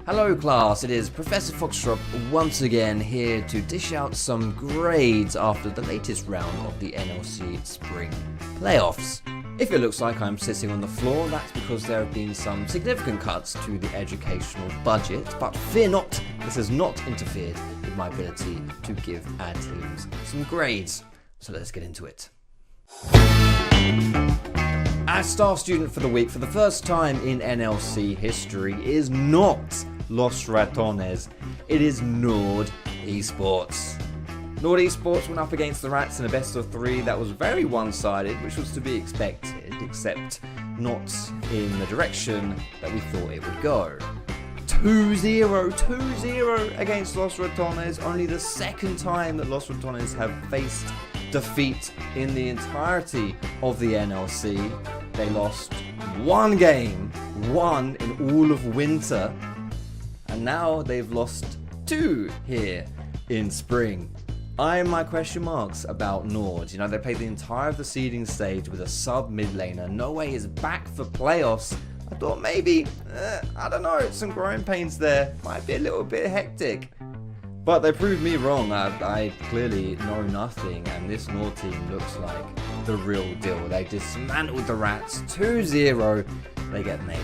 Hello class, it is Professor Foxtrot once again here to dish out some grades after the latest round of the NLC Spring playoffs. If it looks like I'm sitting on the floor, that's because there have been some significant cuts to the educational budget, but fear not, this has not interfered with my ability to give our teams some grades. So let's get into it. Our star student for the week, for the first time in NLC history, is not Los Ratonz, it is Nord Esports. Nord Esports went up against the Rats in a best of 3 that was very one-sided, which was to be expected, except not in the direction that we thought it would go. 2-0 against Los Ratonz, only the second time that Los Ratonz have faced defeat in the entirety of the NLC. They lost one game, one in all of winter, and now they've lost 2 here in spring. I have my question marks about Nord. You know, they played the entire of the seeding stage with a sub mid laner. No way is back for playoffs. I thought maybe, I don't know, some growing pains there. Might be a little bit hectic. But they proved me wrong. I clearly know nothing, and this Nord team looks like the real deal. They dismantled the Rats 2-0. They get an A+.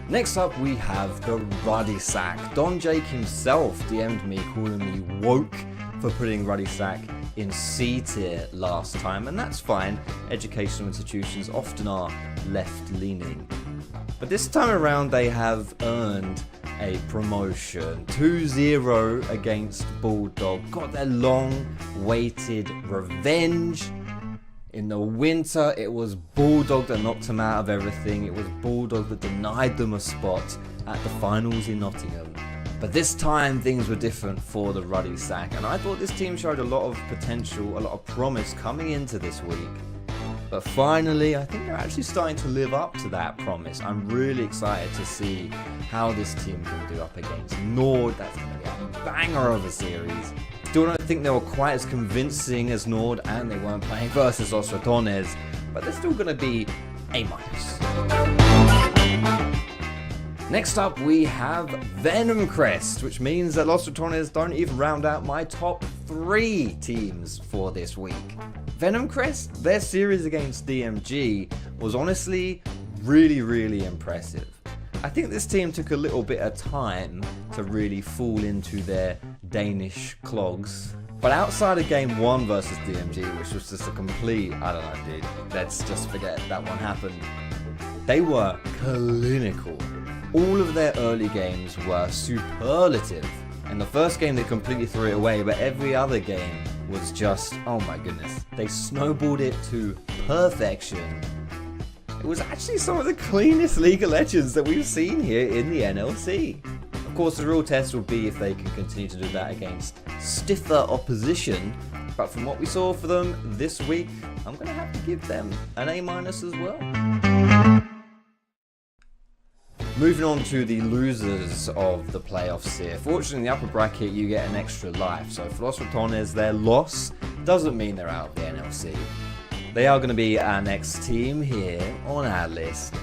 Next up, we have the Ruddy Sack. Don Jake himself DM'd me calling me woke for putting Ruddy Sack in C tier last time, and that's fine. Educational institutions often are left-leaning. But this time around, they have earned a promotion. 2-0 against Bulldog. Got their long-awaited revenge. In the winter, it was Bulldog that knocked them out of everything. It was Bulldog that denied them a spot at the finals in Nottingham. But this time, things were different for the Ruddy Sack, and I thought this team showed a lot of potential, a lot of promise coming into this week. But finally, I think they're actually starting to live up to that promise. I'm really excited to see how this team can do up against Nord. That's going to be a banger of a series. Still don't think they were quite as convincing as Nord, and they weren't playing versus Los Ratonz, but they're still going to be A-. Next up, we have Venomcrest, which means that Los Ratonz don't even round out my top 3 teams for this week. Venomcrest, their series against DMG was honestly really impressive. I think this team took a little bit of time to really fall into their Danish clogs. But outside of game 1 versus DMG, which was just a complete, I don't know dude, let's just forget that one happened. They were clinical. All of their early games were superlative. In the first game they completely threw it away, but every other game was just, oh my goodness. They snowballed it to perfection. It was actually some of the cleanest League of Legends that we've seen here in the NLC. Of course, the real test will be if they can continue to do that against stiffer opposition. But from what we saw for them this week, I'm going to have to give them an A- as well. Moving on to the losers of the playoffs here. Fortunately, in the upper bracket, you get an extra life. So for Los Ratonz, their loss doesn't mean they're out of the NLC. They are going to be our next team here on our list.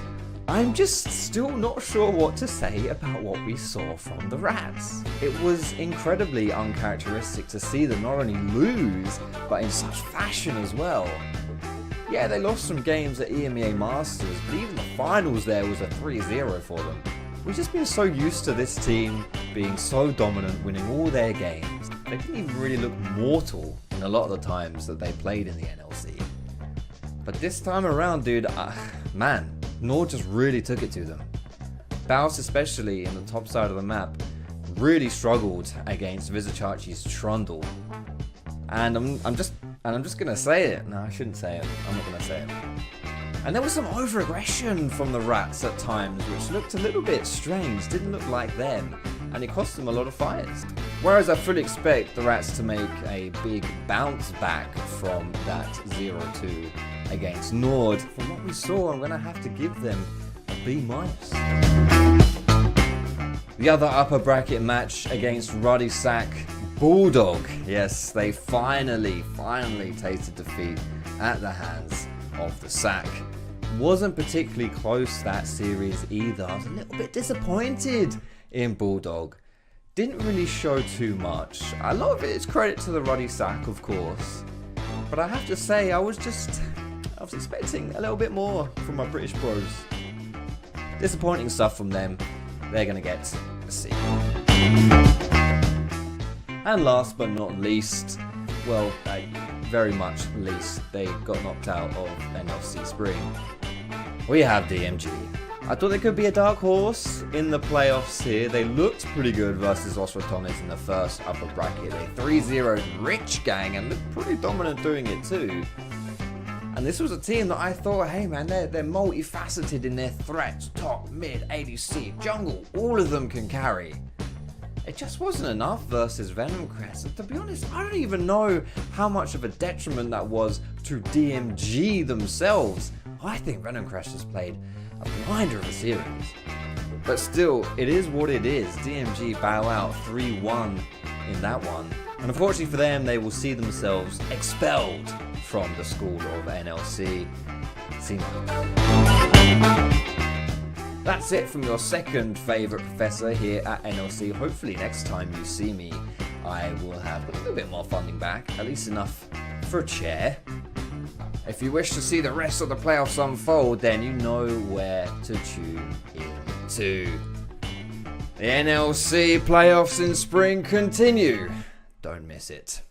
I'm just still not sure what to say about what we saw from the Rats. It was incredibly uncharacteristic to see them not only lose, but in such fashion as well. Yeah, they lost some games at EMEA Masters, but even the finals there was a 3-0 for them. We've just been so used to this team being so dominant, winning all their games. They didn't even really look mortal in a lot of the times that they played in the NLC. But this time around, dude, man, Nord just really took it to them. Baus, especially in the top side of the map, really struggled against Vizicachi's Trundle. And I'm just gonna say it. No, I shouldn't say it. I'm not gonna say it. And there was some over-aggression from the Rats at times, which looked a little bit strange, didn't look like them, and it cost them a lot of fights. Whereas I fully expect the Rats to make a big bounce back from that 0-2 against Nord. From what we saw, I'm gonna have to give them a B-. The other upper bracket match against Ruddy Sack, Bulldog. Yes, they finally tasted defeat at the hands of the Sack. Wasn't particularly close that series either. I was a little bit disappointed in Bulldog. Didn't really show too much. A lot of it is credit to the Ruddy Sack, of course. But I have to say, I was expecting a little bit more from my British pros. Disappointing stuff from them. They're going to get a C. And last but not least, well, very much least, they got knocked out of NLC Spring. We have DMG. I thought they could be a dark horse in the playoffs here. They looked pretty good versus Ratonz in the first upper bracket. They 3-0'd Rich Gang and looked pretty dominant doing it too. And this was a team that I thought, hey man, they're multifaceted in their threats. Top, mid, ADC, jungle, all of them can carry. It just wasn't enough versus Venomcrest. And to be honest, I don't even know how much of a detriment that was to DMG themselves. I think Venomcrest has played a blinder of a series. But still, it is what it is. DMG bow out 3-1 in that one. And unfortunately for them, they will see themselves expelled from the school of NLC. That's it from your second favourite professor here at NLC. Hopefully next time you see me, I will have a little bit more funding back, at least enough for a chair. If you wish to see the rest of the playoffs unfold, then you know where to tune in to. The NLC playoffs in spring continue. Don't miss it.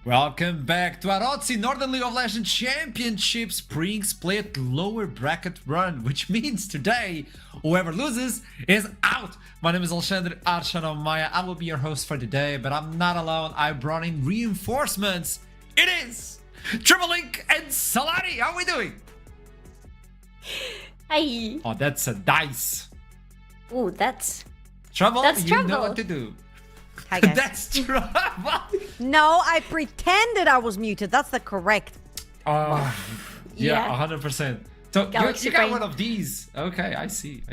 Welcome back to Arozzi Northern League of Legends Championship Spring Split lower bracket run, which means today, whoever loses is out. My name is Alexander Arshanomaya. I will be your host for today, but I'm not alone. I brought in reinforcements. It is Triple Link and Solari. How are we doing? Hi. Oh, that's a dice. Ooh, that's Trouble, That's you know trouble. what to do. Hi guys. That's trouble. No, I pretended I was muted. That's the correct. Oh, yeah, Yeah. 100%. So Galaxy you got brain. one of these. Okay, I see.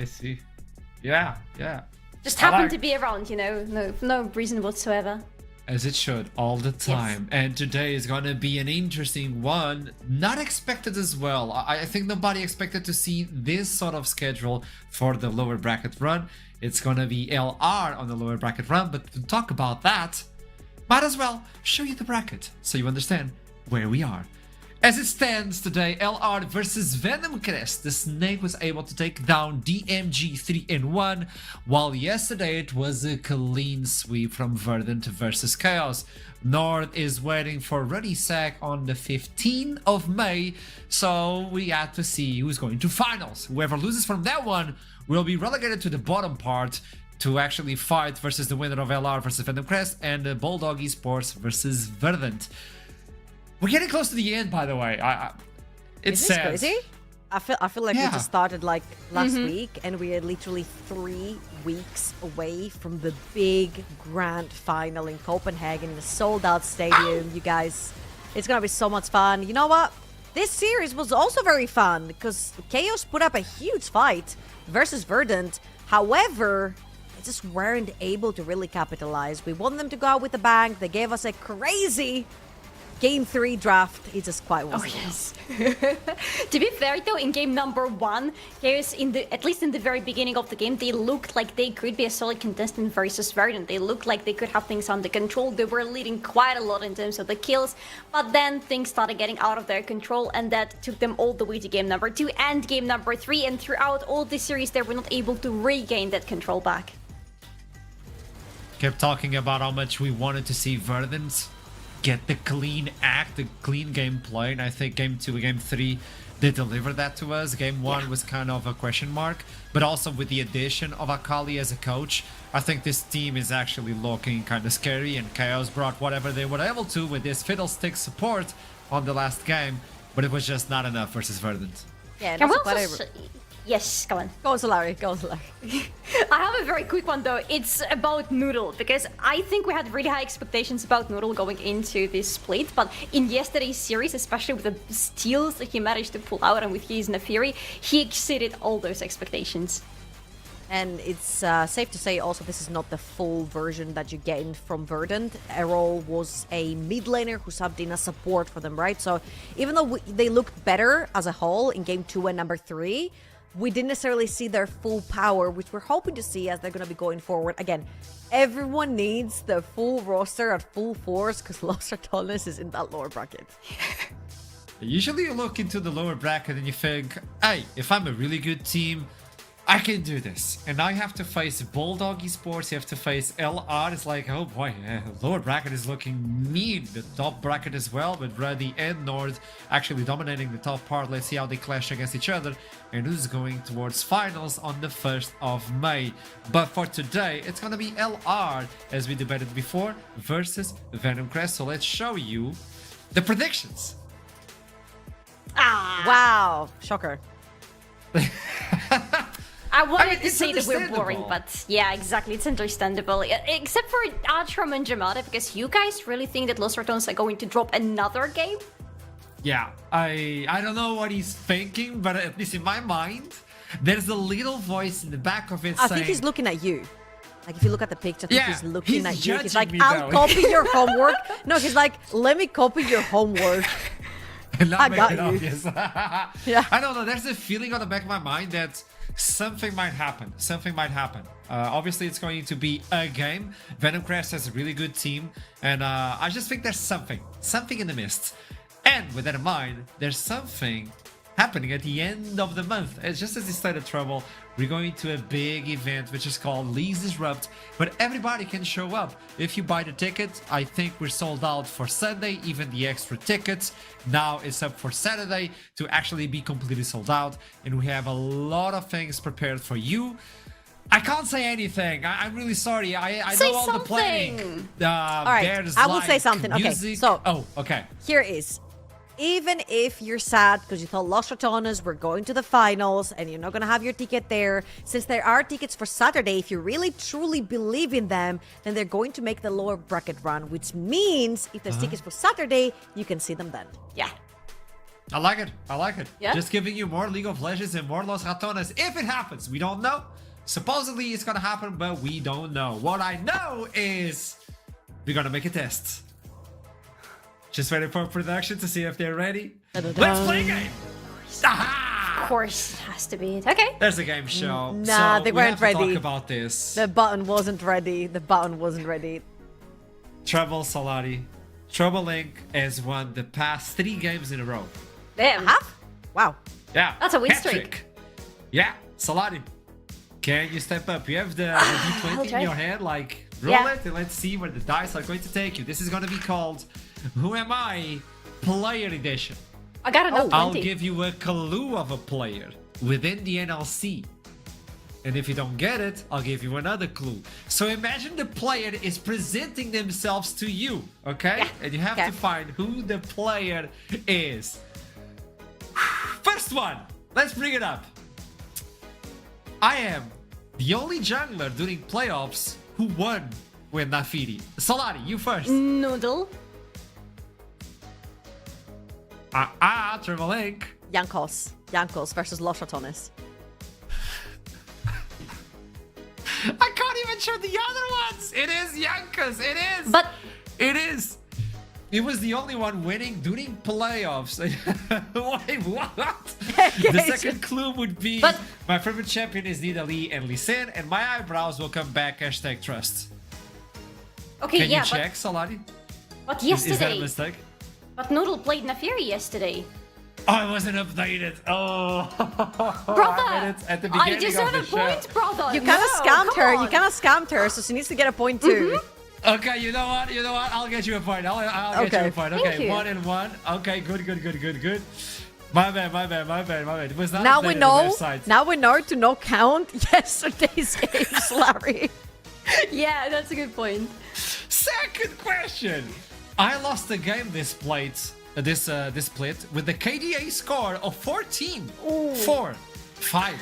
Yeah. just I happened like- to be around, you know, no reason whatsoever. As it should, all the time. And today is gonna be an interesting one. Not expected as well. I think nobody expected to see this sort of schedule for the lower bracket run. It's gonna be LR on the lower bracket run, but to talk about that, might as well show you the bracket so you understand where we are. As it stands today, LR versus Venomcrest. The Snake was able to take down DMG 3-1, while yesterday it was a clean sweep from Verdant versus Chaos. North is waiting for Ruddy Sack on the 15th of May, so we have to see who's going to finals. Whoever loses from that one will be relegated to the bottom part to actually fight versus the winner of LR versus Venomcrest and the Bulldog Esports versus Verdant. We're getting close to the end, by the way. It's Is this sad. crazy? I feel like Yeah. we just started like last week, and we are literally 3 weeks away from the big grand final in Copenhagen in a sold-out stadium. You guys, it's gonna be so much fun. You know what? This series was also very fun because Chaos put up a huge fight versus Verdant. However, they just weren't able to really capitalize. We want them to go out with a bang. They gave us a crazy Game 3 draft. It just quite wasn't. Yes. To be fair though, in game number 1, Chaos at least in the very beginning of the game, they looked like they could be a solid contestant versus Verdant. They looked like they could have things under control. They were leading quite a lot in terms of the kills, but then things started getting out of their control, and that took them all the way to game number 2 and game number 3, and throughout all the series they were not able to regain that control back. Kept talking about how much we wanted to see Verdant get the clean act, the clean gameplay, and I think game 2 and game 3 they delivered that to us. Game 1 was kind of a question mark, but also with the addition of Akali as a coach, I think this team is actually looking kind of scary, and Chaos brought whatever they were able to with this fiddlestick support on the last game, but it was just not enough versus Verdant. Yeah, and Can we also also yes, come on. Go on, Solari. Go on, Solari. I have a very quick one though. It's about Noodle, because I think we had really high expectations about Noodle going into this split, but in yesterday's series, especially with the steals that he managed to pull out and with his Nefiri, he exceeded all those expectations. And it's safe to say also this is not the full version that you get in from Verdant. Errol was a mid laner who subbed in as support for them, right? So even though they looked better as a whole in game 2 and number 3, we didn't necessarily see their full power, which we're hoping to see as they're going to be going forward. Again, everyone needs the full roster at full force because Los Ratonz is in that lower bracket. Usually you look into the lower bracket and you think, hey, if I'm a really good team, I can do this. And now you have to face Bulldog Esports, you have to face LR. It's like, oh boy, lower bracket is looking mean. The top bracket as well, with Ruddy and North actually dominating the top part. Let's see how they clash against each other and who's going towards finals on the 1st of May. But for today, it's gonna be LR, as we debated before, versus Venomcrest. So let's show you the predictions. Wow. Shocker. I wanted to it's say that we're boring, understandable. but yeah, exactly, it's understandable. Except for Atram and Jamada, because you guys really think that Los Ratonz are going to drop another game? Yeah, I don't know what he's thinking, but at least in my mind, there's a little voice in the back of it I saying, think he's looking at you. Like if you look at the picture, I think Yeah, he's looking he's at you. He's judging like, me, I'll though." copy your homework. No, he's like, let me copy your homework. Not I make got it you. obvious. Yeah. I don't know, there's a feeling on the back of my mind that something might happen. Obviously, it's going to be a game. Venomcrest has a really good team, and I just think there's something in the mist. And with that in mind, there's something happening at the end of the month. It's just as they started trouble, we're going to a big event which is called Leagues Disrupt, but everybody can show up. If you buy the ticket, I think we're sold out for Sunday, even the extra tickets. Now it's up for Saturday to actually be completely sold out, and we have a lot of things prepared for you. I can't say anything. I'm really sorry. I Say know all the planning. something. All right, I will say something. Okay, Music. so okay. here is. Even if you're sad because you thought Los Ratones were going to the finals and you're not going to have your ticket there, since there are tickets for Saturday, if you really truly believe in them, then they're going to make the lower bracket run, which means if there's tickets for Saturday, you can see them then. Yeah. I like it. I like it. Yeah. Just giving you more League of Legends and more Los Ratones. If it happens, we don't know. Supposedly it's gonna happen, but we don't know. What I know is we're gonna make a test. Just waiting for production to see if they're ready. Da-da-da. Let's play a game. Aha! Of course, it has to be it. Okay. There's a game show. Nah, so they we weren't have to ready. talk about this. The button wasn't ready. The button wasn't ready. Treble Salati. Treble Link has won the past 3 games in a row. Damn. Half? Wow. Yeah. That's a win hat-trick. Yeah, Salati. Can you step up? You have the I'll D20 in try. your hand, like roll Yeah. it and let's see where the dice are going to take you. This is going to be called Who Am I? Player Edition. I got enough. I'll 20. give you a clue of a player within the NLC. And if you don't get it, I'll give you another clue. So imagine the player is presenting themselves to you, okay? Yeah. And you have Okay. to find who the player is. First one, let's bring it up. I am the only jungler during playoffs who won with Nafiri. Salati, you first. Noodle. Triple Link. Yankos. Yankos versus Los Ratones. I can't even show the other ones. It is Yankas. It is. But It is. It was the only one winning during playoffs. Wait, what? The second clue would be But- my favorite champion is Nidalee and Lee Sin, and my eyebrows will come back. #trust. okay, Can yeah, you check, Salati? but Is that a yesterday. mistake? But Noodle played Nafiri yesterday. Oh, I wasn't updated. Oh, Brother, at the I beginning just of have the a show. point, brother. You kind of No, scammed come her. on. You kind of scammed her, so she needs to get a point too. Okay, you know what? I'll get you a point. I'll get you Okay. a point. Thank Okay, you. 1 and 1. Okay, good. My bad. It was not Now we updated on the know. website. Now we know to not count yesterday's games, Larry. Yeah, that's a good point. Second question. I lost the game this split with the KDA score of 14. Ooh. 4. 5.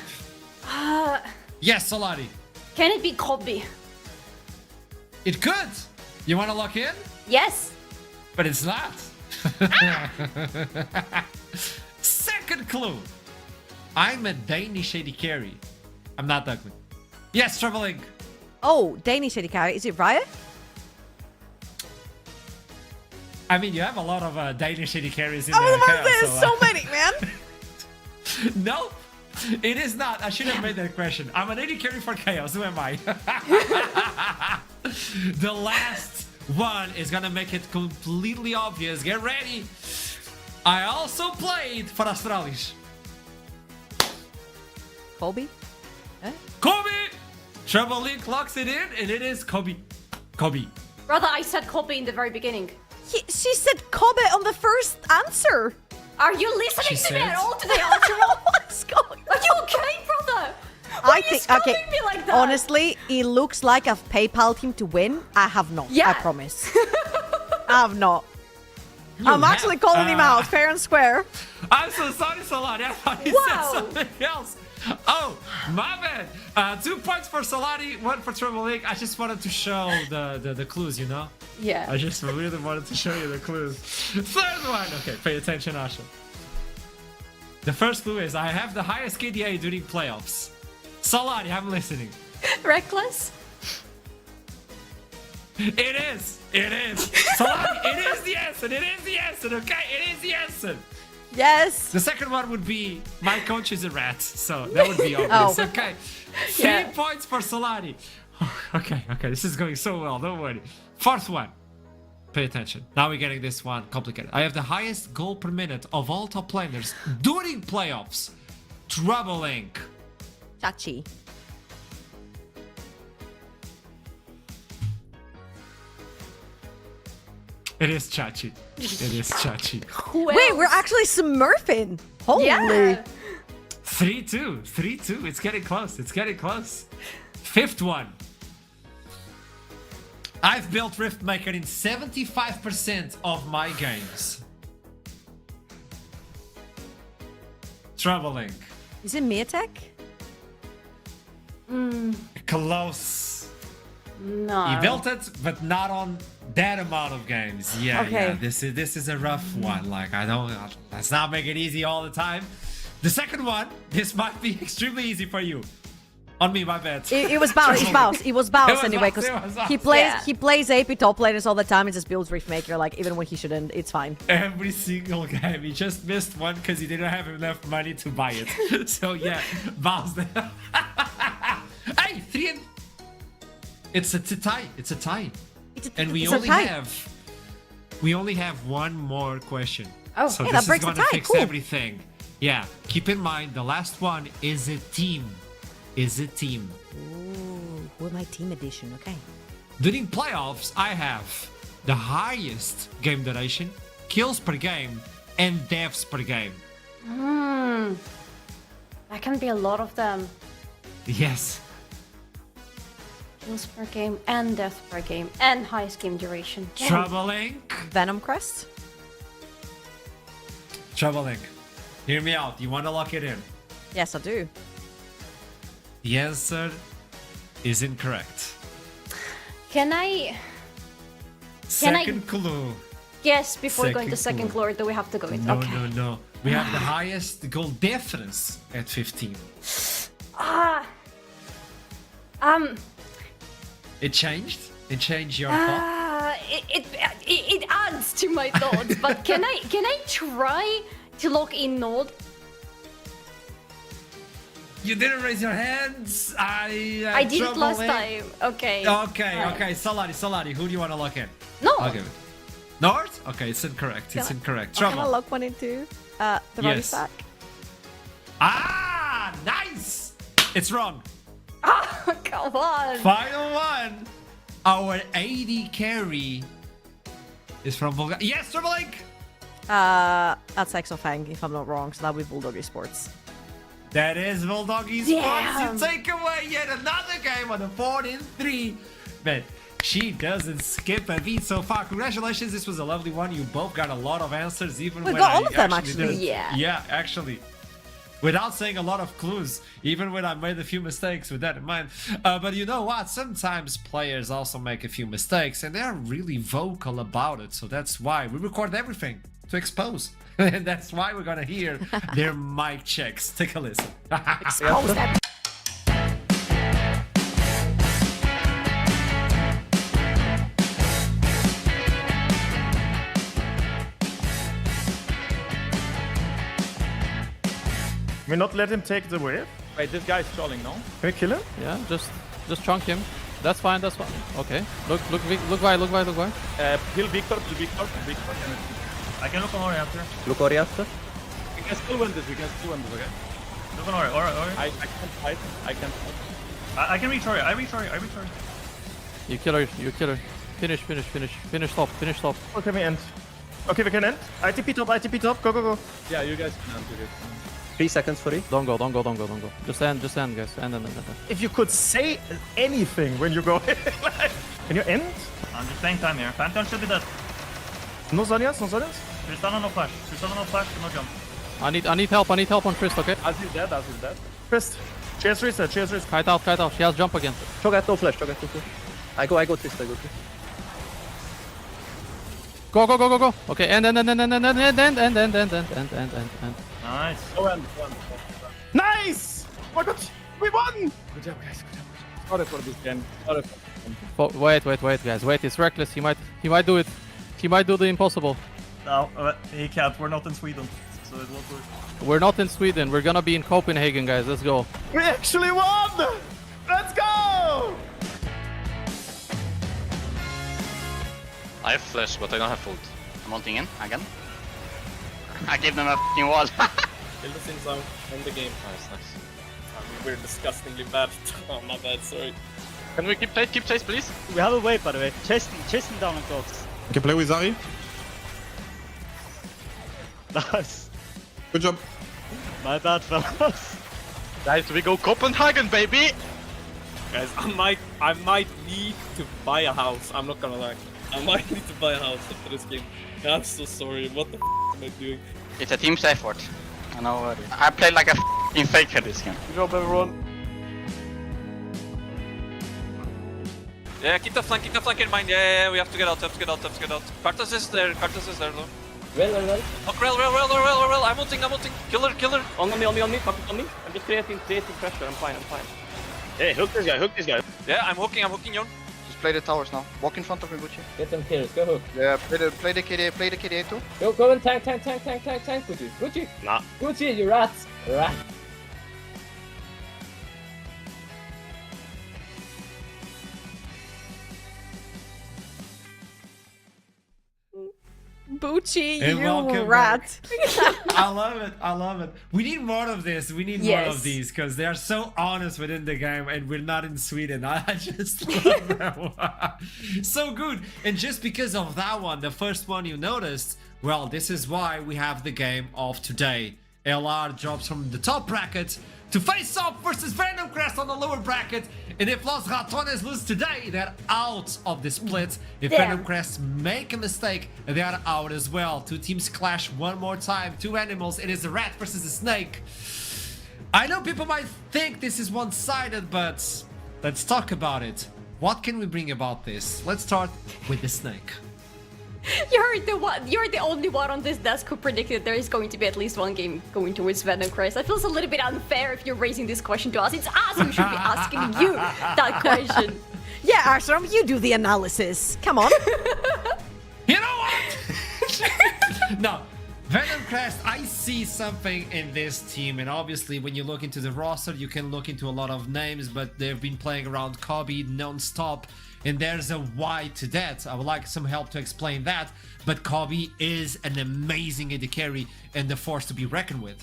Yes, Solari. Can it be Kobe? It could. You want to lock in? Yes. But it's not. Second clue. I'm a Danish shady carry. I'm not ugly. Yes, traveling. Oh, Danish Eddie Carey. Is it Riot? I mean, you have a lot of Danish shady carries in Oh, there. man, there's so many, man. No, it is not. I should have made that question. I'm an AD carry for Chaos. Who am I? The last one is gonna make it completely obvious. Get ready. I also played for Astralis. Colby? Kobe! Treble Link locks it in, and it is Kobe. Kobe. Brother, I said Kobe in the very beginning. She said Kobe on the first answer. Are you listening She to me said- at all today, Arthur? What's going Are you okay, brother? Why I are you think, scolding okay, me like that? honestly, it looks like I've PayPal'd him to win. I have not, Yeah. I promise. I have not. You I'm have- actually calling him out, fair and square. I'm so sorry, Solari. I thought you Wow. said something else. Oh, my bad. 2 points for Solari, 1 for Treble Link. I just wanted to show the clues, you know? Yeah. I just really wanted to show you the clues. Third one. Okay, pay attention, Asha. The first clue is I have the highest KDA during playoffs. Solari, I'm listening. Reckless? It is. Solari, it is the answer. Okay? It is the answer. Yes. The second one would be my coach is a rat, so that would be obvious. Oh. Okay, 3 Yeah. points for Solari. Okay, this is going so well. Don't worry. Fourth one. pay attention. Now we're getting this one complicated. I have the highest goal per minute of all top laners during playoffs. Troubling. Chachi. It is Chachi. It is Chachi. Who Wait, else? we're actually smurfing. Holy. Yeah. 3-2. 3-2. It's getting close. It's getting close. Fifth one. I've built Riftmaker in 75% of my games. Troubling. Is it Miatek? Close. No. You built it, but not on that amount of games. Yeah, Okay. yeah. This is a rough one. Like let's not make it easy all the time. The second one, this might be extremely easy for you. On me, my bad. It was Bounce. It was Bounce. It was Bounce It was anyway, Bounce, because it was Bounce. he plays AP top laners all the time. He just builds Riftmaker, like even when he shouldn't. It's fine. Every single game. He just missed one because he didn't have enough money to buy it. So yeah, bounce there. Hey, 3 and... It's a tie. It's a tie. And we it's a only tie. have one more question. Oh, so yeah, this that breaks is the gonna tie. fix Cool. everything. Yeah, keep in mind the last one is a team. Is a team. Ooh, with my team edition. Okay. During playoffs, I have the highest game duration, kills per game, and deaths per game. That can be a lot of them. Yes. Kills per game and death per game and highest game duration. Damn. Troubling. Venomcrest. Troubling. Hear me out. You want to lock it in? Yes, I do. The answer is incorrect. Can I Second clue. guess before going to Second second clue. clue, or do we have to go with? No, Okay. no. We have the highest goal difference at 15. It changed? It changed your thought? It adds to my thoughts, but can I try to lock in Node? You didn't raise your hands. I did it last time. Okay. Okay. Solari, who do you want to lock in? No. I'll give it. North? Okay, it's incorrect. It's incorrect. Can I Trouble. lock one in too? The Ruddy Yes. Sack. Ah, nice. It's wrong. Oh, come on. Final one. Our AD carry is from Bulldog. Yes, Triple Link. That's Exofang, if I'm not wrong. So that would be Bulldog Esports. That is Bulldog Esports. Damn. You take away yet another game on a 4-3. Man, she doesn't skip a beat so far. Congratulations, this was a lovely one. You both got a lot of answers, even We when got I all of them, actually actually. didn't. Yeah. Yeah, actually. Without saying a lot of clues, even when I made a few mistakes with that in mind. But you know what? Sometimes players also make a few mistakes and they're really vocal about it. So that's why we record everything to expose. And that's why we're gonna hear their mic checks. Take a listen. Expose them. We not let him take the wave? Wait, this guy's trolling, no? Can we kill him? Yeah, just chunk him. That's fine, that's fine. Okay. Look why. Kill Victor, I can look on Ori after. Look Ori after. We can still win this, okay? Look on Ori. I can't fight. I can reach Ori, I reach Ori. You kill her. Finish top. Okay, we end. Okay, we can end. ITP top, go. Yeah, you guys can do this. 3 seconds for it. Don't go. Just end, guys. End. If you could say anything when you go in. Can you end? I'm just playing time here. Phantom should be dead. No Zonias? Tristana no flash, no jump. I need help on Trist, okay? Azir dead. First. Chase reset. Kite out. She has jump again. Cho'Gath no flash. I go twist. Go. Okay, end. Nice. Nice! Oh my god, we won! Good job, guys. Sorry for this game. Wait, guys. Wait, it's reckless. He might do it. He might do the impossible. No, he can't. We're not in Sweden, so it won't work. We're not in Sweden. We're gonna be in Copenhagen, guys. Let's go. We actually won! Let's go! I have flash, but I don't have ult. I'm ulting in again. I gave them a fucking wall. Kill the things out in the game. Nice, nice. I mean, we're disgustingly bad. Oh, my bad, sorry. Can we keep chase, please? We have a wave, by the way. Chase him down and close. Okay, play with Zari. Nice. Good job. My bad, fellas. Guys, we go Copenhagen, baby! Guys, I might need to buy a house. I'm not gonna lie. I might need to buy a house after this game. I'm so sorry. What the am I doing? It's a team's effort. I know. I played like a fucking faker this game. Good job, everyone. Yeah, keep that flank in mind. Yeah, we have to get out, Ratonz is there though. Well. Oh, Rel, I'm ulting. Killer. On me. Fuck on me. I'm just creating pressure. I'm fine. Hey, hook this guy. Yeah, I'm hooking Yon. Just play the towers now. Walk in front of me, Gucci. Get them kills, go hook. Yeah, play the KDA too. Go and tank, Gucci. Nah. Gucci, you rats. Rat. Bucci, And you welcome rat. I love it. We need more of this. We need more of these because they are so honest within the game, and we're not in Sweden. I just love that one. So good. And just because of that one, the first one you noticed, well, this is why we have the game of today. LR drops from the top bracket to face off versus Venomcrest on the lower bracket. And if Los Ratones lose today, they're out of the split. If Venomcrest make a mistake, they are out as well. Two teams clash one more time. Two animals. It is a rat versus a snake. I know people might think this is one-sided, but let's talk about it. What can we bring about this? Let's start with the snake. You're the only one on this desk who predicted there is going to be at least one game going towards Venomcrest. It feels a little bit unfair if you're raising this question to us. It's us who should be asking you that question. Yeah, Arshram, you do the analysis. Come on. You know what? No, Venomcrest, I see something in this team, and obviously when you look into the roster, you can look into a lot of names, but they've been playing around Kobe non-stop, and there's a why to that. I would like some help to explain that, but Kobe is an amazing AD carry and the force to be reckoned with.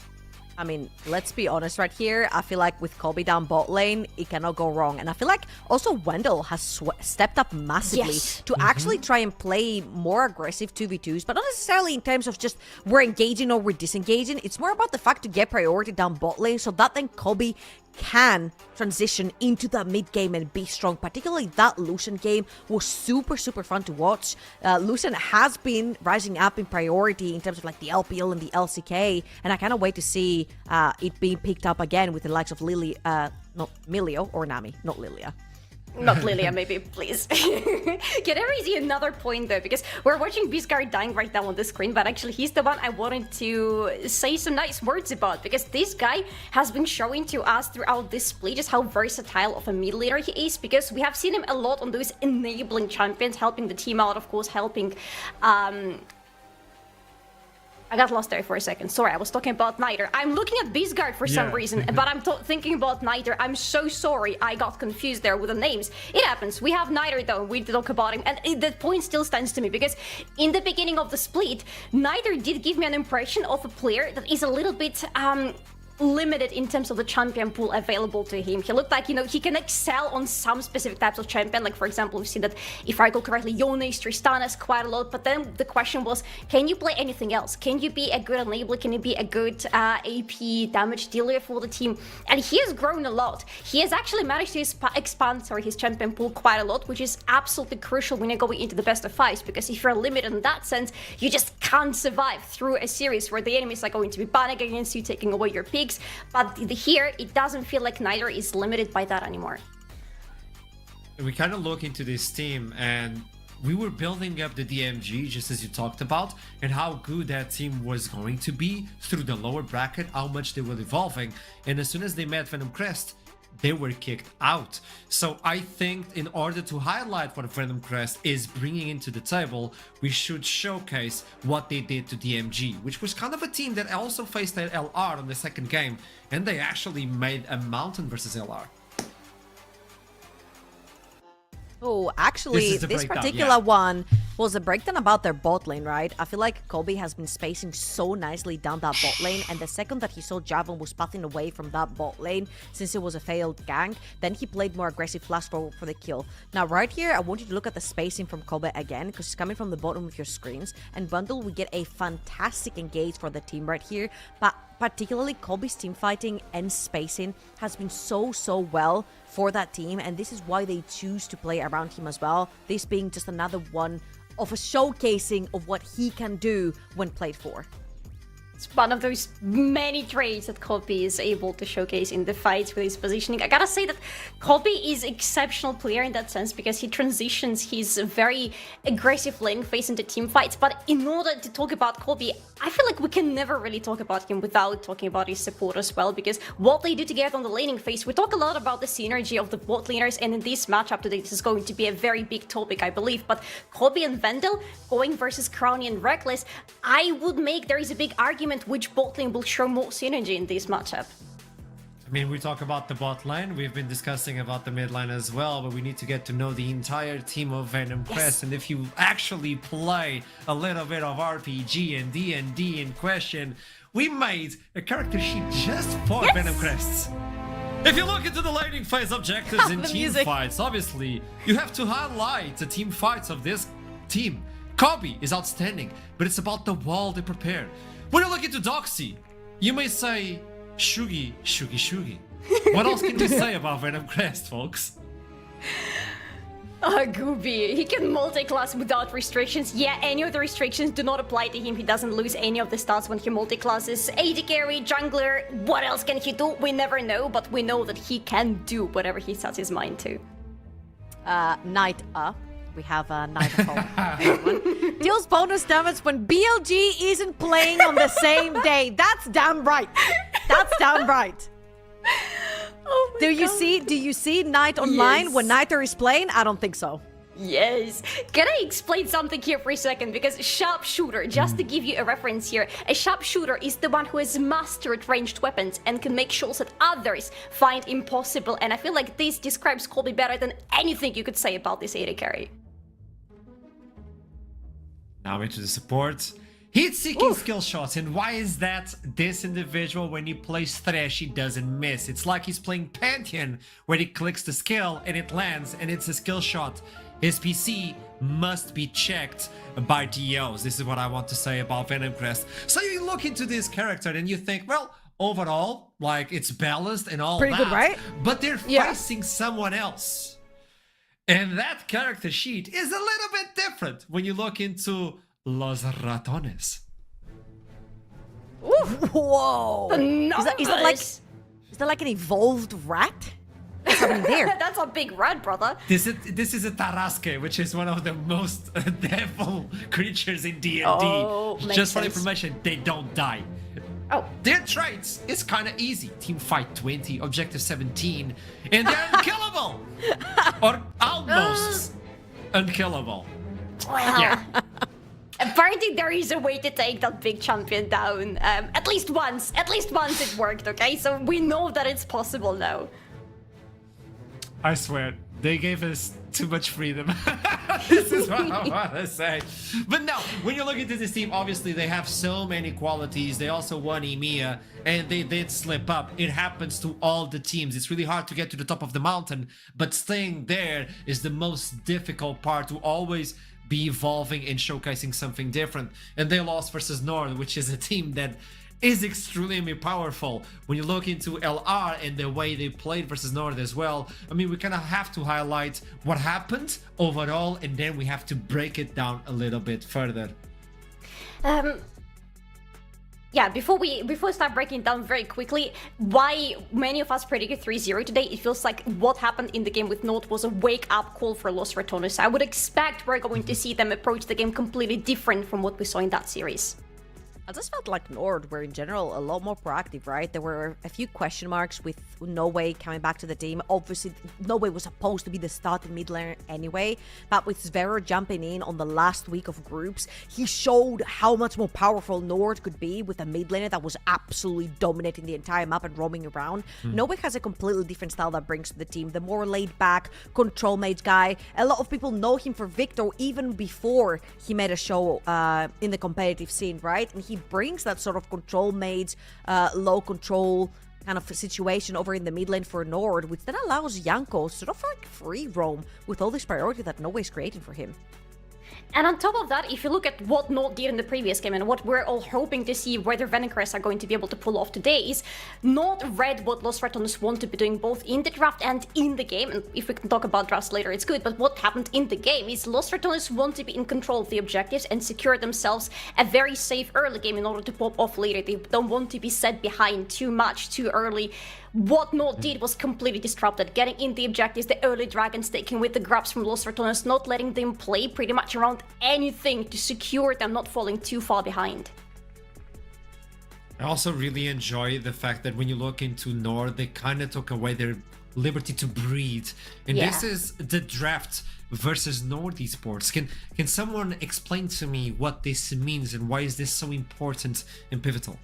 I mean, let's be honest right here. I feel like with Kobe down bot lane, it cannot go wrong. And I feel like also Wendell has stepped up massively to actually try and play more aggressive 2v2s, but not necessarily in terms of just we're engaging or we're disengaging. It's more about the fact to get priority down bot lane so that then Kobe can transition into that mid game and be strong. Particularly that Lucian game was super fun to watch. Lucian has been rising up in priority in terms of like the LPL and the LCK, and I cannot wait to see it being picked up again with the likes of Lily, not Milio or Nami, not Lilia. Not Lilia, maybe, please. Can I raise you another point, though? Because we're watching Bisgard dying right now on the screen, but actually he's the one I wanted to say some nice words about, because this guy has been showing to us throughout this split just how versatile of a mid laner he is, because we have seen him a lot on those enabling champions, helping the team out, of course, helping... I got lost there for a second. Sorry, I was talking about Niter. I'm looking at Bisgard for some reason, but I'm thinking about Niter. I'm so sorry. I got confused there with the names. It happens. We have Niter, though. We talk about him. And the point still stands to me, because in the beginning of the split, Niter did give me an impression of a player that is a little bit... limited in terms of the champion pool available to him. He looked like, you know, he can excel on some specific types of champion. Like, for example, we've seen that, if I recall correctly, Yone's, Tristanas quite a lot. But then the question was, can you play anything else? Can you be a good enabler? Can you be a good AP damage dealer for the team? And he has grown a lot. He has actually managed to expand his champion pool quite a lot, which is absolutely crucial when you're going into the best of fives, because if you're limited in that sense, you just can't survive through a series where the enemies are going to be panicking against you, taking away your picks. But here, it doesn't feel like Niter is limited by that anymore. We kind of look into this team, and we were building up the DMG, just as you talked about, and how good that team was going to be through the lower bracket, how much they were evolving. And as soon as they met Venomcrest, they were kicked out. So I think in order to highlight what Venomcrest is bringing into the table, we should showcase what they did to DMG, which was kind of a team that also faced their LR on the second game, and they actually made a mountain versus LR. Oh, actually, this particular one was a breakdown about their bot lane, right? I feel like Kobe has been spacing so nicely down that bot lane, and the second that he saw Javelin was pathing away from that bot lane, since it was a failed gank, then he played more aggressive flash forward for the kill. Now, right here, I want you to look at the spacing from Kobe again, because it's coming from the bottom of your screens, and Bundle, we get a fantastic engage for the team right here, but particularly Kobe's team fighting and spacing has been so well for that team, and this is why they choose to play around him as well, this being just another one of a showcasing of what he can do when played for. It's one of those many traits that Kobe is able to showcase in the fights with his positioning. I gotta say that Kobe is an exceptional player in that sense because he transitions his very aggressive lane phase into team fights. But in order to talk about Kobe, I feel like we can never really talk about him without talking about his support as well, because what they do together on the laning phase, we talk a lot about the synergy of the bot laners, and in this matchup today, this is going to be a very big topic, I believe. But Kobe and Vandal going versus Crowny and Reckless, I would make there is a big argument which bot lane will show more synergy in this matchup. I mean, we talk about the bot lane, we've been discussing about the mid lane as well, but we need to get to know the entire team of Venomcrest. Yes. And if you actually play a little bit of RPG and D&D in question, we made a character sheet just for Venomcrests. If you look into the laning phase objectives in team fights, obviously, you have to highlight the team fights of this team. Kobe is outstanding, but it's about the wall they prepare. When you look into Doxy, you may say, Shugi. What else can you say about Venomcrest, folks? Gooby, he can multi-class without restrictions. Yeah, any of the restrictions do not apply to him. He doesn't lose any of the stats when he multi-classes. AD carry, jungler, what else can he do? We never know, but we know that he can do whatever he sets his mind to. Knight up. We have a Knight of Hope. Deals bonus damage when BLG isn't playing on the same day. That's damn right. That's damn right. Oh my God. Do you see Knight online Yes. when Niter is playing? I don't think so. Yes. Can I explain something here for a second? Because sharpshooter, just to give you a reference here, a sharpshooter is the one who has mastered ranged weapons and can make shots that others find impossible. And I feel like this describes Kobe better than anything you could say about this AD carry. Now into the support. Heat-seeking skill shots, and why is that? This individual, when he plays Thresh, he doesn't miss. It's like he's playing Pantheon, where he clicks the skill and it lands, and it's a skill shot. His PC must be checked by DOs. This is what I want to say about Venomcrest. So you look into this character and you think, well, overall, like, it's balanced and all Pretty that. good, right? But they're facing someone else. And that character sheet is a little bit different when you look into Los Ratones. Whoa! Is that like an evolved rat? What's happening there? That's a big rat, brother. This is a Tarrasque, which is one of the most devil creatures in D&D. Oh, makes Just for sense. information, they don't die. Oh. Their traits is kind of easy. Team fight 20, objective 17, and they're unkillable! Or almost unkillable. Well, Yeah. apparently there is a way to take that big champion down. At least once it worked, okay? So we know that it's possible now. I swear, they gave us too much freedom. This is what I want to say. But no, when you look into this team, obviously they have so many qualities. They also won EMEA, and they did slip up. It happens to all the teams. It's really hard to get to the top of the mountain, but staying there is the most difficult part, to always be evolving and showcasing something different. And they lost versus Nord, which is a team that is extremely powerful. When you look into LR and the way they played versus Nord as well, I mean, we kind of have to highlight what happened overall, and then we have to break it down a little bit further. Yeah, before we start breaking it down very quickly, why many of us predicted 3-0 today, it feels like what happened in the game with Nord was a wake-up call for Los Ratones. I would expect we're going to see them approach the game completely different from what we saw in that series. I just felt like Nord were in general a lot more proactive, right? There were a few question marks with No Way coming back to the team. Obviously, No Way was supposed to be the starting mid laner anyway, but with Zverev jumping in on the last week of groups, he showed how much more powerful Nord could be with a mid laner that was absolutely dominating the entire map and roaming around. No Way has a completely different style that brings to the team, the more laid back, control mage guy. A lot of people know him for Victor even before he made a show in the competitive scene, right? And he brings that sort of control mage, low control kind of situation over in the mid lane for Nord, which then allows Janko sort of like free roam with all this priority that No Way is creating for him. And on top of that, if you look at what Nord did in the previous game and what we're all hoping to see whether Venomcrest are going to be able to pull off today is Nord read what Los Ratonz want to be doing both in the draft and in the game. And if we can talk about drafts later, it's good. But what happened in the game is Los Ratonz want to be in control of the objectives and secure themselves a very safe early game in order to pop off later. They don't want to be set behind too much, too early. What Nord did was completely disrupted, getting in the objectives, the early dragons, taking with the grabs from Los Ratonz, not letting them play pretty much around anything to secure them not falling too far behind. I also really enjoy the fact that when you look into Nord, they kind of took away their liberty to breathe. And this is the draft versus Nord Esports. Can someone explain to me what this means and why is this so important and pivotal?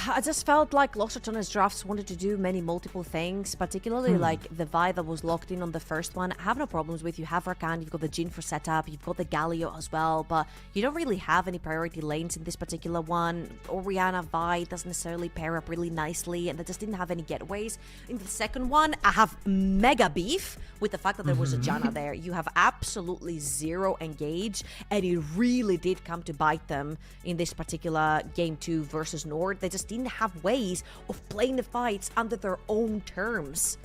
I just felt like Los Ratonz drafts wanted to do multiple things, particularly like the Vi that was locked in on the first one. I have no problems with. You have Rakan, you've got the Jhin for setup, you've got the Galio as well, but you don't really have any priority lanes in this particular one. Orianna Vi doesn't necessarily pair up really nicely, and they just didn't have any getaways. In the second one, I have mega beef with the fact that there was a Janna there. You have absolutely zero engage, and it really did come to bite them in this particular game 2 versus Nord. They just didn't have ways of playing the fights under their own terms.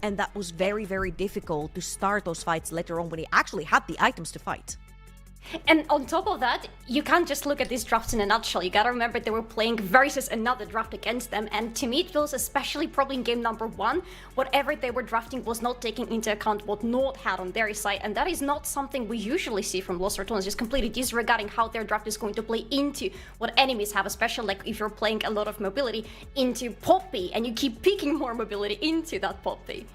And that was very, very difficult to start those fights later on when he actually had the items to fight. And on top of that, you can't just look at these drafts in a nutshell. You gotta remember they were playing versus another draft against them, and to me it feels, especially probably in game number 1, whatever they were drafting was not taking into account what Nord had on their side, and that is not something we usually see from Los Ratonz, just completely disregarding how their draft is going to play into what enemies have, especially like if you're playing a lot of mobility into Poppy, and you keep picking more mobility into that Poppy.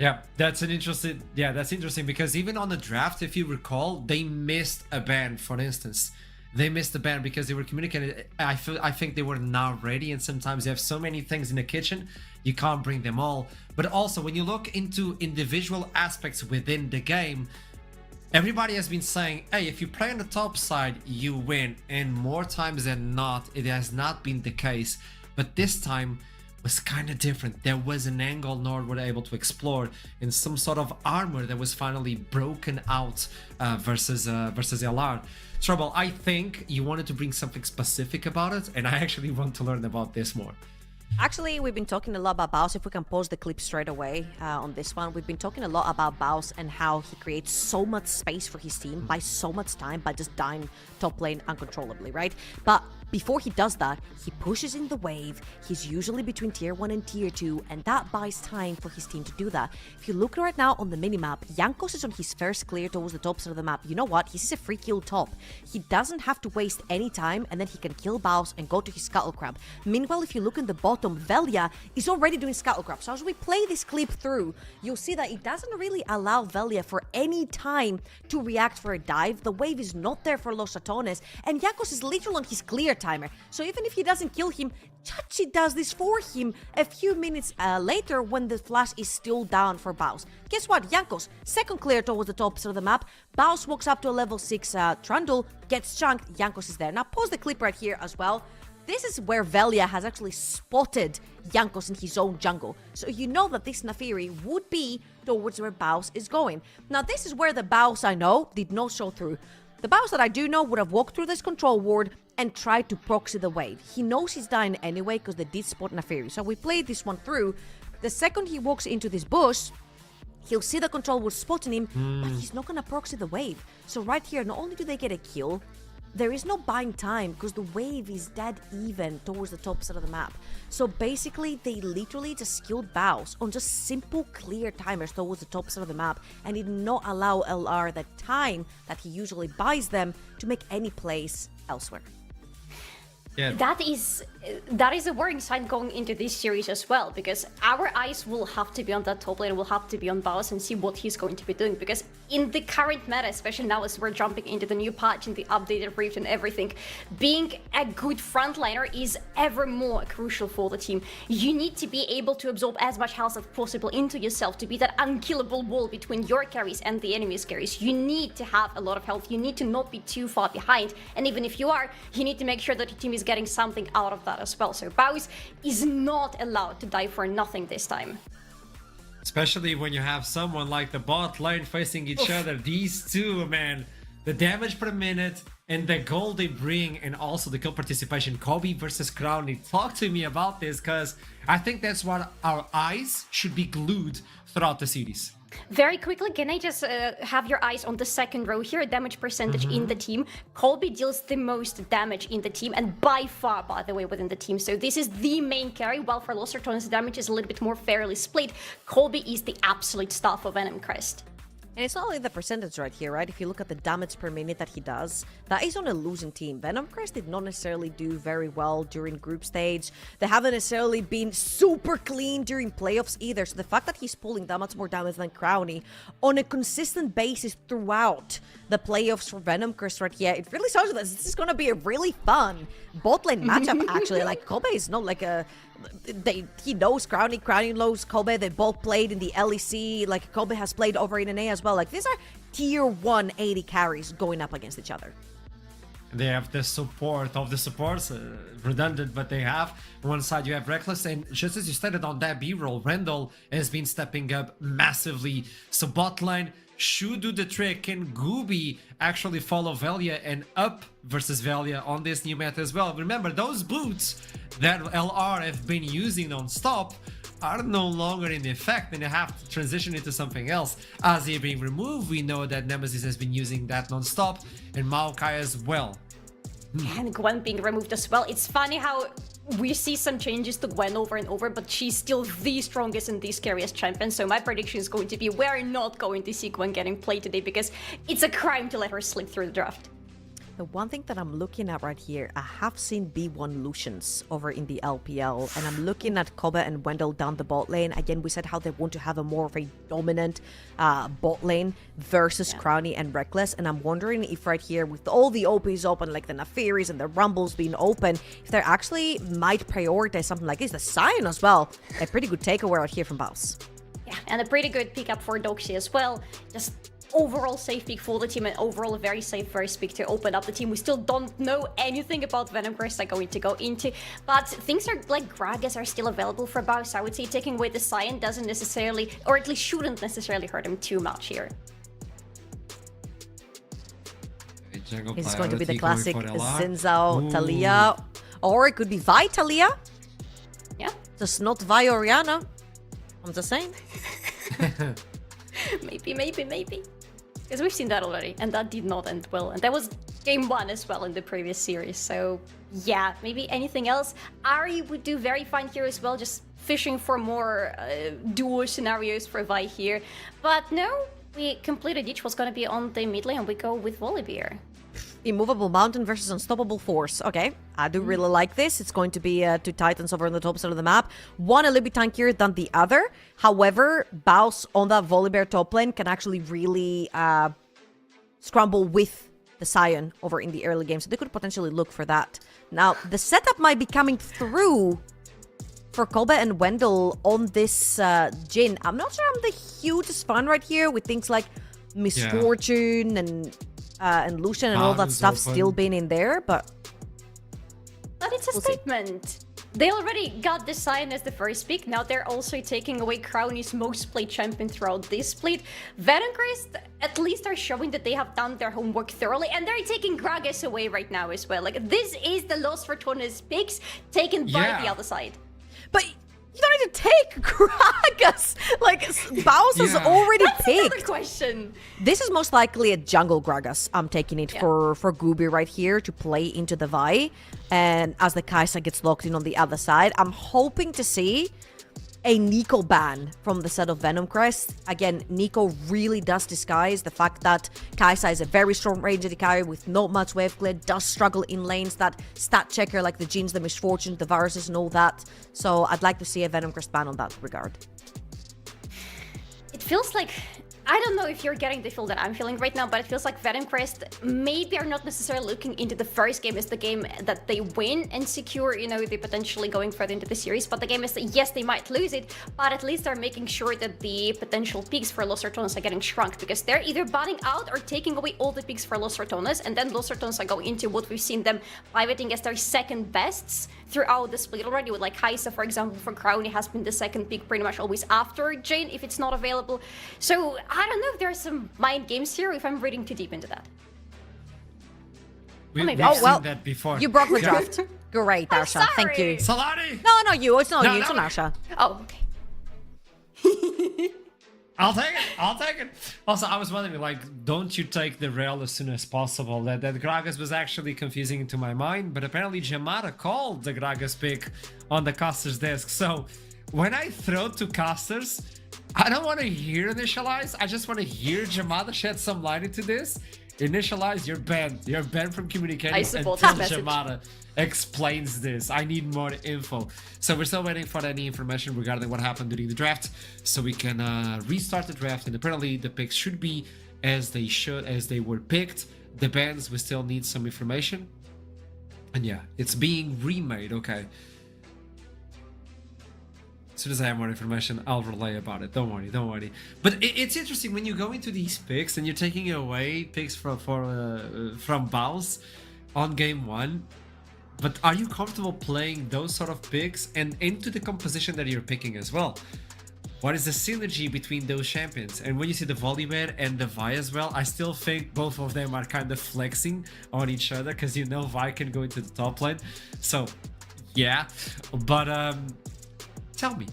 Yeah, that's interesting because even on the draft, if you recall, they missed a ban, for instance. They missed the ban because they were communicating. I think they were not ready, and sometimes you have so many things in the kitchen, you can't bring them all. But also, when you look into individual aspects within the game, everybody has been saying, hey, if you play on the top side, you win. And more times than not, it has not been the case. But this time was kind of different. There was an angle Nord were able to explore in some sort of armor that was finally broken out versus LR. Trouble, I think you wanted to bring something specific about it, and I actually want to learn about this more. Actually, we've been talking a lot about Baus. If we can pause the clip straight away on this one, we've been talking a lot about Baus and how he creates so much space for his team by so much time by just dying top lane uncontrollably, right? But before he does that, he pushes in the wave. He's usually between tier 1 and tier 2, and that buys time for his team to do that. If you look right now on the minimap, Jankos is on his first clear towards the top side of the map. You know what? He's a free kill top. He doesn't have to waste any time, and then he can kill Baus and go to his Scuttle Crab. Meanwhile, if you look in the bottom, Velia is already doing Scuttle Crab. So as we play this clip through, you'll see that it doesn't really allow Velia for any time to react for a dive. The wave is not there for Los Ratonz, and Jankos is literally on his clear timer. So even if he doesn't kill him, Chachi does this for him a few minutes later when the flash is still down for Baus. Guess what? Jankos, second clear towards the top side of the map. Baus walks up to a level 6 Trundle, gets chunked. Jankos is there. Now pause the clip right here as well. This is where Velia has actually spotted Jankos in his own jungle. So you know that this Naafiri would be towards where Baus is going. Now this is where the Baus I know did not show through. The Baus that I do know would have walked through this control ward and tried to proxy the wave. He knows he's dying anyway because they did spot Naafiri. So we played this one through. The second he walks into this bush, he'll see the control ward spotting him, but he's not going to proxy the wave. So right here, not only do they get a kill, there is no buying time because the wave is dead even towards the top side of the map. So basically, they literally just killed Baus on just simple clear timers towards the top side of the map and did not allow LR the time that he usually buys them to make any plays elsewhere. Yeah. That is a worrying sign going into this series as well, because our eyes will have to be on that top lane, will have to be on Baus and see what he's going to be doing, because in the current meta, especially now as we're jumping into the new patch and the updated brief and everything, being a good frontliner is ever more crucial for the team. You need to be able to absorb as much health as possible into yourself to be that unkillable wall between your carries and the enemy's carries. You need to have a lot of health, you need to not be too far behind, and even if you are, you need to make sure that your team is getting something out of that as well. So Baus is not allowed to die for nothing this time. Especially when you have someone like the bot lane facing each other. These two, man, the damage per minute and the goal they bring, and also the kill participation. Kobe versus Crowley. Talk to me about this, because I think that's what our eyes should be glued throughout the series. Very quickly, can I just have your eyes on the second row here, damage percentage in the team. Colby deals the most damage in the team, and by far, by the way, within the team. So this is the main carry, while for Lost Ratonz damage is a little bit more fairly split. Colby is the absolute star for Venomcrest. And it's not only the percentage right here, right? If you look at the damage per minute that he does, that is on a losing team. Venomcrest did not necessarily do very well during group stage. They haven't necessarily been super clean during playoffs either. So the fact that he's pulling that much more damage than Crowny on a consistent basis throughout the playoffs for Venomcrest right here, it really shows that this is going to be a really fun bot lane matchup, actually. Like, Kobe is not like a... he knows Crowny knows Kobe. They both played in the LEC. Like, Kobe has played over in NA as well. Like, these are tier 1 80 carries going up against each other. They have the support of the supports, redundant, but they have. On one side, you have Reckless, and just as you stated on that B-roll, Randall has been stepping up massively. So bot lane should do the trick. Can Gooby actually follow Velia and up versus Velia on this new meta as well? Remember, those boots that LR have been using non-stop are no longer in effect, and they have to transition into something else. As they're being removed, we know that Nemesis has been using that non-stop, and Maokai as well. And Gwen being removed as well. It's funny how we see some changes to Gwen over and over, but she's still the strongest and the scariest champion. So my prediction is going to be we're not going to see Gwen getting played today, because it's a crime to let her slip through the draft. The one thing that I'm looking at right here, I have seen B1 Lucians over in the LPL, and I'm looking at Kobe and Wendell down the bot lane. Again, we said how they want to have a more of a dominant bot lane versus Crowny and Reckless, and I'm wondering if right here, with all the OPs open, like the Nafiris and the Rumbles being open, if they actually might prioritize something like this. The Sion as well, a pretty good takeaway out here from Baus. Yeah, and a pretty good pickup for Doxy as well. Just overall safe pick for the team, and overall a very safe first pick to open up the team. We still don't know anything about Venomcrest are going to go into, but things are like Gragas are still available for Baus. I would say taking away the Sion doesn't necessarily, or at least shouldn't necessarily hurt him too much here. It's going to be the classic Zinzao Talia, or it could be Vi Talia. Yeah. Just not Vi Oriana. I'm just saying. Maybe. Because we've seen that already, and that did not end well. And that was game 1 as well in the previous series. So yeah, maybe anything else. Ari would do very fine here as well, just fishing for more duo scenarios for Vi here. But no, we completed each was going to be on the mid lane, and we go with Volibear. Immovable Mountain versus Unstoppable Force. Okay, I do really like this. It's going to be 2 Titans over on the top side of the map. One a little bit tankier than the other. However, Baus on that Volibear top lane can actually really scramble with the Sion over in the early game. So they could potentially look for that. Now, the setup might be coming through for Kobe and Wendell on this Jhin. I'm not sure I'm the hugest fan right here with things like Misfortune and Lucian and all that stuff still being in there, but it's a statement. They already got the Sion as the first pick. Now they're also taking away Crowny's most played champion throughout this split. Venomcrest at least are showing that they have done their homework thoroughly, and they're taking Gragas away right now as well. Like, this is the Lost Ratonz picks taken by the other side. But you don't need to take Gragas. Like, Baus has already picked. That's another question. This is most likely a jungle Gragas. I'm taking it for Gooby right here to play into the Vi. And as the Kai'Sa gets locked in on the other side, I'm hoping to see a Nico ban from the set of Venomcrest. Again, Nico really does disguise the fact that Kai'Sa is a very strong range AD carry with not much wave clear, does struggle in lanes, that stat checker like the Genes, the Misfortunes, the Viruses and all that. So I'd like to see a Venomcrest ban on that regard. It feels like, I don't know if you're getting the feel that I'm feeling right now, but it feels like Venomcrest maybe are not necessarily looking into the first game as the game that they win and secure, you know, they potentially going further into the series, but the game is that, yes, they might lose it, but at least they're making sure that the potential picks for Los Ratonz are getting shrunk, because they're either banning out or taking away all the picks for Los Ratonz, and then Los Ratonz are going into what we've seen them pivoting as their second bests throughout the split already, with like Kai'Sa, for example, for Crowny has been the second pick pretty much always after Jane if it's not available. So I don't know if there's some mind games here, if I'm reading too deep into that. We've maybe. seen that before. You broke the draft. Great, Arsha. Thank you. Solani! No, not you. It's not No, you. It's no. on Arsha. Oh, okay. I'll take it. I'll take it. Also, I was wondering, like, don't you take the rail as soon as possible? That Gragas was actually confusing to my mind, but apparently Jamada called the Gragas pick on the caster's desk. So when I throw to casters, I don't want to hear initialize. I just want to hear Jamada shed some light into this. Initialize, you're banned. You're banned from communicating I until support that message. Jamada explains this. I need more info. So we're still waiting for any information regarding what happened during the draft, so we can restart the draft. And apparently the picks should be as they should, as they were picked. The bans, we still need some information. And yeah, it's being remade. Okay. As soon as I have more information, I'll relay about it. Don't worry, don't worry. But it's interesting when you go into these picks and you're taking away picks from Bounce on game one. But are you comfortable playing those sort of picks and into the composition that you're picking as well? What is the synergy between those champions? And when you see the Volibear and the Vi as well, I still think both of them are kind of flexing on each other, because you know Vi can go into the top lane. So yeah, but tell me.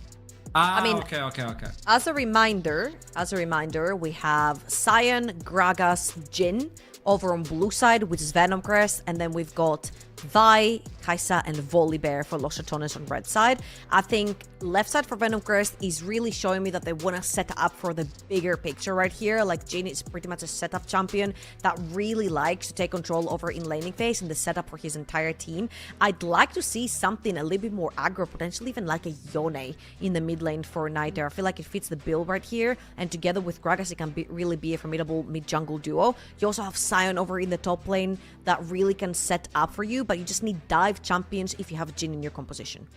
I mean, Okay. As a reminder, we have Sion, Gragas, Jin over on blue side, which is Venomcrest, and then we've got Vi, Kai'Sa, and Volibear for Los Ratonz on red side. I think left side for Venomcrest is really showing me that they want to set up for the bigger picture right here. Like, Jin is pretty much a setup champion that really likes to take control over in laning phase and the setup for his entire team. I'd like to see something a little bit more aggro, potentially even like a Yone in the mid lane for Niter. I feel like it fits the bill right here, and together with Gragas, it can really be a formidable mid-jungle duo. You also have Sion over in the top lane that really can set up for you, but you just need dive champions if you have Jin in your composition.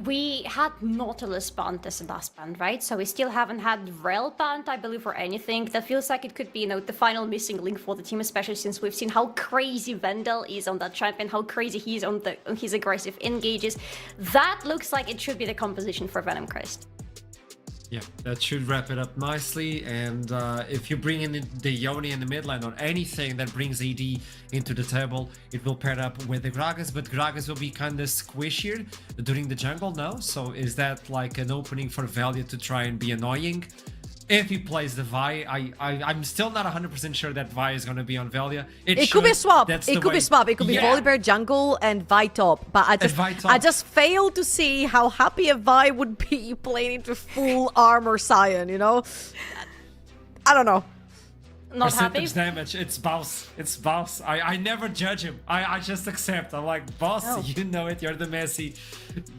We had Nautilus banned as a last ban, right? So we still haven't had Rel banned, I believe, or anything. That feels like it could be, you know, the final missing link for the team, especially since we've seen how crazy Vendel is on that champion, how crazy he's on his aggressive engages. That looks like it should be the composition for Venomcrest. Yeah, that should wrap it up nicely. And if you bring in the Yone in the mid lane or anything that brings AD into the table, it will pair up with the Gragas, but Gragas will be kind of squishier during the jungle now. So is that like an opening for Valia to try and be annoying? If he plays the Vi, I'm still not 100% sure that Vi is going to be on Valia. It could be a swap. It could be a swap. It could be Yeah. Volibear jungle and Vi top. But I just failed to see how happy a Vi would be playing into full armor Sion, you know? I don't know. Not happy? Percentage damage, it's boss. It's boss. I never judge him. I just accept. I'm like, boss, you know it. You're the Messi.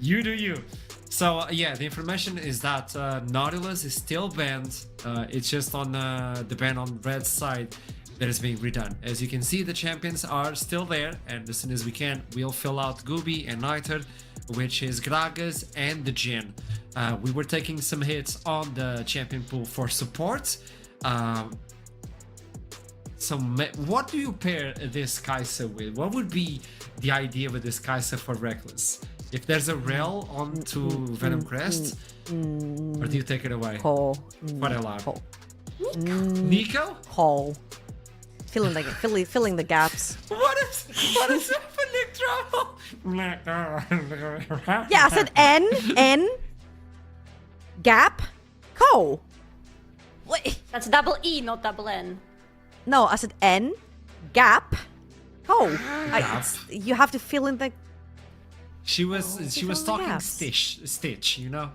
You do you. So yeah, the information is that Nautilus is still banned. It's just on the ban on red side that is being redone. As you can see, the champions are still there, and as soon as we can, we'll fill out Gooby and Niter, which is Gragas and the Jin. We were taking some hits on the champion pool for support. What do you pair this Kai'Sa with? What would be the idea with this Kai'Sa for Reckless? If there's a rel onto Venomcrest, or do you take it away? Cole. What alarm? Cole. Nico? Cole. Filling the gaps. What is happening, Trouble? Yeah, I said N, gap, Cole. Wait. That's double E, not double N. No, I said N, gap, Cole. You have to fill in the... She was talking gaps. Stitch, you know?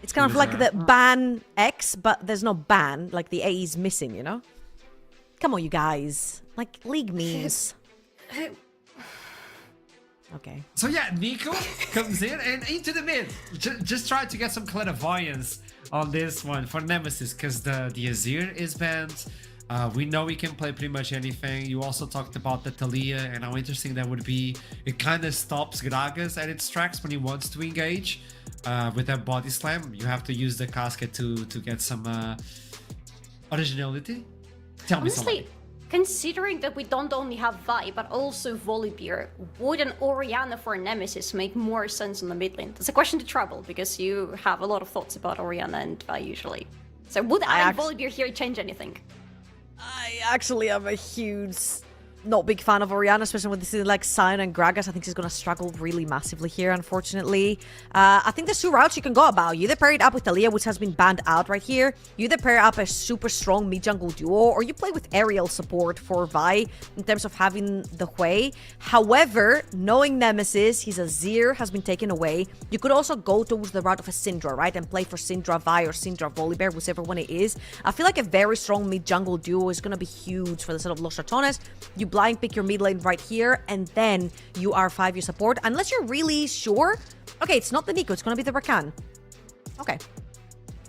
It's kind of like the ban X, but there's no ban. Like the A is missing, you know? Come on, you guys. Like, league memes. Okay. So yeah, Nico comes in and into the mid. Just try to get some clairvoyance on this one for Nemesis, because the Azir is banned. We know he can play pretty much anything. You also talked about the Talia and how interesting that would be. It kind of stops Gragas at its tracks when he wants to engage. With that body slam, you have to use the casket to get some originality. Tell me something. Honestly, considering that we don't only have Vi, but also Volibear, would an Orianna for Nemesis make more sense on the mid lane? That's a question to Trouble, because you have a lot of thoughts about Orianna and Vi usually. So would adding Volibear here change anything? I actually am a huge, not big fan of Orianna, especially with this like Sion and Gragas. I think she's going to struggle really massively here, unfortunately. I think there's two routes you can go about. You either pair it up with Talia, which has been banned out right here. You either pair up a super strong mid-jungle duo, or you play with aerial support for Vi in terms of having the Hui. However, knowing Nemesis, his Azir has been taken away. You could also go towards the route of a Syndra, right? And play for Syndra Vi or Syndra Volibear, whichever one it is. I feel like a very strong mid-jungle duo is going to be huge for the set of Los Ratones. You blind pick your mid lane right here, and then you R5 your support, unless you're really sure. Okay, it's not the Nico, it's gonna be the Rakan. Okay.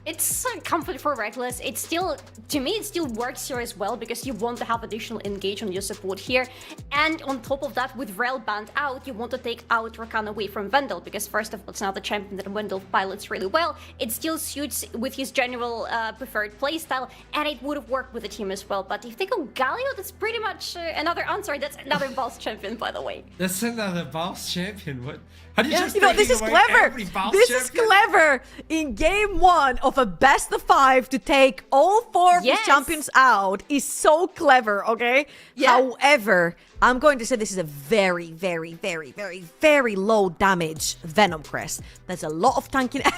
It's comfort for Reckless. It's still, to me, it still works here as well, because you want to have additional engage on your support here. And on top of that, with Rel banned out, you want to take out Rakan away from Vendel, because first of all, it's not the champion that Vendel pilots really well. It still suits with his general preferred playstyle, and it would have worked with the team as well. But if they go Galio, that's pretty much another answer. That's another boss champion, by the way. That's another boss champion. What? How do you just this is clever. This is clever. In game 1 of a best of 5 to take all 4 of the champions out is so clever, okay? Yeah. However, I'm going to say this is a very, very, very, very, very low damage Venomcrest. There's a lot of tanking. Wait,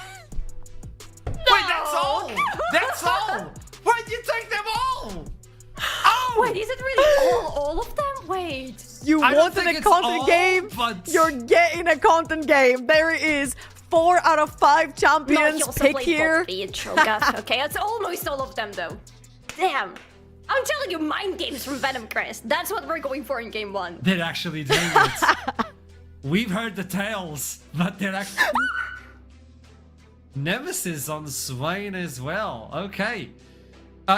that's all? That's all? Why'd you take them all? Oh! Wait, is it really all of them? Wait. You wanted a content game? But... You're getting a content game. There it is. 4 out of 5 champions pick here. Okay, it's almost all of them though. Damn. I'm telling you, mind games from Venomcrest. That's what we're going for in game 1. They're actually doing it. We've heard the tales, but they're actually... Nemesis on Swain as well. Okay.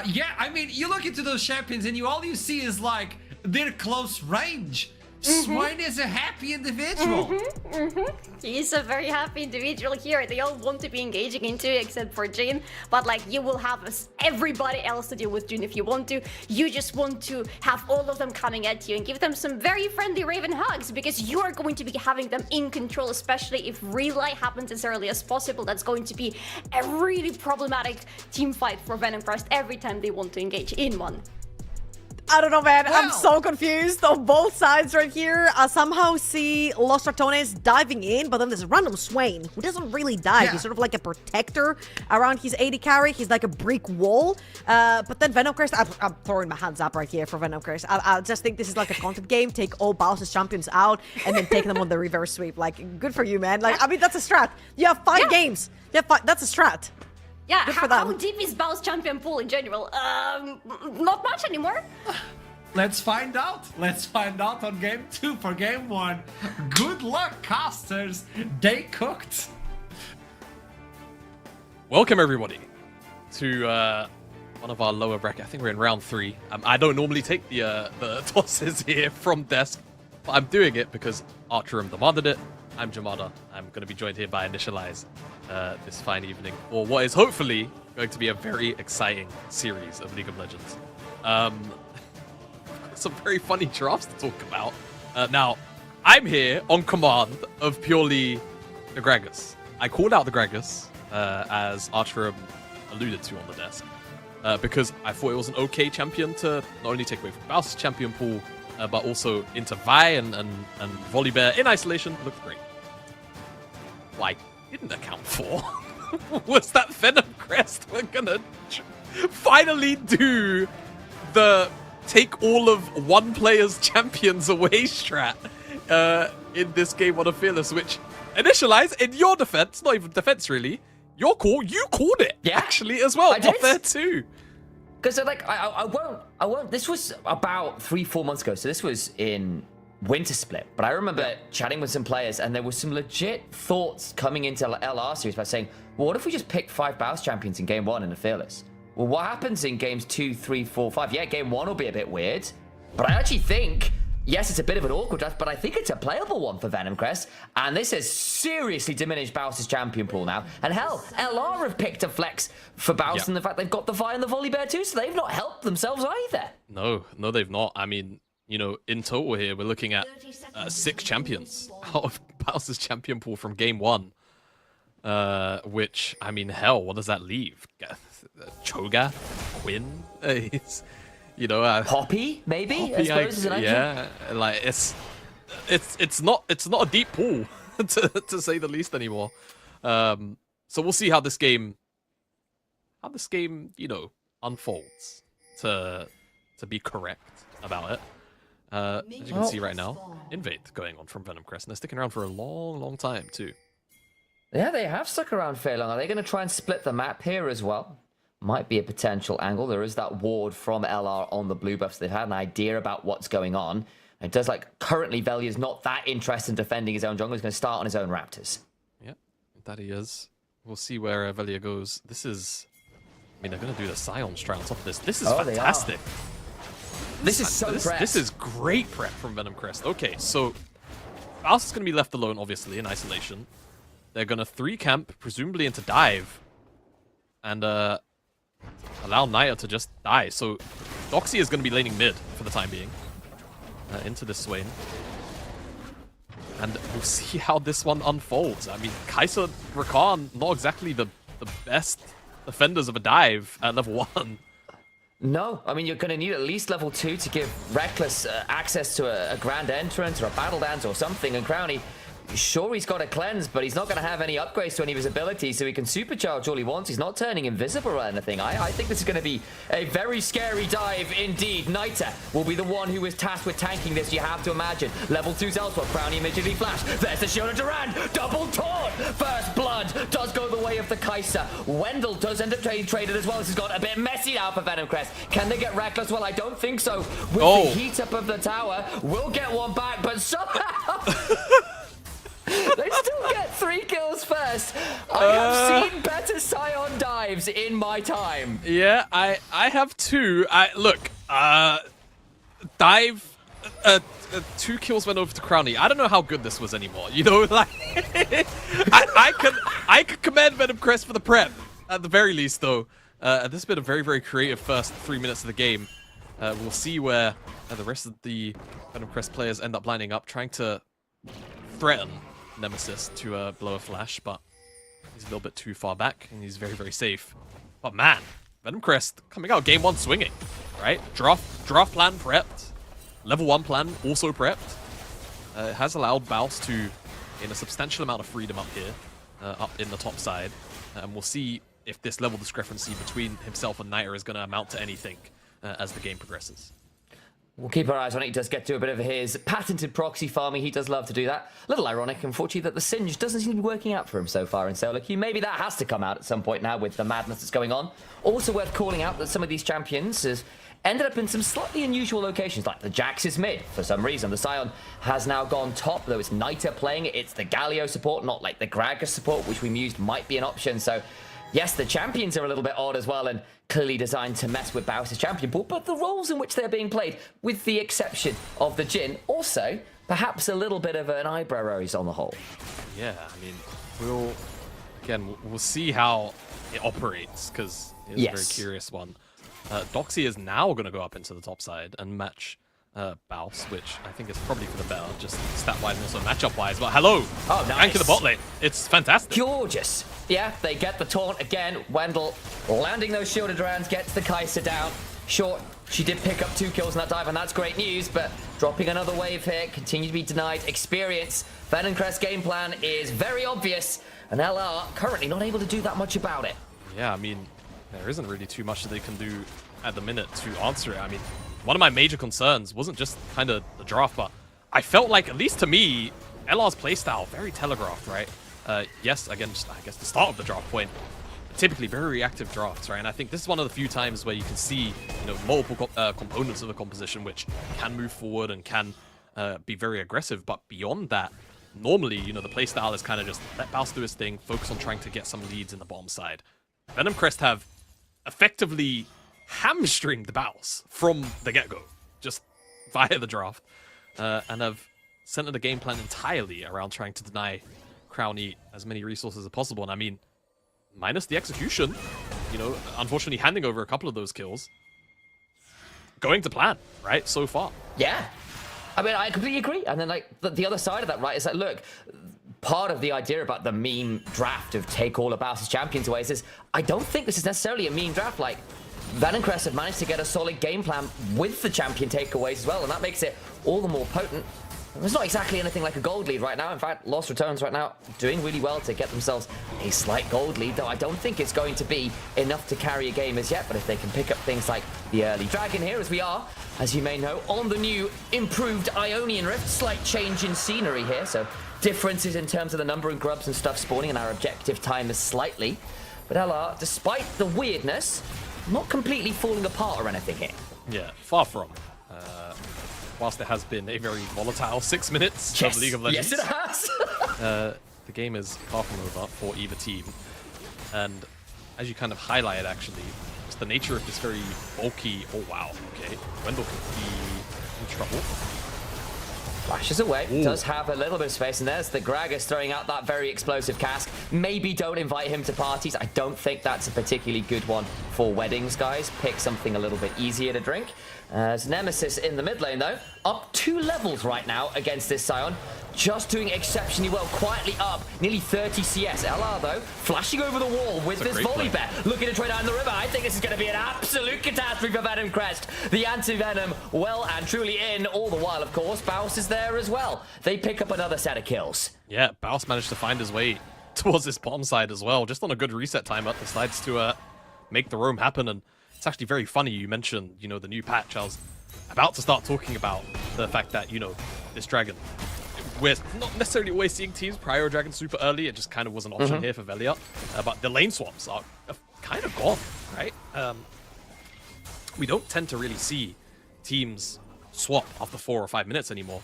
Yeah, I mean, you look into those champions and all you see is like their close range. Swain is a happy individual. He's a very happy individual here. They all want to be engaging into, except for Jhin. But like, you will have everybody else to deal with Jhin if you want to. You just want to have all of them coming at you and give them some very friendly Raven hugs, because you are going to be having them in control, especially if relay happens as early as possible. That's going to be a really problematic team fight for Venomcrest every time they want to engage in one. I don't know, man. I'm so confused on both sides right here. I somehow see Los Ratones diving in, but then there's a random Swain who doesn't really dive. He's sort of like a protector around his AD carry. He's like a brick wall. But then Venomcrest, I'm throwing my hands up right here for Venomcrest. I just think this is like a content game. Take all Bowser's champions out and then take them on the reverse sweep. Like, good for you, man. Like, I mean, that's a strat. You have 5 games. You have 5. That's a strat. Yeah, how deep is Bao's champion pool in general? Not much anymore. Let's find out. Let's find out on game 2 for game 1. Good luck, casters. They cooked. Welcome, everybody, to one of our lower bracket. I think we're in round 3. I don't normally take the tosses here from desk, but I'm doing it because Archerum demanded it. I'm Jamada. I'm going to be joined here by Initialize this fine evening for what is hopefully going to be a very exciting series of League of Legends. Some very funny drafts to talk about. Now, I'm here on command of purely the Gragas. I called out the Gragas, as Archerum alluded to on the desk, because I thought it was an okay champion to not only take away from Bowser's champion pool, but also into Vi and Volibear in isolation looked great. What I didn't account for was that Venomcrest were gonna finally do the take all of one player's champions away strat in this game on a Fearless, which, Initialize, in your defense, not even defense really, Your call, you called it. Yeah. Actually, as well. I did. Up there too. Because like I won't. This was about 3-4 months ago, so this was in Winter Split. But I remember chatting with some players, and there was some legit thoughts coming into LR series by saying, well, what if we just picked 5 Baus champions in game 1 in the Fearless? Well, what happens in games 2, 3, 4, 5? Yeah, game 1 will be a bit weird, but I actually think, yes, it's a bit of an awkward draft, but I think it's a playable one for Venomcrest, and this has seriously diminished Baus's champion pool now. And hell, LR have picked a flex for Baus, and the fact they've got the Vi and the Volibear too, so they've not helped themselves either. No, they've not. I mean, you know, in total here, we're looking at 6 champions out of Baus's champion pool from game 1. Which, I mean, hell, what does that leave? Cho'Gath? Quinn? You know, Poppy, maybe? Poppy, I suppose, is an idea. yeah, like it's not a deep pool to say the least anymore. So we'll see how this game, you know, unfolds to be correct about it. As you can see right now, Invade going on from Venomcrest, and they're sticking around for a long time too. Yeah, they have stuck around fairly long. Are they going to try and split the map here as well? Might be a potential angle. There is that ward from LR on the blue buff, so they've had an idea about what's going on. It does like currently Velia's not that interested in defending his own jungle. He's going to start on his own Raptors. Yeah, that he is. We'll see where Velia goes. This is, I mean, they're going to do the Scion strat on top of this. This is fantastic. This is so prep. This is great prep from Venomcrest. Okay, so Baus is going to be left alone, obviously, in isolation. They're going to 3 camp, presumably into dive, and allow Naya to just die. So Doxy is going to be laning mid for the time being into this Swain. And we'll see how this one unfolds. I mean, Kai'Sa, Rakan, not exactly the best defenders of a dive at level 1. No, I mean, you're going to need at least level 2 to give Reckless access to a Grand Entrance or a Battle Dance or something, and Crowny, sure, he's got a cleanse, but he's not going to have any upgrades to any of his abilities, so he can supercharge all he wants. He's not turning invisible or anything. I think this is going to be a very scary dive indeed. Nita will be the one who is tasked with tanking this, you have to imagine. Level 2's elsewhere. Crowny immediately flash. There's the Shield of Durand. Double taunt. First blood does go the way of the Kai'Sa. Wendell does end up traded as well. This has got a bit messy now for Venomcrest. Can they get Reckless? Well, I don't think so. With the heat up of the tower, we'll get one back, but somehow... They still get 3 kills first. I have seen better Scion dives in my time. Yeah, I have 2. Look, dive, 2 kills went over to Crowny. I don't know how good this was anymore. You know, like I could commend Venomcrest for the prep at the very least, though. This has been a very creative first 3 minutes of the game. We'll see where the rest of the Venomcrest players end up lining up, trying to threaten Nemesis to blow a flash, but he's a little bit too far back, and he's very safe. But man, Venomcrest coming out game 1 swinging, right? Draft plan prepped, level 1 plan also prepped. It has allowed Baus to gain a substantial amount of freedom up here, up in the top side, and we'll see if this level discrepancy between himself and Niter is going to amount to anything as the game progresses. We'll keep our eyes on it. He does get to a bit of his patented proxy farming. He does love to do that. A little ironic, unfortunately, that the Singe doesn't seem to be working out for him so far in solo queue. Maybe that has to come out at some point now with the madness that's going on. Also worth calling out that some of these champions has ended up in some slightly unusual locations, like the Jax is mid for some reason. The Scion has now gone top, though it's Niter playing it. It's the Galio support, not like the Gragas support, which we mused might be an option. So yes, the champions are a little bit odd as well, and clearly designed to mess with Baus' champion pool, but the roles in which they're being played, with the exception of the Jhin, also perhaps a little bit of an eyebrow raise on the whole. Yeah, I mean, we'll see how it operates, because it's a very curious one. Doxy is now going to go up into the top side and match Baus, which I think is probably for the better, just stat-wise and also matchup-wise. But hello! Oh, nice. Rank in the bot lane. It's fantastic. Gorgeous. Yeah, they get the taunt again. Wendell landing those shielded rounds, gets the Kai'Sa down. Short, she did pick up 2 kills in that dive, and that's great news, but dropping another wave here, continue to be denied experience. Venomcrest game plan is very obvious, and LR currently not able to do that much about it. Yeah, I mean, there isn't really too much that they can do at the minute to answer it. I mean, one of my major concerns wasn't just kind of the draft, but I felt like, at least to me, LR's playstyle, very telegraphed, right? yes, again, just, I guess the start of the draft point, typically very reactive drafts, right? And I think this is one of the few times where you can see, you know, multiple components of the composition which can move forward and can be very aggressive. But beyond that, normally, you know, the playstyle is kind of just let Baus do his thing, focus on trying to get some leads in the bottom side. Venomcrest have effectively hamstringed Baus from the get-go, just via the draft, and have centered the game plan entirely around trying to deny Crowny as many resources as possible. And I mean, minus the execution, you know, unfortunately handing over a couple of those kills, going to plan, right, so far. Yeah. I mean, I completely agree. And then, like, the other side of that, right, is like, look, part of the idea about the meme draft of take all of Baus's champions away is I don't think this is necessarily a meme draft. Like, Venomcrest have managed to get a solid game plan with the champion takeaways as well, and that makes it all the more potent. There's not exactly anything like a gold lead right now. In fact, Lost Ratonz right now doing really well to get themselves a slight gold lead, though I don't think it's going to be enough to carry a game as yet. But if they can pick up things like the early dragon here, as we are, as you may know, on the new improved Ionian Rift, slight change in scenery here, so differences in terms of the number of grubs and stuff spawning, and our objective time is slightly. But LR, despite the weirdness, not completely falling apart or anything here. Yeah, far from. Whilst it has been a very volatile 6 minutes of League of Legends. Yes, it has. The game is far from over for either team. And as you kind of highlighted, actually, it's the nature of this very bulky... Oh, wow. Okay. Wendell could be in trouble. Flashes away. Ooh. Does have a little bit of space. And there's the Gragas throwing out that very explosive cask. Maybe don't invite him to parties. I don't think that's a particularly good one for weddings, guys. Pick something a little bit easier to drink. As Nemesis in the mid lane, though, up 2 levels right now against this Scion. Just doing exceptionally well, quietly up, nearly 30 CS. LR, though, flashing over the wall with this volley bear, looking to trade down the river. I think this is going to be an absolute catastrophe for Venomcrest. The anti-venom well and truly in. All the while, of course, Baus is there as well. They pick up another set of kills. Yeah, Baus managed to find his way towards this bottom side as well, just on a good reset timer. Decides to make the roam happen, and it's actually very funny you mentioned, you know, the new patch. I was about to start talking about the fact that, you know, this dragon, we're not necessarily always seeing teams prior dragon super early. It just kind of was an option here for Velia. But the lane swaps are kind of gone, right? We don't tend to really see teams swap after 4 or 5 minutes anymore.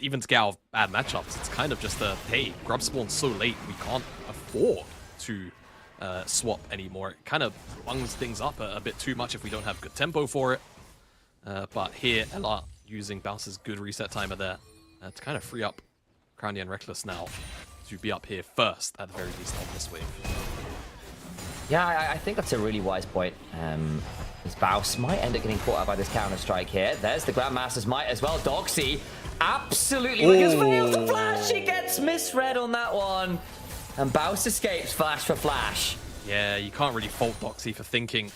Even to get out of bad matchups, it's kind of just a, hey, grub spawn's so late, we can't afford to swap anymore. It kind of bungs things up a bit too much if we don't have good tempo for it. But here, LR using Baus's good reset timer there to kind of free up Crowny and Reckless now to be up here first, at the very least, on this wave. Yeah, I think that's a really wise point. As Baus might end up getting caught out by this counter-strike here. There's the Grandmaster's might as well. Doxy absolutely fails to flash. He gets misread on that one. And Baus escapes flash for flash. Yeah, you can't really fault Doxy for thinking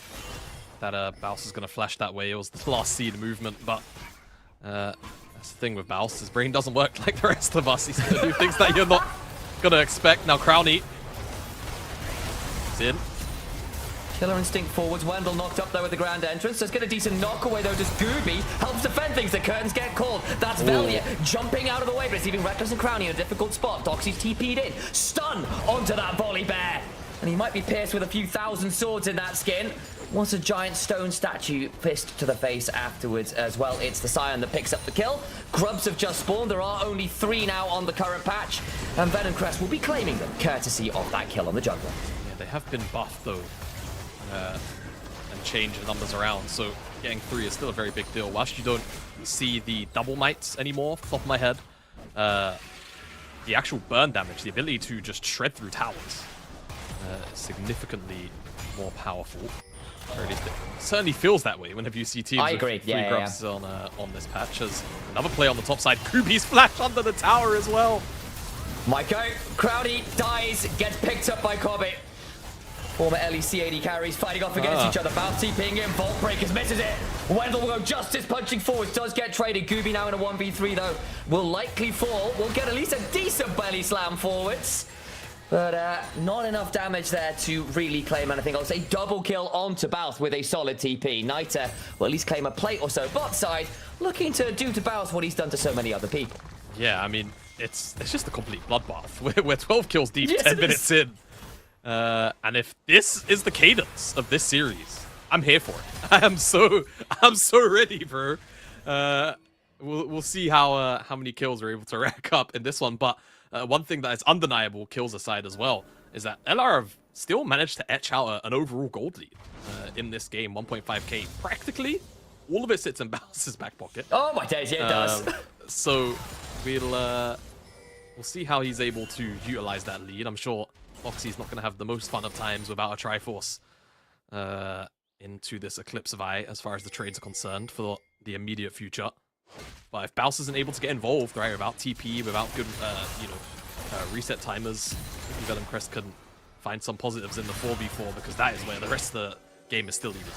that Baus is going to flash that way. It was the last seed movement, but that's the thing with Baus. His brain doesn't work like the rest of us. He's going to do things that you're not going to expect. Now Crowny is in. Killer Instinct forwards. Wendell knocked up there with the grand entrance. Does get a decent knock away though. Does Gooby helps defend things. The curtains get called. That's Velia jumping out of the way, but it's leaving Reckless and Crowny in a difficult spot. Doxy's TP'd in. Stun onto that volley bear. And he might be pierced with a few thousand swords in that skin. What's a giant stone statue fist to the face afterwards as well. It's the Scion that picks up the kill. Grubs have just spawned. There are only 3 now on the current patch. And Venomcrest will be claiming them, courtesy of that kill on the jungler. Yeah, they have been buffed though. And change the numbers around, so getting 3 is still a very big deal. Whilst you don't see the double mites anymore, off the top of my head, the actual burn damage, the ability to just shred through towers, is significantly more powerful. Or at least it certainly feels that way whenever you see teams with 3 grubs on this patch. As another play on the top side, Kubi's flash under the tower as well. Maiko, Crowny dies, gets picked up by Kobe. Former LEC AD carries fighting off against each other. Baus TPing in, Vault Breakers misses it. Wendell will go Justice punching forwards, does get traded. Gooby now in a 1v3 though, will likely fall. We'll get at least a decent belly slam forwards. But not enough damage there to really claim anything else. A double kill onto Bouth with a solid TP. Niter will at least claim a plate or so. Bot side looking to do to Bouth what he's done to so many other people. Yeah, I mean, it's just a complete bloodbath. We're 12 kills deep, Yes, 10 minutes in. And if this is the cadence of this series, I'm here for it. I'm so ready, bro. We'll see how many kills we're able to rack up in this one. But one thing that is undeniable, kills aside as well, is that LR have still managed to etch out an overall gold lead in this game, 1.5k. Practically, all of it sits in Bouth's back pocket. Oh my days, yeah, it does. So we'll see how he's able to utilize that lead. I'm sure Foxy's not going to have the most fun of times without a Triforce into this Eclipse of Eye as far as the trades are concerned for the immediate future. But if Baus isn't able to get involved, right, without TP, without good, reset timers, I think Venomcrest can find some positives in the 4v4 because that is where the rest of the game is still even.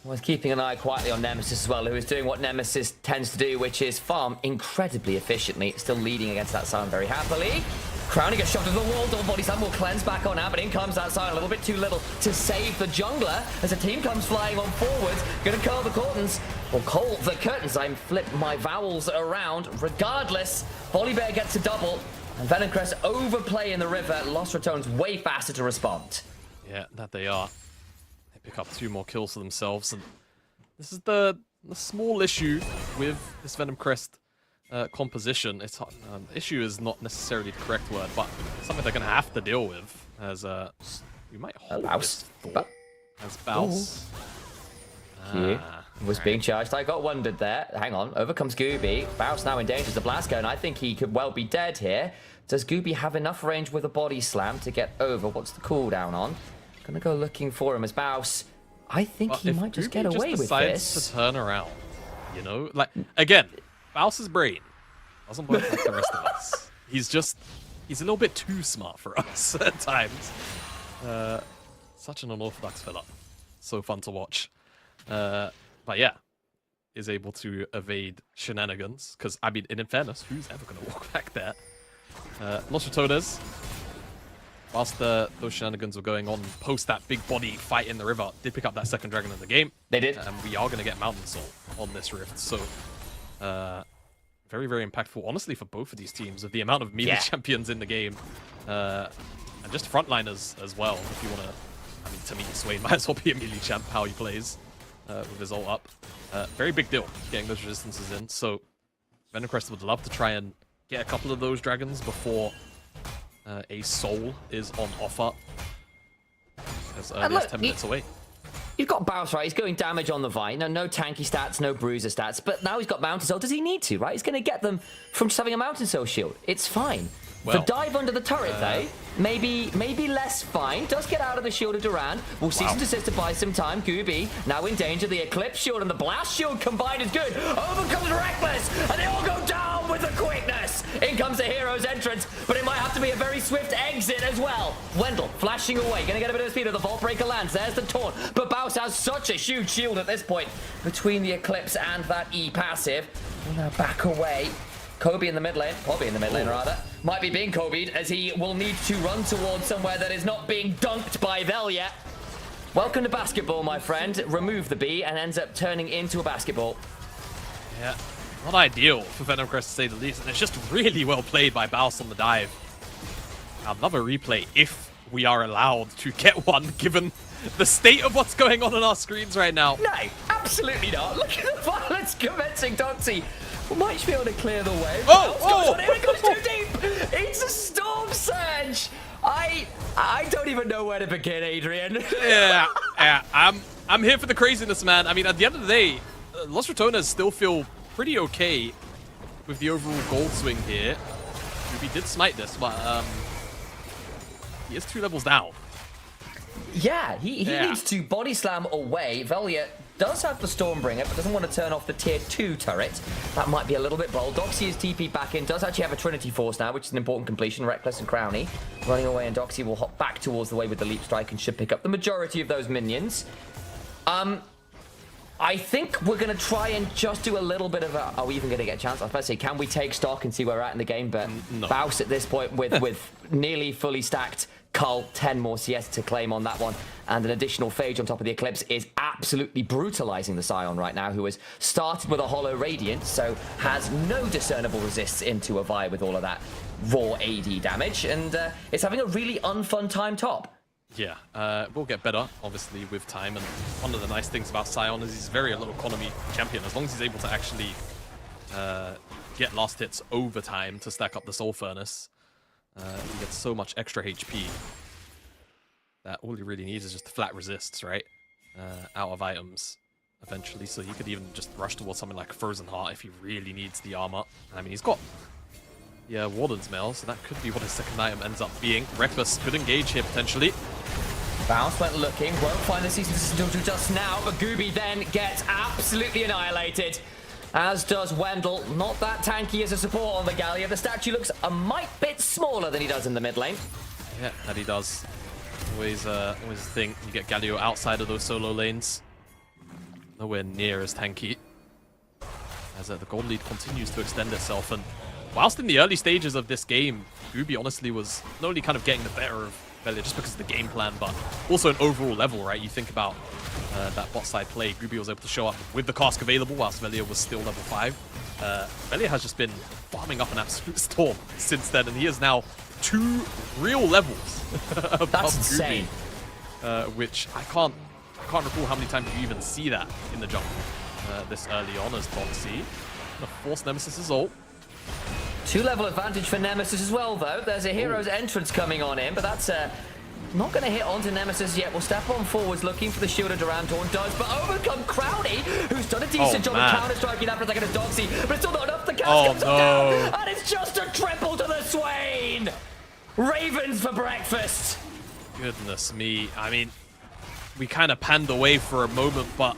Was keeping an eye quietly on Nemesis as well, who is doing what Nemesis tends to do, which is farm incredibly efficiently, still leading against that Sion very happily. Crowny gets shoved to the wall, double body slam will cleanse back on out, but in comes that Sion, a little bit too little to save the jungler as the team comes flying on forwards, gonna curl the curtains, or call the curtains, I'm flipped my vowels around. Regardless, Volibear gets a double, and Venomcrest overplay in the river, Lost Ratonz way faster to respond. Yeah, that they are. Pick up 2 more kills for themselves, and this is the small issue with this Venomcrest composition. It's issue is not necessarily the correct word, but something they're going to have to deal with as we might hold this thought as Baus. Was being charged. I got wondered there. Hang on, overcomes Gooby. Baus now in danger as the blast go, and I think he could well be dead here. Does Gooby have enough range with a body slam to get over? What's the cooldown on? Gonna go looking for him as Baus. I think he might just get away with this. To turn around, you know, like again, Baus's brain doesn't work like the rest of us. He's a little bit too smart for us at times. Such an unorthodox fella. So fun to watch. But yeah, is able to evade shenanigans. Because I mean, in fairness, who's ever gonna walk back there? Lost Ratonz. Whilst those shenanigans were going on post that big body fight in the river, did pick up that second dragon in the game. They did. And we are going to get Mountain Soul on this rift. So, very, very impactful, honestly, for both of these teams, with the amount of melee champions in the game. And just frontliners as well, if you want to... I mean, to me, Swain might as well be a melee champ, how he plays with his ult up. Very big deal, getting those resistances in. So, Venomcrest would love to try and get a couple of those dragons before... a soul is on offer as early as 10 minutes away. You've got Baus, right? He's going damage on the Vine. No tanky stats, no bruiser stats. But now he's got Mountain Soul. Does he need to, right? He's going to get them from just having a Mountain Soul shield. It's fine. Well, the dive under the turret, though, maybe less fine. Does get out of the shield of Duran. Will cease and desist to buy some time. Gooby now in danger. The Eclipse shield and the Blast shield combined is good. Over comes Reckless, and they all go down with the quickness. In comes the hero's entrance, but it might have to be a very swift exit as well. Wendell flashing away, gonna get a bit of speed of the Vault Breaker lands. There's the taunt, but Baus has such a huge shield at this point between the Eclipse and that E passive. Will now back away. Kobe in the mid lane, rather, might be being Kobe'd as he will need to run towards somewhere that is not being dunked by Vel yet. Welcome to basketball, my friend. Remove the B and ends up turning into a basketball. Yeah, not ideal for Venomcrest to say the least, and it's just really well played by Baus on the dive. I'd love a replay if we are allowed to get one, given the state of what's going on our screens right now. No, absolutely not. Look at the violence commencing, Doxy. Might be able to clear the way. It goes too deep. It's a storm surge. I don't even know where to begin, Adrian. yeah, I'm here for the craziness, man. I mean, at the end of the day, Lost Ratonz still feel pretty okay with the overall gold swing here. Ruby did smite this, but he is 2 levels down. Yeah, he needs to body slam away. Velia does have the Stormbringer, but doesn't want to turn off the tier 2 turret. That might be a little bit bold. Doxy is TP back in, does actually have a Trinity Force now, which is an important completion. Reckless and Crowny running away, and Doxy will hop back towards the way with the Leap Strike and should pick up the majority of those minions. I think we're going to try and just do a little bit of a... Are we even going to get a chance? I was about to say, can we take stock and see where we're at in the game? But no. Baus at this point with nearly fully stacked Cull, 10 more CS to claim on that one, and an additional Phage on top of the Eclipse is absolutely brutalizing the Scion right now, who has started with a Hollow Radiant, so has no discernible resists into a Vi with all of that raw AD damage, and is having a really unfun time top. Yeah, we'll get better, obviously, with time. And one of the nice things about Scion is he's very a low economy champion. As long as he's able to actually get last hits over time to stack up the Soul Furnace, he gets so much extra HP that all he really needs is just flat resists, right? Out of items, eventually. So he could even just rush towards something like Frozen Heart if he really needs the armor. I mean, he's got... Yeah, Warden's Mail, so that could be what his second item ends up being. Reckless could engage here, potentially. Bounce went looking, won't find the season until just now, but Gooby then gets absolutely annihilated. As does Wendell. Not that tanky as a support on the Gallia. The statue looks a mite bit smaller than he does in the mid lane. Yeah, that he does. Always a thing. You get Galio outside of those solo lanes. Nowhere near as tanky. As the gold lead continues to extend itself. And whilst in the early stages of this game, Gooby honestly was not only kind of getting the better of Velia just because of the game plan, but also an overall level, right? You think about that bot side play, Gooby was able to show up with the cask available whilst Velia was still level 5. Velia has just been farming up an absolute storm since then, and he is now 2 real levels above That's insane. Gooby, which I can't recall how many times you even see that in the jungle this early on as Doxy. Gonna force Nemesis' ult. 2-level advantage for Nemesis as well, though. There's a hero's entrance coming on in, but that's not going to hit onto Nemesis yet. We'll step on forwards looking for the shield of Durantorn. Does, but overcome Crowny, who's done a decent job of counter-striking that for a second as Doxy, but it's still not enough. The cast comes down, and it's just a triple to the Swain! Ravens for breakfast! Goodness me. I mean, we kind of panned away for a moment, but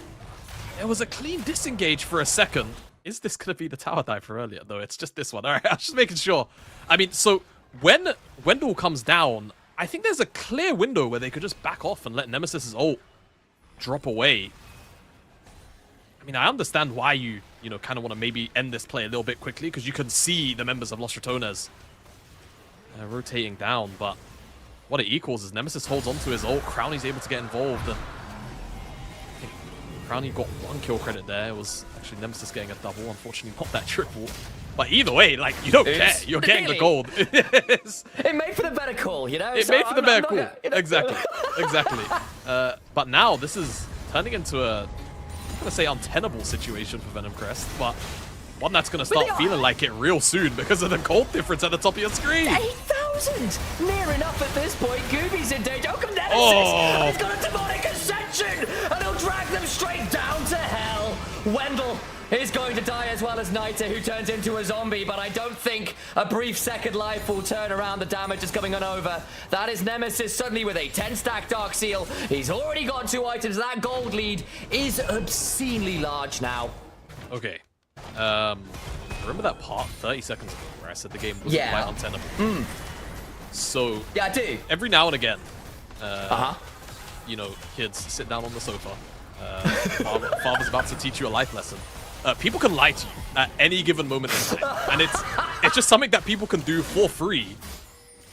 it was a clean disengage for a second. Is this going to be the tower dive for earlier, though? It's just this one. All right, I was just making sure. I mean, so when Wendell comes down, I think there's a clear window where they could just back off and let Nemesis' ult drop away. I mean, I understand why you kind of want to maybe end this play a little bit quickly, because you can see the members of Los Ratones rotating down, but what it equals is Nemesis holds onto his ult, Crowny's able to get involved, and I think Crowny got 1 kill credit there. It was actually Nemesis getting a double, unfortunately not that triple. But either way, like, you don't care. You're getting the gold. It made for the better call, you know? It made for the better call. Exactly. Exactly. But now this is turning into a, I'm going to say, untenable situation for Venomcrest, but one that's going to start feeling like it real soon because of the gold difference at the top of your screen. 8,000! Near enough at this point. Gooby's in danger. Come Nemesis! He's got a demonic ascension! And he'll drag them straight down to hell. Wendell is going to die as well as Nita, who turns into a zombie, but I don't think a brief second life will turn around the damage that's coming on over. That is Nemesis suddenly with a 10-stack Dark Seal. He's already got 2 items. That gold lead is obscenely large now. Okay. Remember that part 30 seconds ago where I said the game was quite untenable? So, yeah, I do. Every now and again, you know, kids sit down on the sofa. Father's about to teach you a life lesson. People can lie to you at any given moment in time, and it's just something that people can do for free.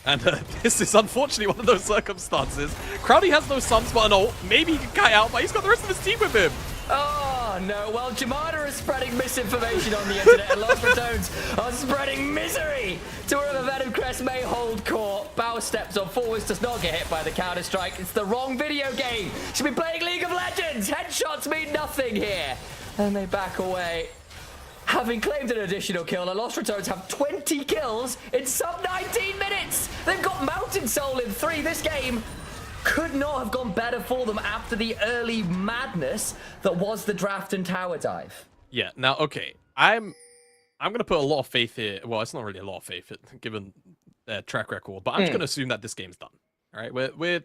And this is unfortunately one of those circumstances. Crowdy has no sons but an ult. Maybe he can kite out, but he's got the rest of his team with him. Oh, no. Well, Jamada is spreading misinformation on the internet, and Los Ratones are spreading misery to wherever Venomcrest may hold court. Bao steps on forwards, does not get hit by the counter-strike. It's the wrong video game. Should be playing League of Legends. Headshots mean nothing here. And they back away. Having claimed an additional kill, the Los Ratones have 20 kills in sub 19 minutes. They've got Mountain Soul in 3 this game. Could not have gone better for them after the early madness that was the draft and tower dive. Yeah, now, okay. I'm going to put a lot of faith here. Well, it's not really a lot of faith given their track record, but I'm just going to assume that this game's done. All right, we're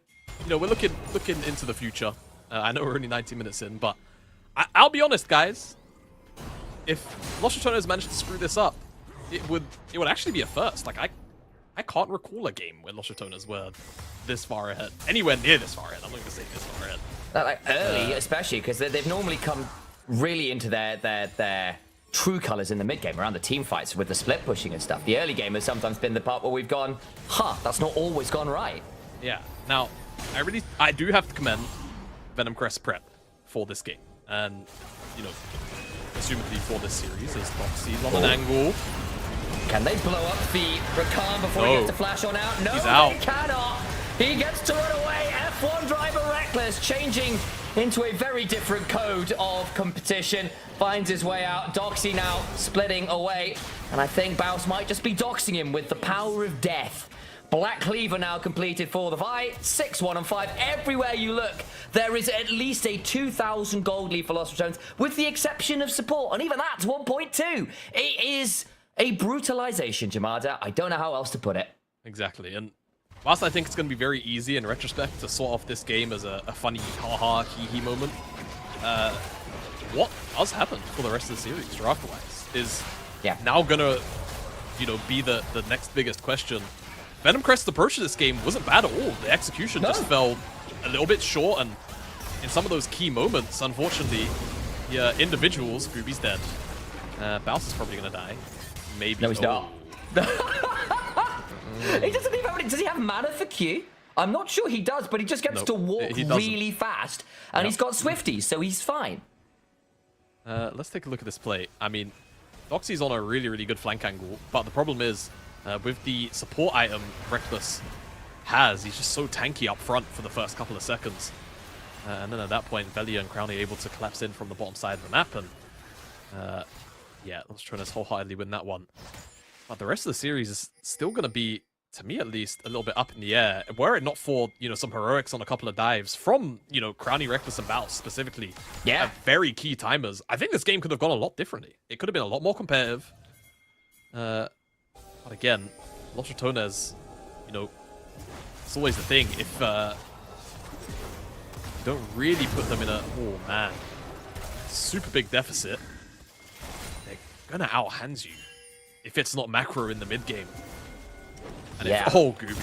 looking into the future. I know we're only 90 minutes in, but I'll be honest, guys. If Los Ratones managed to screw this up, it would actually be a first. Like, I can't recall a game where Los Ratones were this far ahead. Anywhere near this far ahead. I'm not going to say this far ahead. Like early, especially, because they've normally come really into their true colors in the mid game around the team fights with the split pushing and stuff. The early game has sometimes been the part where we've gone, that's not always gone right. Yeah. Now, I do have to commend Venomcrest prep for this game, and you know, assumedly for this series, as Doxy's on an angle. Can they blow up the Rakan before he gets to flash on out? No, he's out. They cannot. He gets to run away. F1 driver Reckless changing into a very different code of competition. Finds his way out. Doxy now splitting away. And I think Baus might just be doxing him with the power of death. Black Cleaver now completed for the fight. 6, 1, and 5. Everywhere you look, there is at least a 2,000 gold lead for Lost Ratonz, with the exception of support. And even that's 1.2. It is a brutalization, Jamada. I don't know how else to put it. Exactly. And whilst I think it's going to be very easy in retrospect to sort off this game as a funny ha-ha, hee-hee moment, what does happen for the rest of the series, draft-wise, is now going to, you know, be the next biggest question. Venomcrest's approach to this game wasn't bad at all. The execution just fell a little bit short, and in some of those key moments, unfortunately, the individuals, Gooby's dead. Baus is probably going to die. Maybe. No, he's not. He doesn't even have, does he have mana for Q? I'm not sure he does, but he just gets to walk really fast, and he's got Swifties, so he's fine. Let's take a look at this play. I mean, Doxy's on a really, really good flank angle, but the problem is, with the support item Reckless has, he's just so tanky up front for the first couple of seconds. And then at that point, Velia and Crowny are able to collapse in from the bottom side of the map, and yeah, Lost Ratonz wholeheartedly win that one. But the rest of the series is still going to be, to me at least, a little bit up in the air. Were it not for, you know, some heroics on a couple of dives from, you know, Crowny, Reckless, and Baus specifically, very key timers, I think this game could have gone a lot differently. It could have been a lot more competitive. But again, Lost Ratonz, you know, it's always the thing. If you don't really put them in a, oh man, super big deficit, they're gonna outhand you if it's not macro in the mid game. And if, Gooby.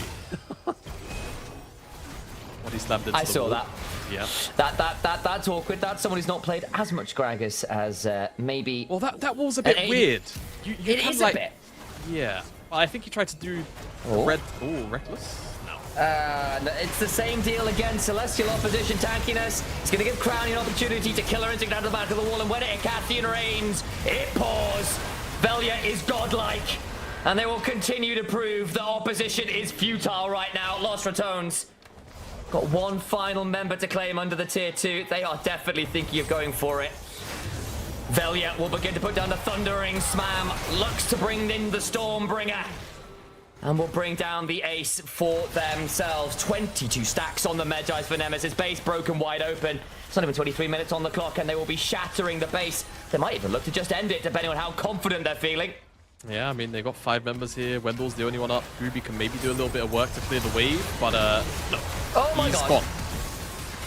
What he slammed into I the saw wall. that. Yeah. That's awkward. That's someone who's not played as much Gragas as maybe. Well, that wall's a bit weird. It is a bit. Yeah. Well, I think he tried to do Reckless. No. It's the same deal again. Celestial opposition tankiness. It's going to give Crowny an opportunity to kill her and to get down to the back of the wall. And when it hit Cathian Reigns, it pours. Velia is godlike. And they will continue to prove that opposition is futile right now. Lost Ratonz got one final member to claim under the tier 2. They are definitely thinking of going for it. Velia will begin to put down the thundering smam. Looks to bring in the Stormbringer. And will bring down the ace for themselves. 22 stacks on the Medjai's for Nemesis. Base broken wide open. It's not even 23 minutes on the clock, and they will be shattering the base. They might even look to just end it, depending on how confident they're feeling. Yeah, I mean, they've got 5 members here. Wendell's the only one up. Gooby can maybe do a little bit of work to clear the wave, but no. Oh my god. Gone.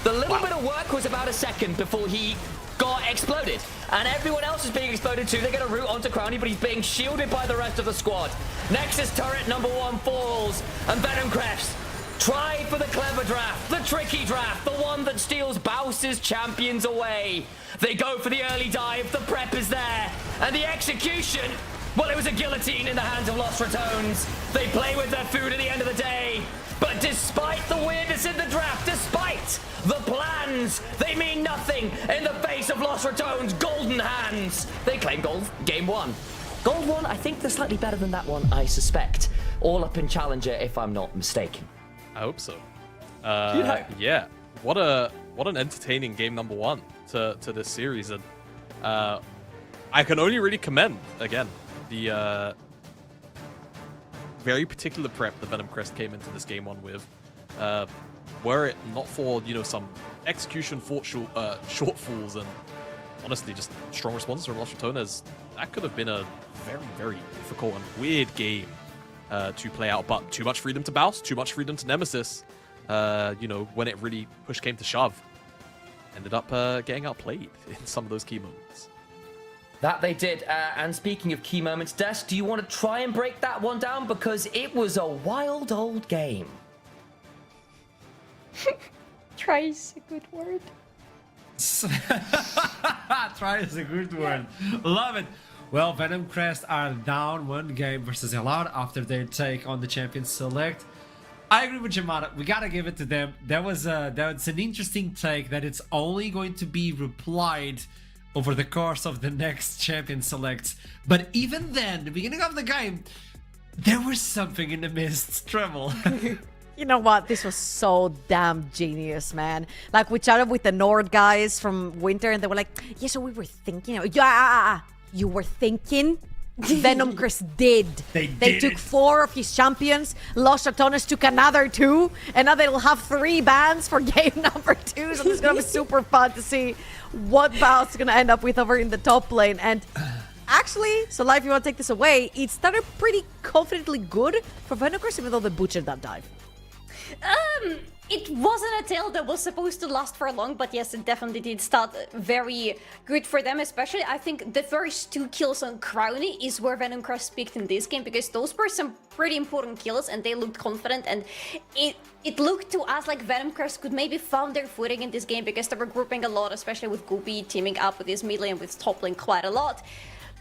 The little bit of work was about a second before he got exploded. And everyone else is being exploded too. They're going to root onto Crowny, but he's being shielded by the rest of the squad. Nexus turret number 1 falls. And Venomcrest try for the clever draft, the tricky draft, the one that steals Baus's champions away. They go for the early dive, the prep is there. And the execution, well, it was a guillotine in the hands of Lost Ratonz. They play with their food at the end of the day. But despite the weirdness in the draft, despite the plans, they mean nothing in the face of Lost Ratonz' golden hands. They claim gold, game 1. Gold 1, I think they're slightly better than that one, I suspect. All up in Challenger, if I'm not mistaken. I hope so. Yeah, what an entertaining game number 1 to this series, and I can only really commend again the very particular prep that Venomcrest came into this game 1 with. Were it not for, you know, some execution shortfalls and honestly just strong responses from Lost Ratonz, that could have been a very, very difficult and weird game to play out. But too much freedom to Baus, too much freedom to Nemesis. You know, when it really push came to shove, ended up getting outplayed in some of those key moments. That they did. And speaking of key moments, Des, do you want to try and break that one down? Because it was a wild old game. Try is a good word. Try is a good word. Love it. Well, Venomcrest are down 1 game versus Allowed after their take on the Champions Select. I agree with Jamada. We gotta give it to them. That's an interesting take that it's only going to be replied over the course of the next Champion Selects. But even then, the beginning of the game, there was something in the mist. Treble. You know what? This was so damn genius, man. Like, we chatted with the Nord guys from Winter, and they were like, yeah, so we were thinking. Yeah, you were thinking? Venomcrest did. They took 4 of his champions. Los Ratonz took another 2, and now they'll have 3 bans for game number 2. So this is gonna be super fun to see what Baus is gonna end up with over in the top lane. And actually, so Live, you want to take this away? It started pretty confidently good for Venomcrest, even though they butchered that dive. It wasn't a tale that was supposed to last for long, but yes, it definitely did start very good for them. Especially, I think the first 2 kills on Crowny is where Venomcrest peaked in this game, because those were some pretty important kills and they looked confident, and it looked to us like Venomcrest could maybe found their footing in this game because they were grouping a lot, especially with Goopy teaming up with his mid lane, with top lane quite a lot.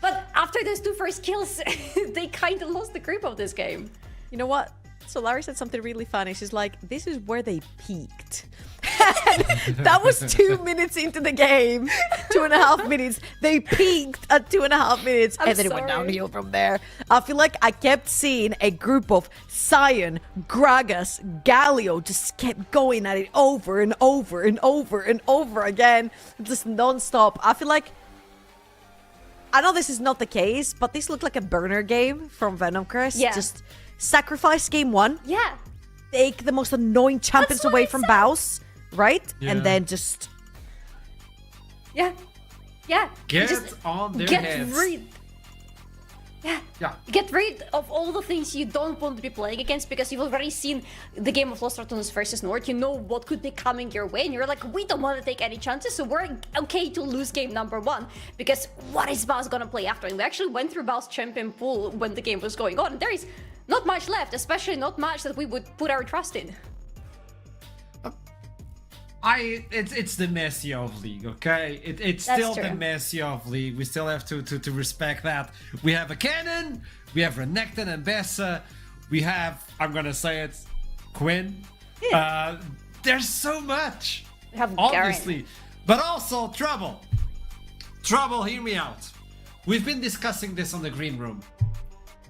But after those 2 first kills, they kind of lost the grip of this game. You know what? So Larry said something really funny. She's like, this is where they peaked. That was 2 minutes into the game. 2.5 minutes. They peaked at 2.5 minutes. And then it went downhill from there. I feel like I kept seeing a group of Sion, Gragas, Galio just kept going at it over and over and over and over again. Just non-stop. I feel like, I know this is not the case, but this looked like a burner game from Venomcrest. Yeah. Just sacrifice game 1. Yeah. Take the most annoying champions away from Baus, right? Yeah. And then just... Yeah. Get Just on their get heads. rid. Yeah. Get rid of all the things you don't want to be playing against, because you've already seen the game of Los Ratonz versus Nord. You know what could be coming your way, and you're like, we don't want to take any chances, so we're okay to lose game number 1, because what is Baus gonna play after? And we actually went through Baus champion pool when the game was going on, and there is not much left, especially not much that we would put our trust in. It's the Messi of League, okay? It's That's still true. the Messi of League. We still have to respect that. We have a Cannon, we have Renekton and Bessa, we have, I'm gonna say it, Quinn. There's so much, We have obviously. But also, Trouble, hear me out. We've been discussing this on the green room.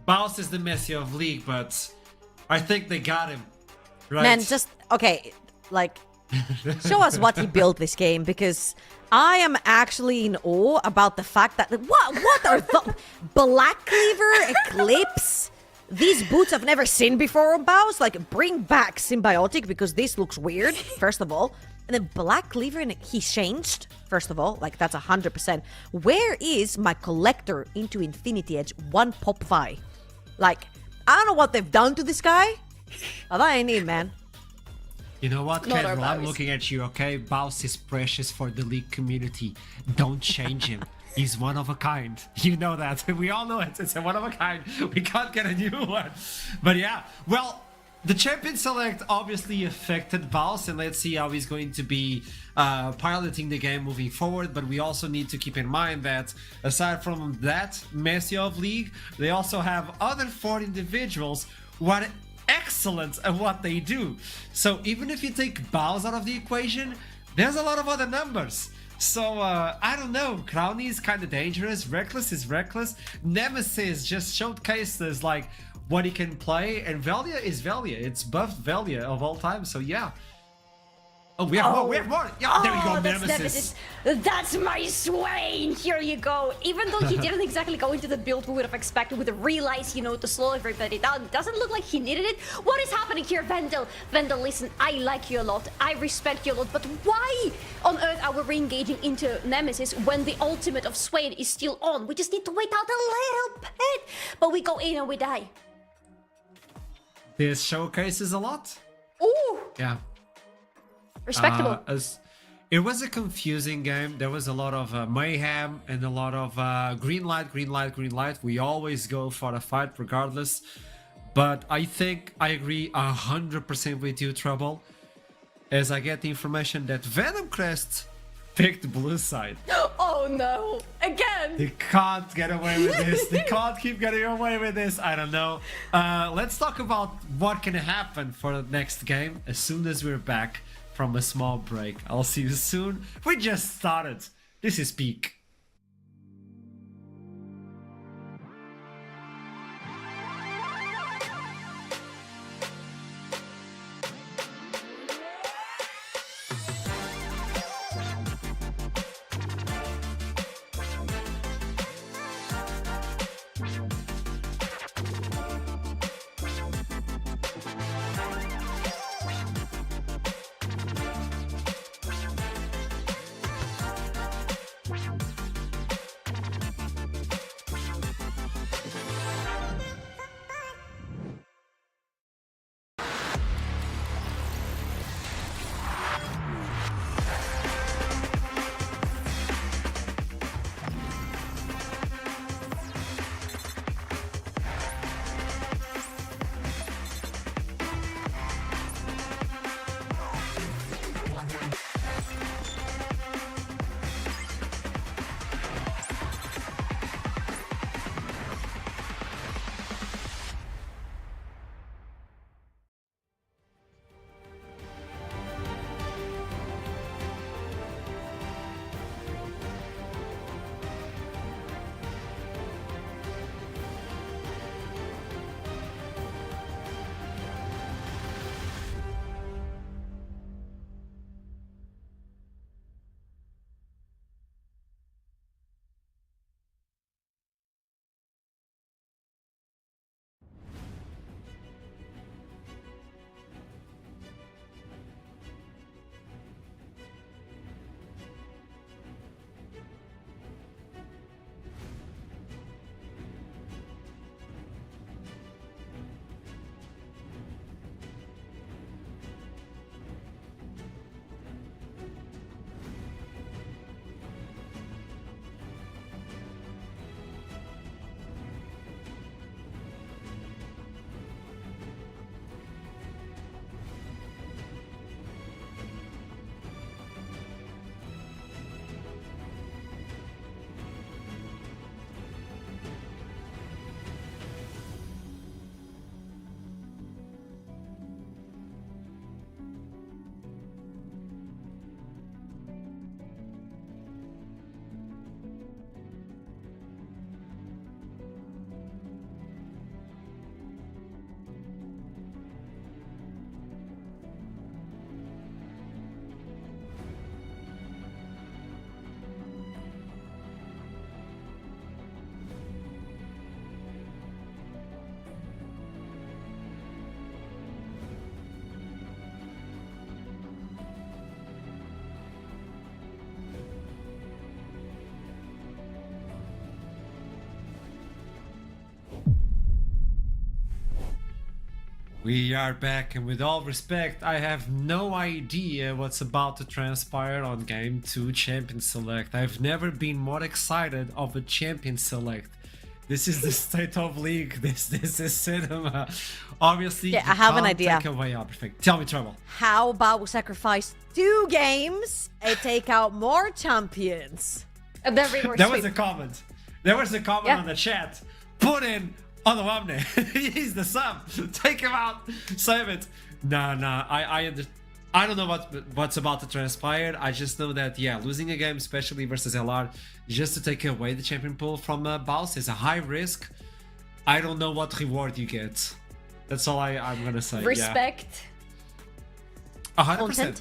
Baus is the Messi of League, but I think they got him, right? Man, just... Okay, like... Show us what he built this game, because I am actually in awe about the fact that... What are the... Black Cleaver, Eclipse? These boots I've never seen before on Baus. Like, bring back Symbiotic, because this looks weird, first of all. And then Black Cleaver, and he changed, first of all. Like, that's 100%. Where is my Collector into Infinity Edge 1 pop Vi? Like, I don't know what they've done to this guy, but that ain't it, man. You know what, Not Kendall? our I'm Baus. looking at you, okay? Baus is precious for the League community. Don't change him. He's one of a kind. You know that. We all know it. It's a one of a kind. We can't get a new one. But yeah, well, the Champion Select obviously affected Baus, and let's see how he's going to be piloting the game moving forward. But we also need to keep in mind that aside from that Messi of League, they also have other 4 individuals who are excellent at what they do. So even if you take Baus out of the equation, there's a lot of other numbers. So I don't know, Crowny is kind of dangerous, Reckless is reckless, Nemesis just showcases like what he can play, and Velia is Velia. It's buffed Velia of all time, so yeah. Oh, we have more. Yeah, there you go, Nemesis. That's my Swain. Here you go. Even though he didn't exactly go into the build we would have expected with the realize, you know, to slow everybody down. Doesn't look like he needed it. What is happening here, Vendel? Vendel, listen, I like you a lot. I respect you a lot. But why on earth are we re-engaging into Nemesis when the ultimate of Swain is still on? We just need to wait out a little bit. But we go in and we die. This showcases a lot. Ooh. Yeah. Respectable. It was a confusing game. There was a lot of mayhem and a lot of green light, green light, green light. We always go for a fight regardless. But I think I agree 100% with you, Trouble, as I get the information that Venomcrest picked blue side. Oh no! Again! They can't get away with this. They can't keep getting away with this. I don't know. Let's talk about what can happen for the next game as soon as we're back from a small break. I'll see you soon. We just started. This is peak. We are back, and with all respect, I have no idea what's about to transpire on Game 2 Champion Select. I've never been more excited of a Champion Select. This is the state of league. This is cinema. Obviously, Yeah, I have an idea. Take away perfect. Tell me, Trouble. How about we sacrifice 2 games and take out more champions? There was a comment. There was a comment on the chat. Put in on the Wamne. He's the sub. Take him out. Save it. Nah. I don't know what's about to transpire. I just know that, yeah, losing a game, especially versus LR, just to take away the champion pool from Baus is a high risk. I don't know what reward you get. That's all I'm gonna say. Respect. Yeah. 100%.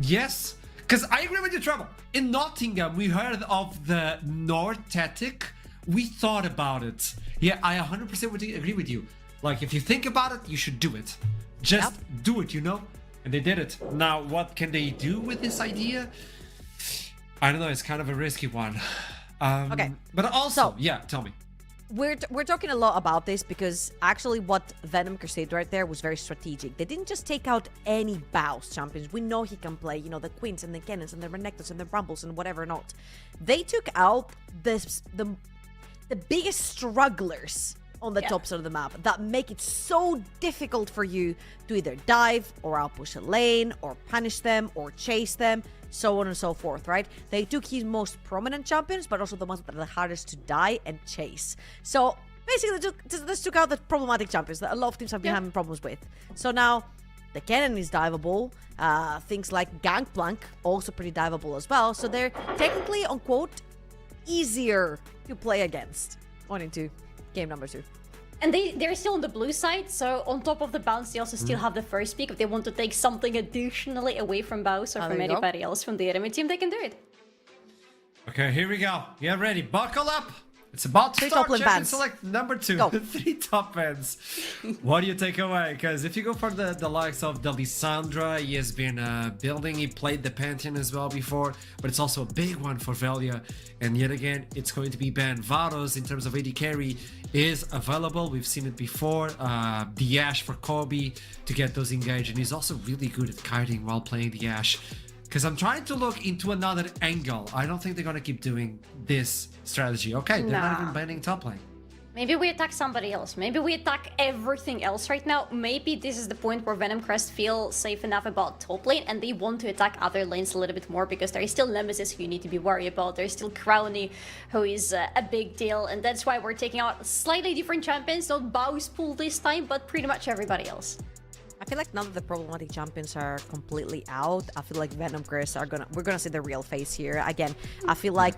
Yes. Because I agree with you, Trouble. In Nottingham, we heard of the North tactic. We thought about it. Yeah, I 100% would agree with you. Like, if you think about it, you should do it. Just do it, you know? And they did it. Now, what can they do with this idea? I don't know. It's kind of a risky one. Okay. But also, yeah, tell me. We're talking a lot about this because actually what Venomcrest did right there was very strategic. They didn't just take out any Baus champions. We know he can play, you know, the Queens and the Cannons and the Renektos and the Rumbles and whatever not. They took out the biggest strugglers on the top side of the map that make it so difficult for you to either dive or outpush a lane or punish them or chase them, so on and so forth, right? They took his most prominent champions, but also the ones that are the hardest to die and chase. So basically, just took out the problematic champions that a lot of teams have been having problems with. So now the cannon is diveable. Things like Gangplank, also pretty diveable as well. So they're technically, unquote, easier to play against. On into game number 2. And they're still on the blue side, so on top of the bounce, they also still have the first pick. If they want to take something additionally away from bounce or from anybody else from the enemy team, they can do it. Okay, here we go. Get ready. Buckle up. It's about to start. Champion select number 2. 3 top ends. What do you take away? Because if you go for the likes of the Lissandra, he has been building. He played the Pantheon as well before, but it's also a big one for Velia. And yet again, it's going to be banned. Varos, in terms of AD carry, is available. We've seen it before. The Ashe for Kobe to get those engaged. And he's also really good at kiting while playing the Ashe. Because I'm trying to look into another angle. I don't think they're going to keep doing this strategy. Okay, they're not even banning top lane. Maybe we attack somebody else. Maybe we attack everything else right now. Maybe this is the point where Venomcrest feel safe enough about top lane and they want to attack other lanes a little bit more because there is still Nemesis who you need to be worried about. There's still Crowny who is a big deal, and that's why we're taking out slightly different champions. Not Bow's pool this time, but pretty much everybody else. I feel like now that the problematic champions are completely out, I feel like Venomcrest we're gonna see the real face here. Again, I feel like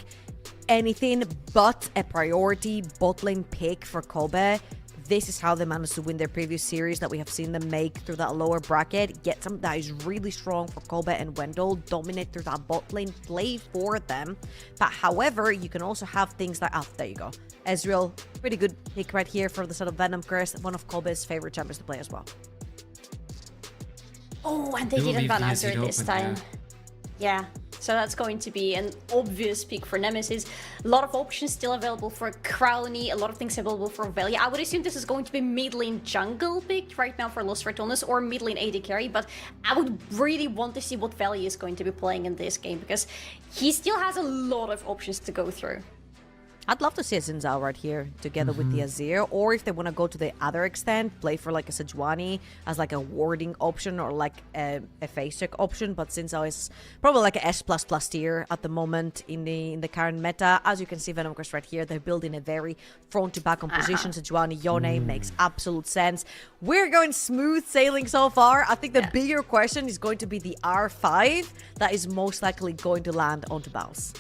anything but a priority bot lane pick for Kobe. This is how they managed to win their previous series that we have seen them make through that lower bracket. Get something that is really strong for Kobe and Wendell, dominate through that bot lane, play for them. But however, you can also have things like, there you go. Ezreal, pretty good pick right here for the side of Venomcrest, one of Kobe's favorite champions to play as well. Oh, and they didn't ban Azure this time. Yeah, so that's going to be an obvious pick for Nemesis. A lot of options still available for Crowny, a lot of things available for Velia. I would assume this is going to be mid lane jungle pick right now for Los Ratonz or mid lane AD carry, but I would really want to see what Velia is going to be playing in this game because he still has a lot of options to go through. I'd love to see a Xin Zhao right here together with the Azir, or if they want to go to the other extent, play for like a Sejuani as like a warding option or like a face check option. But Xin Zhao is probably like a S++ tier at the moment in the current meta. As you can see, Venomcrest right here, they're building a very front to back composition. Sejuani, Yone makes absolute sense. We're going smooth sailing so far. I think the bigger question is going to be the R5 that is most likely going to land onto Baus.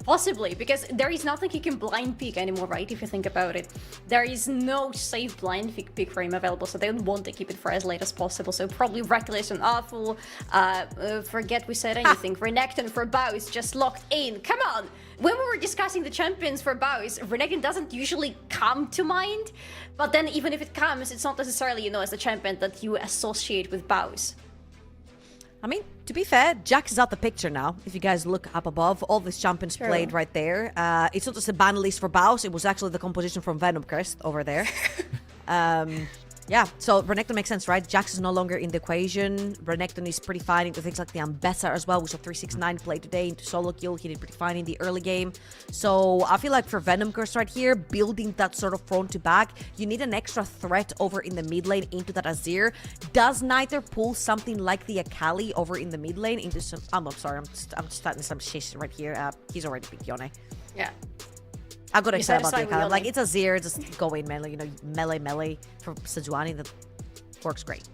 Possibly, because there is nothing he can blind pick anymore, right? If you think about it, there is no safe blind pick for him available, so they don't want to keep it for as late as possible. So probably Reckless and Awful, forget we said anything. Renekton for Baus just locked in. Come on! When we were discussing the champions for Baus, Renekton doesn't usually come to mind, but then even if it comes, it's not necessarily, as the champion that you associate with Baus. I mean, to be fair, Jax is out the picture now. If you guys look up above, all these champions played right there. It's not just a ban list for Baus, it was actually the composition from Venomcrest over there. Yeah, so Renekton makes sense, right? Jax is no longer in the equation. Renekton is pretty fine into things like the Ambessa as well. We saw 369 play today into solo kill. He did pretty fine in the early game. So I feel like for Venomcrest right here, building that sort of front to back, you need an extra threat over in the mid lane into that Azir. Does neither pull something like the Akali over in the mid lane into some... I'm sorry, I'm starting some shit right here. He's already picked Yone. Yeah. I got excited about the Akali. Like, it's Azir, just go in melee, melee for Sejuani. That works great.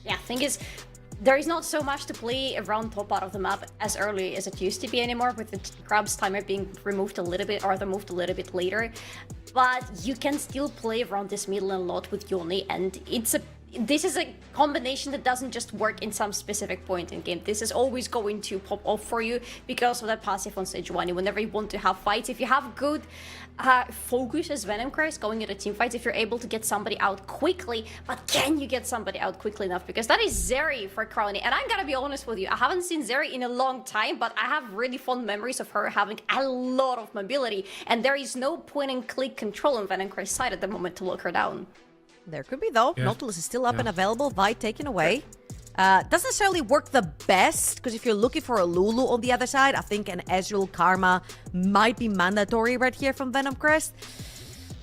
Yeah, thing is, there is not so much to play around top part of the map as early as it used to be anymore, with the Crab's timer being removed a little bit, or removed a little bit later. But you can still play around this middle a lot with Yone, and this is a combination that doesn't just work in some specific point in game. This is always going to pop off for you because of that passive on Sejuani. Whenever you want to have fights, if you have good focus as Venomcrest going into team fights, if you're able to get somebody out quickly, but can you get somebody out quickly enough? Because that is Zeri for Crowny. And I'm gonna be honest with you, I haven't seen Zeri in a long time, but I have really fond memories of her having a lot of mobility. And there is no point and click control on Venomcrest's side at the moment to lock her down. There could be, though. Yeah. Nautilus is still up and available. Vi taken away. Doesn't necessarily work the best, because if you're looking for a Lulu on the other side, I think an Ezreal Karma might be mandatory right here from Venomcrest.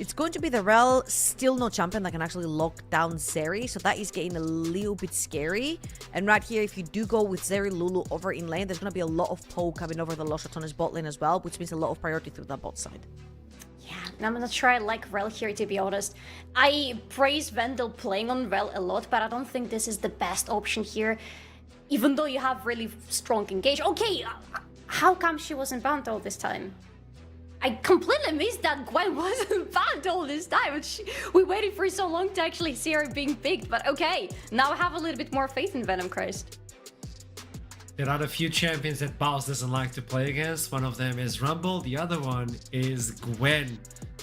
It's going to be the Rel, still no champion that can actually lock down Zeri, so that is getting a little bit scary. And right here, if you do go with Zeri Lulu over in lane, there's going to be a lot of poke coming over the Los Ratones bot lane as well, which means a lot of priority through that bot side. Yeah, I'm not sure I like Rel here, to be honest. I praise Vandal playing on Rel a lot, but I don't think this is the best option here, even though you have really strong engage. Okay, how come she wasn't banned all this time? I completely missed that Gwen wasn't banned all this time. We waited for so long to actually see her being picked, but okay. Now I have a little bit more faith in Venomcrest. There are a few champions that Baus doesn't like to play against. One of them is Rumble, the other one is Gwen.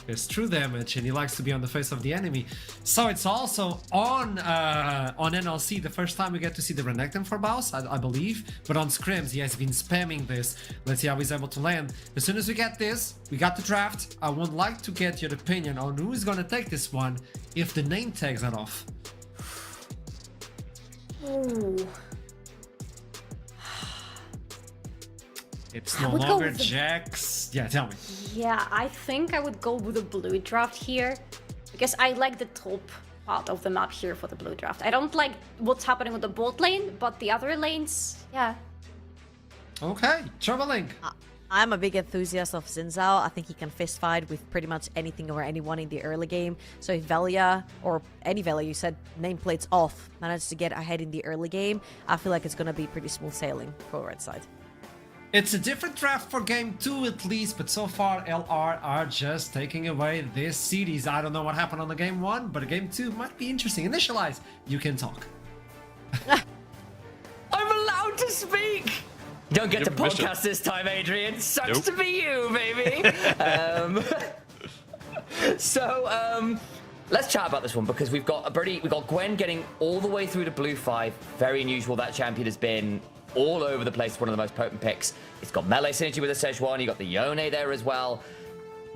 There's true damage and he likes to be on the face of the enemy. So it's also on NLC the first time we get to see the Renekton for Baus, I believe. But on scrims he has been spamming this. Let's see how he's able to land. As soon as we get this, we got the draft. I would like to get your opinion on who is going to take this one if the name tags are off. Ooh. It's no longer Jax. Yeah, tell me. Yeah, I think I would go with the blue draft here, because I like the top part of the map here for the blue draft. I don't like what's happening with the bot lane, but the other lanes, yeah. Okay, Troubling. I'm a big enthusiast of Xin Zhao. I think he can fist fight with pretty much anything or anyone in the early game. So if Velia, or any Velia, you said nameplates off, managed to get ahead in the early game, I feel like it's going to be pretty smooth sailing for red side. It's a different draft for game 2 at least, but so far LR are just taking away this series. I don't know what happened on the game 1, but game 2 might be interesting. Initialize, you can talk. I'm allowed to speak! You don't get to podcast this time, Adrian. Sucks to be you, baby. Let's chat about this one because we've got Gwen getting all the way through to blue 5. Very unusual. That champion has been all over the place. One of the most potent picks. It's got melee synergy with the Sejuani. You got the Yone there as well.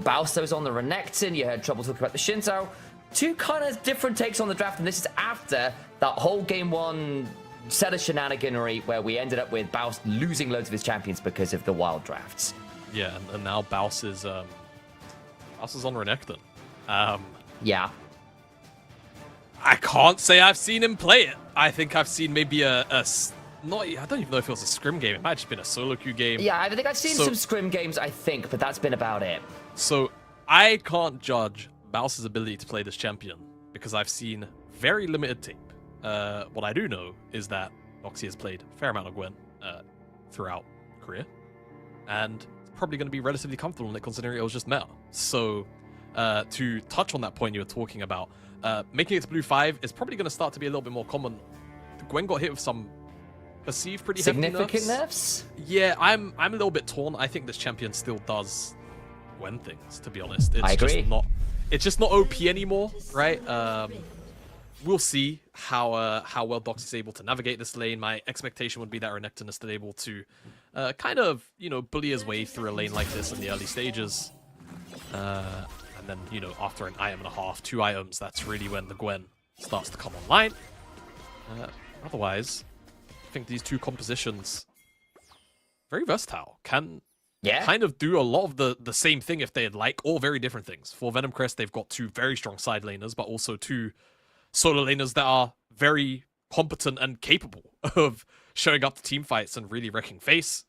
Bausto's on the Renekton. You heard Trouble talk about the Shinzo. Two kind of different takes on the draft, and this is after that whole game 1 set of shenaniganery where we ended up with Baus losing loads of his champions because of the wild drafts. Yeah, and now Baus is on Renekton. Yeah. I can't say I've seen him play it. I think I've seen maybe I don't even know if it was a scrim game. It might have just been a solo queue game. Yeah, I think I've seen some scrim games, I think, but that's been about it. So I can't judge Baus's ability to play this champion because I've seen very limited tape. What I do know is that Noxy has played a fair amount of Gwen throughout career, and it's probably going to be relatively comfortable in it considering it was just meta. So to touch on that point you were talking about, making it to blue 5 is probably going to start to be a little bit more common. Gwen got hit with some perceived pretty significant nerfs. Yeah, I'm a little bit torn. I think this champion still does Gwen things, to be honest. I agree. It's just not OP anymore, right? We'll see how well Dox is able to navigate this lane. My expectation would be that Renekton is still able to kind of, bully his way through a lane like this in the early stages. And then, after an item and a half, 2 items, that's really when the Gwen starts to come online. Otherwise, I think these two compositions, very versatile, can kind of do a lot of the same thing if they'd like, or very different things. For Venomcrest, they've got 2 very strong side laners, but also 2 solo laners that are very competent and capable of showing up to team fights and really wrecking face.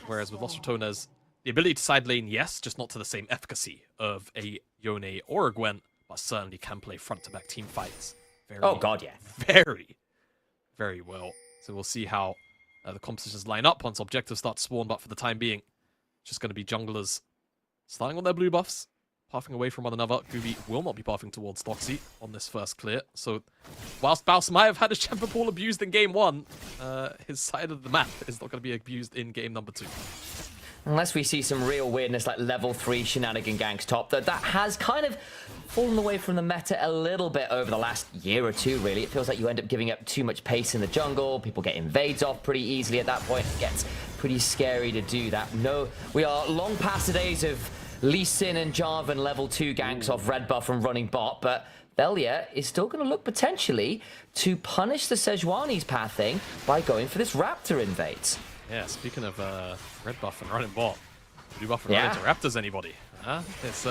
Whereas with Los Ratones, the ability to side lane, yes, just not to the same efficacy of a Yone or a Gwen, but certainly can play front-to-back team fights. Oh god, yeah. Very, very well. So we'll see how the compositions line up once objectives start to spawn, but for the time being, it's just going to be junglers starting on their blue buffs, pathing away from one another. Gooby will not be pathing towards Doxy on this first clear. So whilst Baus might have had his champion pool abused in game 1, his side of the map is not going to be abused in game number 2. Unless we see some real weirdness like level 3 shenanigan ganks top, that has kind of fallen away from the meta a little bit over the last year or 2, really. It feels like you end up giving up too much pace in the jungle. People get invades off pretty easily at that point. It gets pretty scary to do that. No, we are long past the days of Lee Sin and Jarvan level 2 ganks off red buff and running bot, but Velia is still going to look potentially to punish the Sejuani's pathing by going for this Raptor invade. Yeah, speaking of red buff and running bot, blue buff and running to Raptors, anybody? It's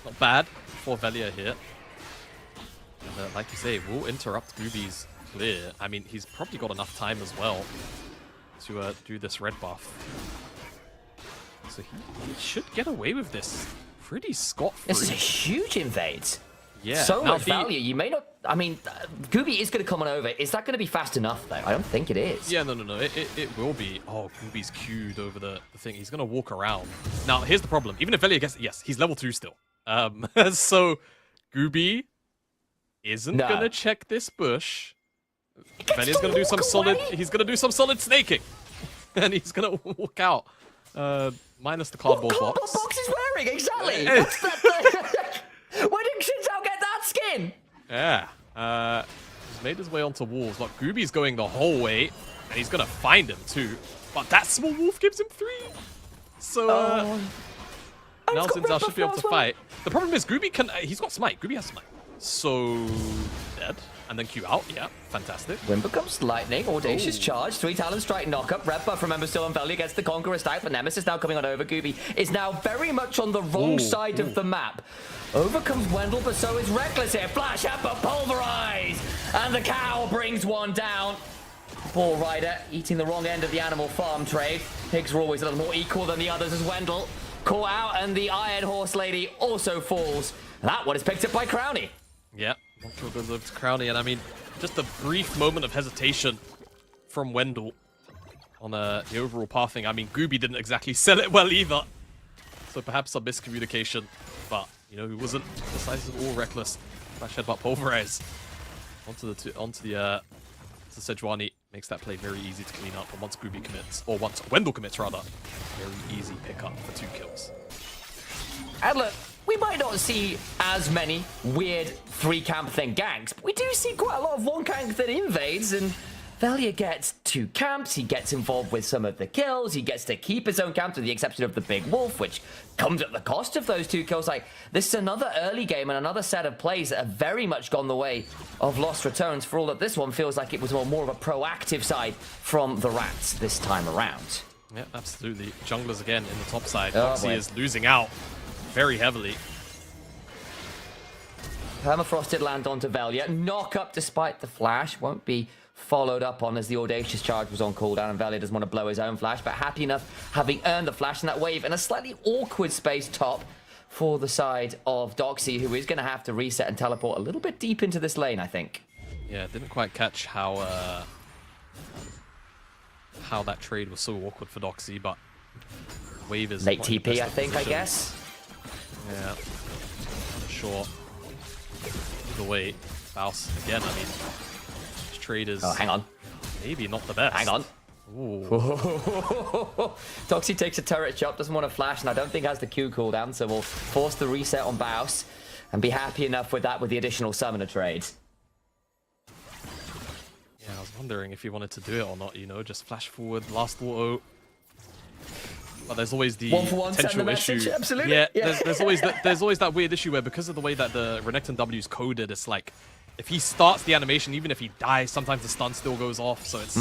Not bad for Velia here. And like you say, we'll interrupt Gooby's clear. I mean, he's probably got enough time as well to do this red buff. So he should get away with this pretty scot-free. This is a huge invade. Yeah. So much value. You may not... I mean, Gooby is going to come on over. Is that going to be fast enough, though? I don't think it is. Yeah, no. It will be. Oh, Gooby's queued over the thing. He's going to walk around. Now, here's the problem. Even if Velia gets... Yes, he's level 2 still. So, Gooby isn't going to check this bush. Velia's going to do some solid... He's going to do some solid snaking. And he's going to walk out. Minus the cardboard box. What cardboard box is wearing? Exactly. What's that? Where did Shinzao get that skin? Yeah. He's made his way onto wolves, but Gooby's going the whole way, and he's gonna find him too. But that small wolf gives him 3. So now Shinzao should be able to fight. The problem is Gooby can. He's got smite. Gooby has smite. So dead. And then Q out. Yeah, fantastic. Wind becomes lightning. Audacious charge. 3 talent strike knockup. Red buff, remember, still on Velia gets the Conqueror stack, but Nemesis now coming on over. Gooby is now very much on the wrong side of the map. Over comes Wendell, but so is Reckless here. Flash up, but pulverize. And the cow brings one down. Ball Rider eating the wrong end of the animal farm trade. Pigs are always a little more equal than the others as Wendell caught out, and the Iron Horse Lady also falls. That one is picked up by Crowny. Yeah. Montreal goes over to Crowny, and I mean, just a brief moment of hesitation from Wendell on the overall pathing. I mean, Gooby didn't exactly sell it well either, so perhaps some miscommunication. But you know, he wasn't decisive or reckless. Flash headbutt pulverize onto the Sejuani, makes that play very easy to clean up. And once Gooby commits, or once Wendell commits rather, very easy pickup for 2 kills. And look, we might not see as many weird 3-camp thing ganks, but we do see quite a lot of 1-camp that invades, and Velia gets 2 camps, he gets involved with some of the kills, he gets to keep his own camp to the exception of the Big Wolf, which comes at the cost of those 2 kills. Like, this is another early game and another set of plays that have very much gone the way of Lost Returns, for all that this one feels like it was more of a proactive side from the Rats this time around. Yeah, absolutely. Junglers again in the top side. Foxy is losing out very heavily. Permafrosted land onto Velia. Knock up despite the flash. Won't be followed up on as the Audacious charge was on cooldown, and Velia doesn't want to blow his own flash, but happy enough having earned the flash in that wave in a slightly awkward space top for the side of Doxy, who is going to have to reset and teleport a little bit deep into this lane, I think. Yeah, didn't quite catch how that trade was so awkward for Doxy, but wave is late TP, I think, I guess. Yeah, I'm sure. Either way, Faust again. I mean, this trade is. Oh, hang on. Maybe not the best. Hang on. Ooh. Doxy takes a turret chop, doesn't want to flash, and I don't think has the Q cooldown, so we'll force the reset on Baus and be happy enough with that with the additional summoner trade. Yeah, I was wondering if he wanted to do it or not. You know, just flash forward, last auto. But there's always the potential issue. Absolutely. Yeah, there's always that weird issue where, because of the way that the Renekton W is coded, it's like if he starts the animation, even if he dies, sometimes the stun still goes off. So it's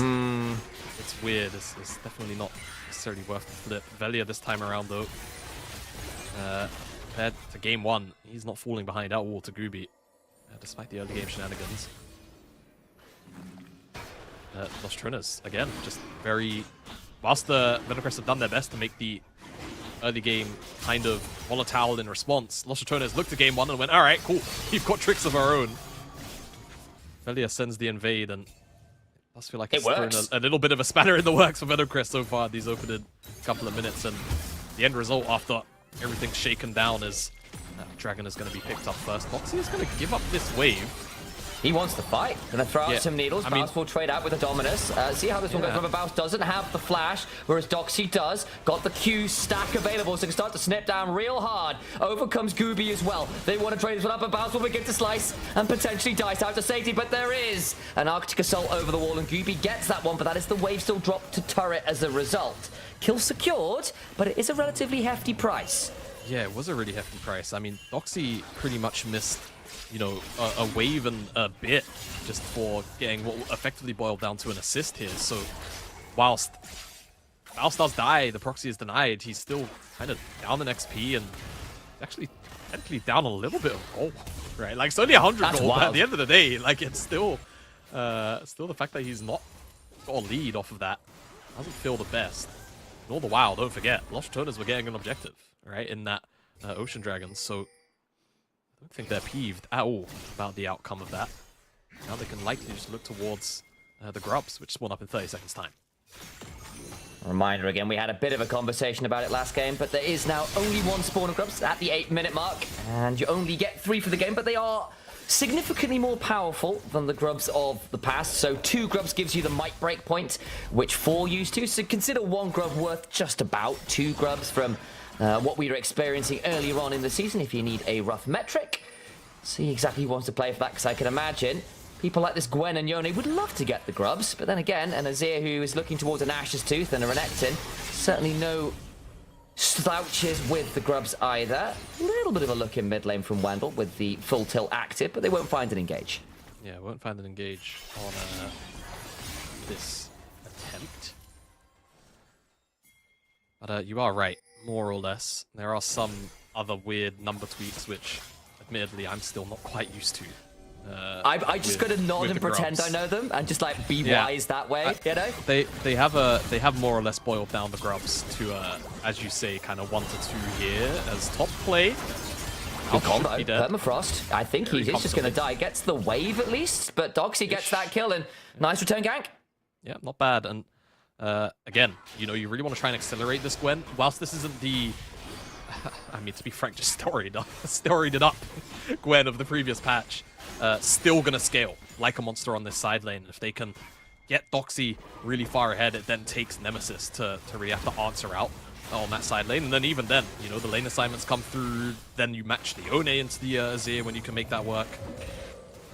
weird. It's definitely not necessarily worth the flip. Velia this time around though, compared to game 1, he's not falling behind at all to Gooby, despite the early game shenanigans. Lost Runners again, just very. Whilst the Venomcrest have done their best to make the early game kind of volatile in response, Lost Returners looked at game 1 and went, alright, cool, we've got tricks of our own. Velia sends the invade, and it does feel like it's thrown a little bit of a spanner in the works for Venomcrest so far these opening couple of minutes, and the end result after everything's shaken down is Dragon is going to be picked up first. Foxy is going to give up this wave. He wants to fight. Gonna throw out some needles. Baus will trade out with a Dominus. See how this one goes. Remember, Baus doesn't have the flash, whereas Doxy does. Got the Q stack available, so can start to snip down real hard. Over comes Gooby as well. They want to trade this one up, and Baus will begin to slice and potentially dice out to safety, but there is an Arctic Assault over the wall, and Gooby gets that one, but that is the wave still dropped to turret as a result. Kill secured, but it is a relatively hefty price. Yeah, it was a really hefty price. I mean, Doxy pretty much missed, you know, a wave and a bit just for getting what effectively boiled down to an assist here. So whilst Baus does die, the proxy is denied, he's still kind of down in XP and actually technically down a little bit of gold, right? Like, it's only 100 That's gold, but at wild. the end of the day, like, it's still the fact that he's not got a lead off of that doesn't feel the best. And all the while, don't forget, Lost Ratonas were getting an objective, right, in that Ocean Dragons, so I don't think they're peeved at all about the outcome of that. Now they can likely just look towards the grubs, which spawn up in 30 seconds time. Reminder again, we had a bit of a conversation about it last game, but there is now only one spawn of grubs at the 8-minute mark, and you only get 3 for the game, but they are significantly more powerful than the grubs of the past. So 2 grubs gives you the might break point, which 4 used to, so consider 1 grub worth just about 2 grubs from what we were experiencing earlier on in the season, if you need a rough metric. See exactly who wants to play for that, because I can imagine people like this Gwen and Yone would love to get the grubs, but then again, an Azir who is looking towards an Ashes Tooth and a Renekton, certainly no slouches with the grubs either. A little bit of a look in mid lane from Wendell with the full tilt active, but they won't find an engage. Yeah, won't find an engage on this attempt. But you are right, more or less. There are some other weird number tweaks, which admittedly I'm still not quite used to. I just gotta nod and pretend grubs. I know them and just like be wise that way, you know? They have more or less boiled down the grubs to as you say, kind of 1 to 2 here as top play. Good combo, Permafrost. I think Very he is just gonna comfortable. die. Gets the wave at least, but Doxy gets that kill and nice return gank. Yeah, not bad. And again, you know, you really want to try and accelerate this Gwen. Whilst this isn't the, I mean, to be frank, just storied it up Gwen of the previous patch. Still gonna scale like a monster on this side lane. If they can get Doxy really far ahead, it then takes Nemesis to really have to answer out on that side lane. And then even then, you know, the lane assignments come through, then you match the One into the Azir when you can make that work.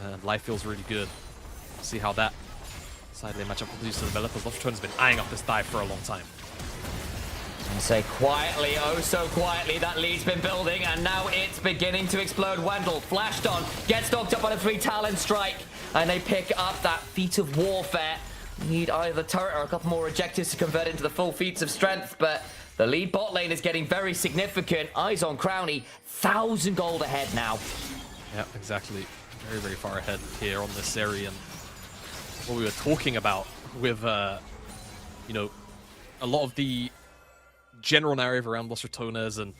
And life feels really good. See how that side lane matchup continues to develop, as Lost Ratona's been eyeing up this dive for a long time. And say quietly, oh so quietly, that lead's been building, and now it's beginning to explode. Wendell flashed on, gets knocked up on a 3 talent strike, and they pick up that feat of warfare. Need either turret or a couple more objectives to convert into the full feats of strength, but the lead bot lane is getting very significant. Eyes on Crowny, 1,000 gold ahead now. Yeah, exactly. Very, very far ahead here on this area. And what we were talking about with, you know, a lot of the general narrative around Lost Ratonas and,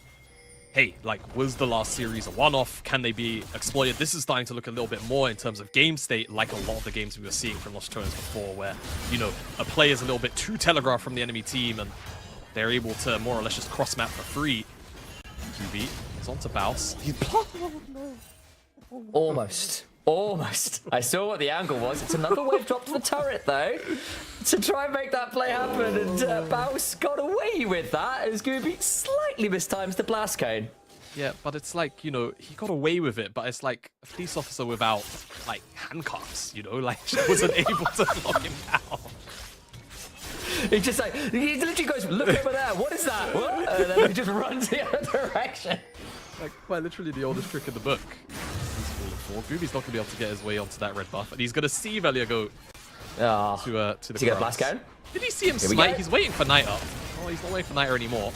hey, like, was the last series a one-off? Can they be exploited? This is starting to look a little bit more in terms of game state like a lot of the games we were seeing from Lost Ratonas before, where, you know, a play is a little bit too telegraphed from the enemy team and they're able to more or less just cross-map for free. QB is on to Bouse. He's Almost. Almost. I saw what the angle was. It's another wave drop to the turret, though, to try and make that play happen. And Bouse got away with that as Gooby slightly mistimes the blast cone. Yeah, but it's like, you know, he got away with it, but it's like a police officer without, like, handcuffs, you know? Like, she wasn't able to lock him down. He just like, he literally goes, look over there, what is that? What? And then he just runs the other direction. Like, quite literally the oldest trick in the book. Gooby's not going to be able to get his way onto that red buff, and he's going to see Velia go to the get a blast cone? Did he see him smite? He's waiting for Night up. Oh, he's not waiting for Night anymore.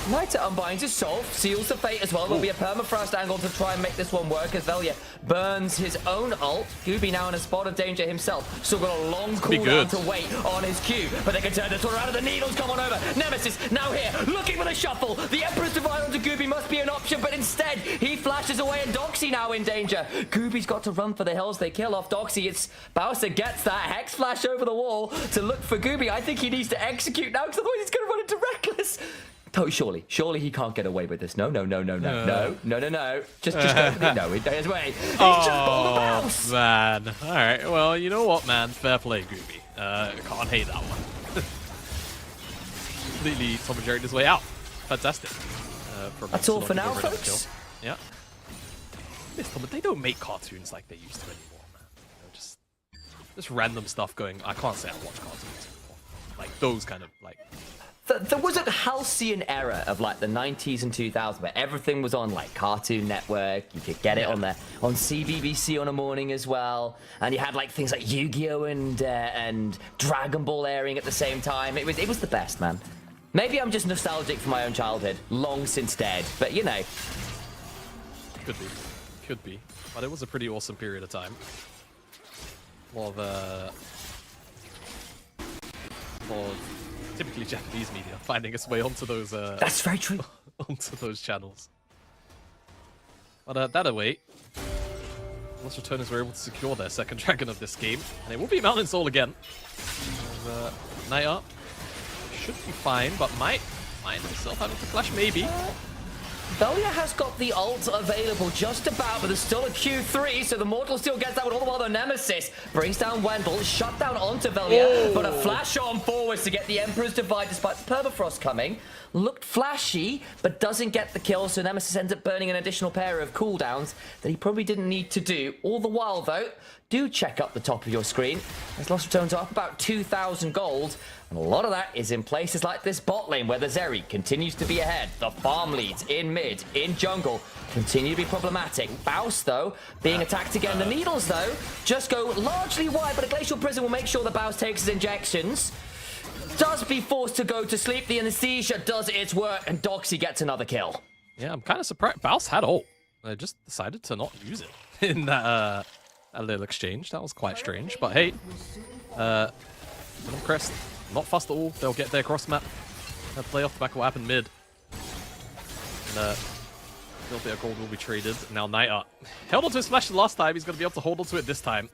Knight unbinds his soul, seals the fate as well. There'll be a permafrost angle to try and make this one work as Velia burns his own ult. Gooby now in a spot of danger himself. Still got a long cooldown to wait on his Q, but they can turn this one around and the needles come on over. Nemesis now here, looking for the shuffle. The Emperor's Divine onto Gooby must be an option, but instead he flashes away and Doxy now in danger. Gooby's got to run for the hills. They kill off Doxy. It's Bowser gets that Hex Flash over the wall to look for Gooby. I think he needs to execute now because otherwise he's going to run into Reckless. Oh, surely he can't get away with this. No. Just go for the no. His way. He's just pulled the bounce. Man. All right. Well, you know what, man? Fair play, Gooby. Can't hate that one. Completely Tom and Jerry his way out. Fantastic. That's all for now, folks. Yeah. They don't make cartoons like they used to anymore, man. You know, just random stuff going. I can't say I watch cartoons anymore. Like those kind of like. There was a halcyon era of like the 90s and 2000s where everything was on like Cartoon Network. You could get it on CBBC on a morning as well, and you had like things like Yu-Gi-Oh and Dragon Ball airing at the same time. It was the best, man. Maybe I'm just nostalgic for my own childhood, long since dead, but you know. Could be. Could be. But it was a pretty awesome period of time. Well, typically Japanese media finding its way onto those That's very true. onto those channels. But that away, Lost Returners were able to secure their second dragon of this game, and it will be Mountain Soul again. And, Naya should be fine, but might find himself having to flash maybe. Velia has got the ult available just about, but there's still a Q3, so the Mortal still gets that one. All the while the Nemesis brings down Wendell, shut down onto Velia, but a flash on forwards to get the Emperor's Divide despite the Permafrost coming. Looked flashy, but doesn't get the kill, so Nemesis ends up burning an additional pair of cooldowns that he probably didn't need to do. All the while, though, do check up the top of your screen, as Lost Returns are up about 2,000 gold, and a lot of that is in places like this bot lane, where the Zeri continues to be ahead. The farm leads in mid, in jungle, continue to be problematic. Baus, though, being attacked again. The Needles, though, just go largely wide, but a Glacial Prison will make sure that Baus takes his injections. Does be forced to go to sleep. The anesthesia does its work, and Doxy gets another kill. Yeah, I'm kind of surprised. Baus had ult. I just decided to not use it in that little exchange. That was quite strange. But hey, Venomcrest, not fast at all. They'll get their cross map. They'll play off the back of what happened mid. And a little bit of gold will be traded. Now Naya held onto his flash the last time. He's going to be able to hold onto it this time.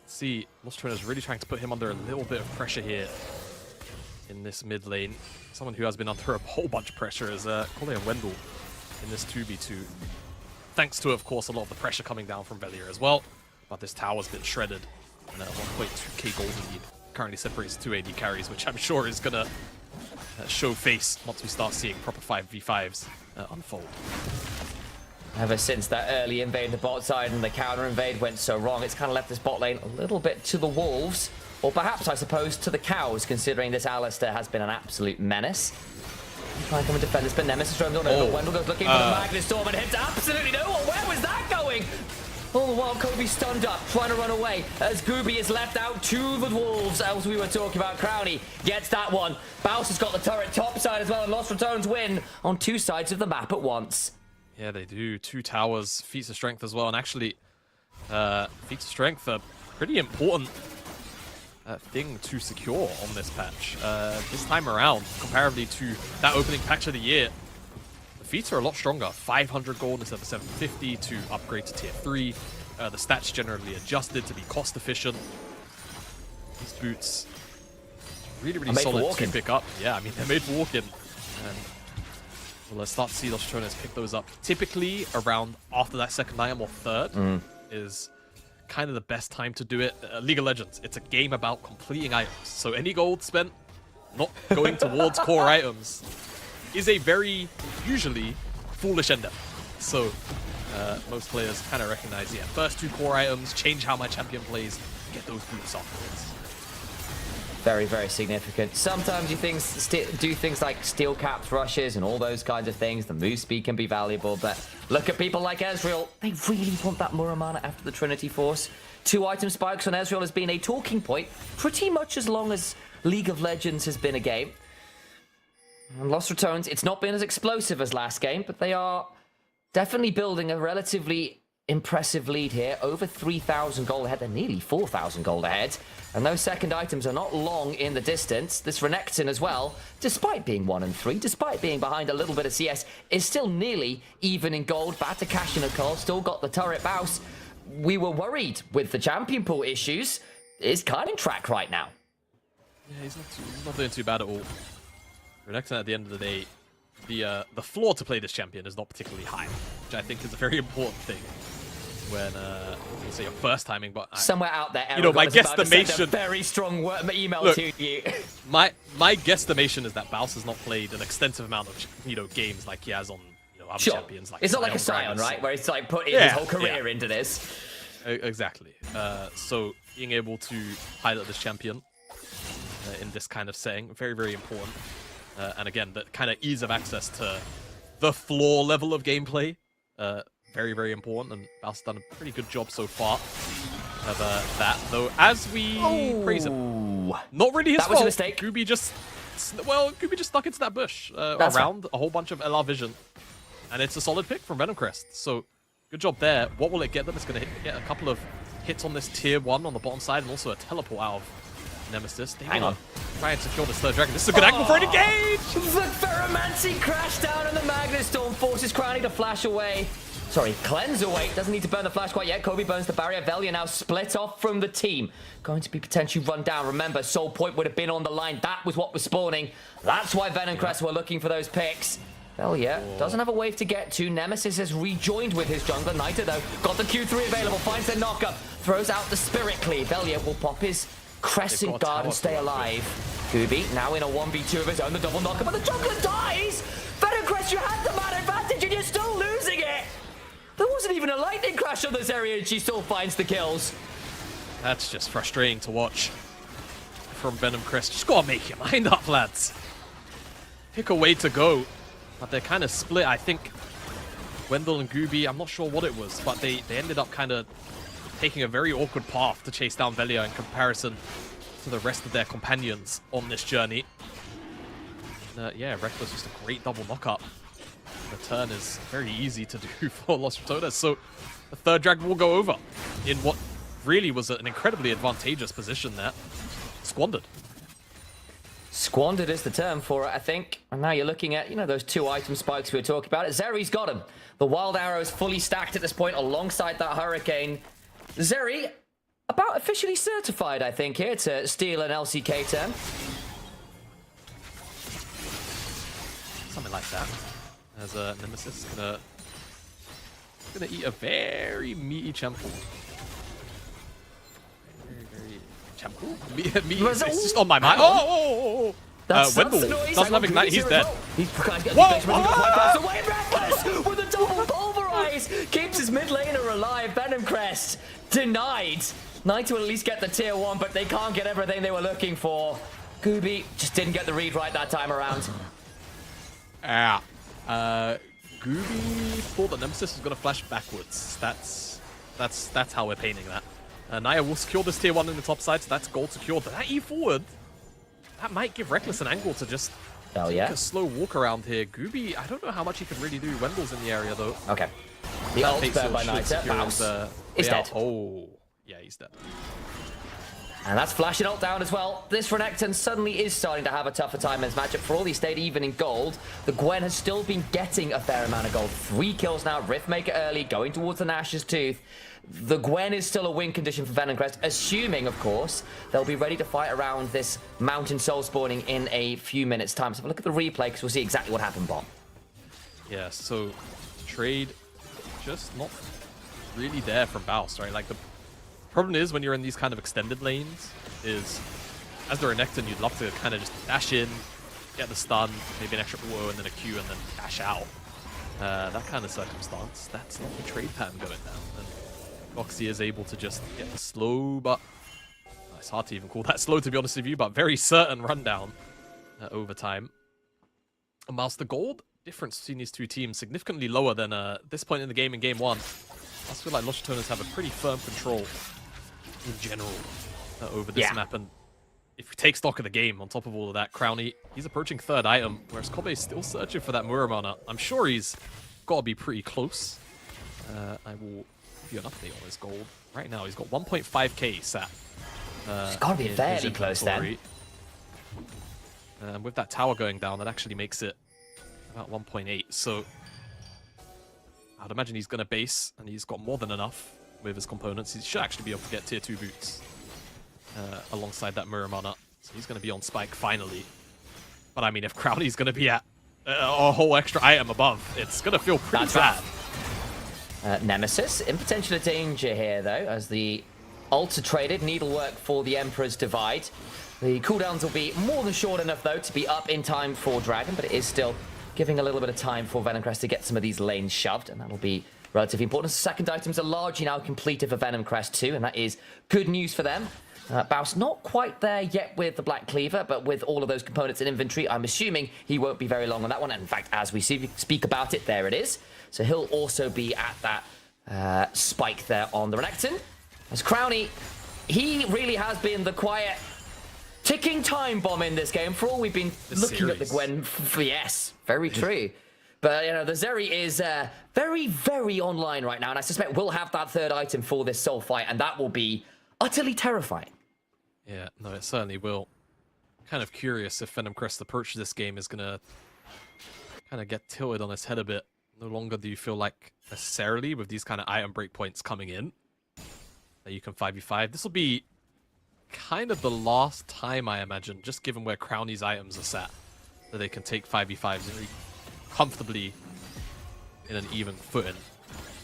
Let's see, Lost Trainer is really trying to put him under a little bit of pressure here in this mid lane. Someone who has been under a whole bunch of pressure is Kole and Wendell in this 2v2. Thanks to, of course, a lot of the pressure coming down from Velia as well. But this tower's been shredded. And 1.2k gold lead currently separates two AD carries, which I'm sure is going to show face once we start seeing proper 5v5s unfold. Ever since that early invade the bot side and the counter invade went so wrong, it's kind of left this bot lane a little bit to the wolves. Or perhaps, I suppose, to the cows, considering this Alistair has been an absolute menace. Trying to come and defend this, but Nemesis roams on over. Wendell goes looking for the Magnus Storm and hits absolutely no one. Where was that going? All the while, Kobe's stunned up, trying to run away, as Gooby is left out to the wolves, as we were talking about. Crowny gets that one. Baus has got the turret top side as well, and Lost Returns win on two sides of the map at once. Yeah, they do. Two towers, feats of strength as well, and actually, feats of strength are pretty important thing to secure on this patch. This time around, comparatively to that opening patch of the year, the feats are a lot stronger. 500 gold instead of 750 to upgrade to tier 3. The stats generally adjusted to be cost efficient. These boots, really solid to pick up. Yeah, I mean, they're made for walking. And we'll start to see those Tronas pick those up. Typically, around after that second item or third is kind of the best time to do it. League of Legends, it's a game about completing items. So any gold spent not going towards core items is a very, usually, foolish endeavor. So most players kind of recognize, yeah, first two core items, change how my champion plays, get those boots afterwards. Very significant. Sometimes you do things like steel caps, rushes, and all those kinds of things. The move speed can be valuable, but look at people like Ezreal. They really want that Muramana after the Trinity Force. 2 item spikes on Ezreal has been a talking point pretty much as long as League of Legends has been a game. And Lost Returns, it's not been as explosive as last game, but they are definitely building a relatively impressive lead here. Over 3,000 gold ahead. They're nearly 4,000 gold ahead. And those second items are not long in the distance. This Renekton as well, despite being 1 and 3, despite being behind a little bit of CS, is still nearly even in gold. Bad to cash in a call. Still got the turret Baus. We were worried with the champion pool issues. Is kind of track right now. Yeah, he's not doing too bad at all. Renekton, at the end of the day, the floor to play this champion is not particularly high, which I think is a very important thing when you say your first timing. But somewhere out there, you know, my guesstimation, a very strong email to you. my guesstimation is that Baus has not played an extensive amount of games like he has on other champions. Like it's not like a Sion, right, where it's like put his whole career into this. Exactly. So being able to pilot this champion in this kind of setting, very important. And again, the kind of ease of access to the floor level of gameplay, very important. And Baus has done a pretty good job so far of that. Though, as we praise him, not really his fault. Was a mistake. Gooby just That's, well, Gooby just stuck into that bush around a whole bunch of LR vision. And it's a solid pick from Venomcrest. So, good job there. What will it get them? It's going to get a couple of hits on this tier 1 on the bottom side and also a teleport out of Nemesis. Hang on. Try and secure this third dragon. This is a good angle for an engage! The Ferromancy crash down on the Magnet Storm forces Crowny to flash away. Sorry, cleanse away. Doesn't need to burn the flash quite yet. Kobe burns the barrier. Velia now split off from the team. Going to be potentially run down. Remember, Soul Point would have been on the line. That was what was spawning. That's why Venomcrest were looking for those picks. Velia doesn't have a wave to get to. Nemesis has rejoined with his jungler. Nita, though, got the Q3 available. Finds the knockup. Throws out the Spirit Cleave. Velia will pop his Crescent Guard and stay alive. Gooby now in a 1v2 of his own. The double knockup, but the jungler dies! Venomcrest, you had the man advantage and you're still losing it! There wasn't even a lightning crash on this area and she still finds the kills. That's just frustrating to watch from Venomcrest. Just gotta make your mind up, lads. Pick a way to go. But they're kind of split. I think Wendell and Gooby, I'm not sure what it was, but they ended up kind of taking a very awkward path to chase down Velia in comparison to the rest of their companions on this journey. Yeah, Reckless just a great double knockup. The turn is very easy to do for Los Ratones. So the third dragon will go over in what really was an incredibly advantageous position there. Squandered. Squandered is the term for it, I think. And now you're looking at, you know, those 2 item spikes we were talking about. Zeri's got him. The Wild Arrow is fully stacked at this point alongside that Hurricane. Zeri, about officially certified, I think, here to steal an LCK turn. Something like that. As Nemesis gonna eat a very meaty Champool. Very Champool? Meaty, it's just on my mind. Oh! Wendell doesn't have Ignite, he's dead. He's trying to get the away. Reckless with a double pulverize keeps his mid laner alive. Venomcrest denied. Knight will at least get the tier 1, but they can't get everything they were looking for. Gooby just didn't get the read right that time around. Gooby thought that Nemesis was gonna flash backwards. That's how we're painting that. Naya will secure this tier 1 in the top side, so that's gold secured. But that E forward, that might give Reckless an angle to just take a slow walk around here. Gooby, I don't know how much he can really do. Wendell's in the area though. Okay. The ult spare by Nita. Bounce. He's dead. Oh, yeah, he's dead. And that's flashing ult down as well. This Renekton suddenly is starting to have a tougher time in this matchup. For all he stayed even in gold, the Gwen has still been getting a fair amount of gold. 3 kills now, Riftmaker early, going towards the Nash's Tooth. The Gwen is still a win condition for Venomcrest, assuming, of course, they'll be ready to fight around this Mountain Soul spawning in a few minutes' time. So have a look at the replay, because we'll see exactly what happened, Bot. Yeah, so trade just not really there from Baus, right? Like, the problem is when you're in these kind of extended lanes is, as the Renekton, you'd love to kind of just dash in, get the stun, maybe an extra whoa, and then a Q, and then dash out. That kind of circumstance, that's not the trade pattern going down. And Foxy is able to just get the slow, but it's hard to even call that slow, to be honest with you, but very certain rundown over time. And whilst the gold difference between these two teams significantly lower than this point in the game in Game 1, I feel like Los Ratones have a pretty firm control in general over this map. And if we take stock of the game, on top of all of that, Crowny, he's approaching 3rd item, whereas Kobe is still searching for that Muramana. I'm sure he's got to be pretty close. I will give you an update on his gold. Right now, he's got 1.5k sat. It's got to be fairly close then. With that tower going down, that actually makes it about 1.8. So I'd imagine he's going to base, and he's got more than enough with his components. He should actually be able to get tier 2 boots alongside that Muramana. So he's going to be on spike finally. But I mean, if Crowley's going to be at a whole extra item above, it's going to feel pretty bad. Nemesis in potential danger here, though, as the ults are traded. Needlework for the Emperor's Divide. The cooldowns will be more than short enough, though, to be up in time for Dragon, but it is still giving a little bit of time for Venomcrest to get some of these lanes shoved, and that'll be relatively important. Second items are largely now completed for Venomcrest too, and that is good news for them. Baus not quite there yet with the Black Cleaver, but with all of those components in inventory, I'm assuming he won't be very long on that one. And in fact, as we speak about it, there it is. So he'll also be at that spike there on the Renekton. As Crowny, he really has been the quiet ticking time bomb in this game. For all we've been looking at the Gwen, yes, very true. But, you know, the Zeri is very, very online right now, and I suspect we'll have that third item for this Soul fight, and that will be utterly terrifying. Yeah, no, it certainly will. Kind of curious if Venomcrest's approach to this game is going to kind of get tilted on its head a bit. No longer do you feel like necessarily with these kind of item breakpoints coming in that you can 5v5. This will be kind of the last time, I imagine, just given where Crowny's items are sat, that they can take 5v5s very comfortably in an even footing.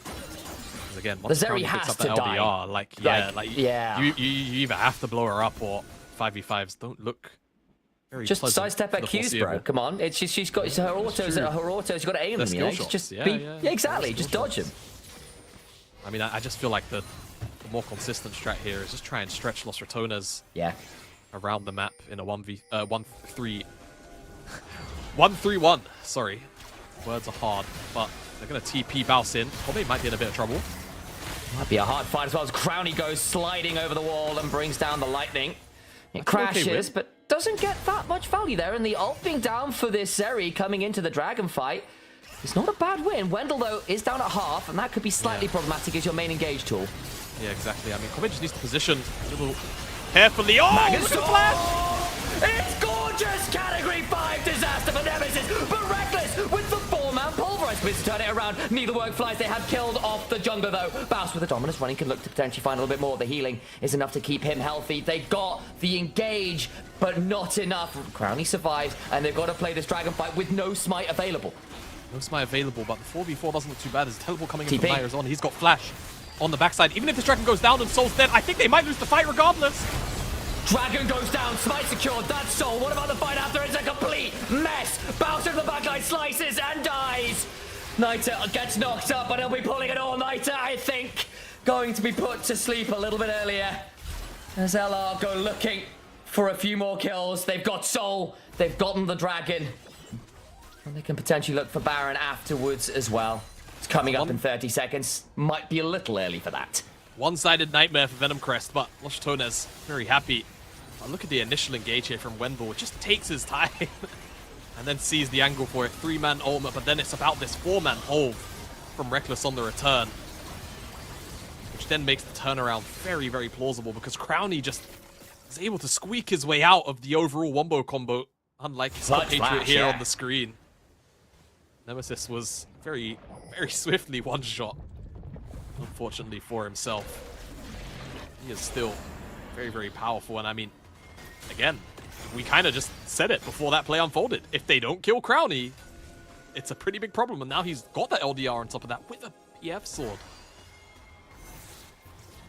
Because again, once the Zeri Crowny picks has up the to LDR, die. You either have to blow her up or 5v5s don't look very just pleasant sidestep her for the Qs, bro. foreseeable. Come on, she's got her autos. Her autos. You got to aim them. You know, just yeah, exactly. Just dodge them. I mean, I just feel like the more consistent strat here is just try and stretch Los Ratones around the map in a 1-3-1. Sorry, words are hard, but they're gonna TP Bouse in. Probably might be in a bit of trouble. Might be a hard fight as well as Crowny goes sliding over the wall and brings down the lightning. It crashes, but doesn't get that much value there. And the ult being down for this Zeri coming into the dragon fight. It's not a bad win. Wendell, though, is down at half, and that could be slightly problematic as your main engage tool. Yeah, exactly. I mean, Kobe just needs to position a little carefully. Oh, look at the flash! It's gorgeous! Category 5 disaster for Nemesis, but Reckless with the 4-man pulverize. Please turn it around. Neither work flies. They have killed off the jungler, though. Bouse with the dominance running can look to potentially find a little bit more. The healing is enough to keep him healthy. They got the engage, but not enough. Crowny survives, and they've got to play this dragon fight with no smite available. No smite available, but the 4v4 doesn't look too bad. There's a teleport coming in from Myers on. He's got flash on the backside. Even if this dragon goes down and Soul's dead, I think they might lose the fight regardless. Dragon goes down, smite secured, that's Soul. What about the fight after? It's a complete mess. Bouncer to the backline, slices and dies. Niter gets knocked up, but he'll be pulling it all. Niter, I think, going to be put to sleep a little bit earlier. As LR go looking for a few more kills. They've got Soul, they've gotten the dragon. And they can potentially look for Baron afterwards as well. It's coming up in 30 seconds. Might be a little early for that. One-sided nightmare for Venomcrest, but Los Ratones very happy. Oh, look at the initial engage here from Wendell. It just takes his time and then sees the angle for it. 3-man ultimate, but then it's about this 4-man hold from Reckless on the return, which then makes the turnaround very, very plausible because Crowny just is able to squeak his way out of the overall wombo combo, unlike his compatriot here on the screen. Nemesis was very, very swiftly one-shot, unfortunately for himself. He is still very, very powerful, and I mean, again, we kind of just said it before that play unfolded. If they don't kill Crowny, it's a pretty big problem, and now he's got that LDR on top of that with a PF sword.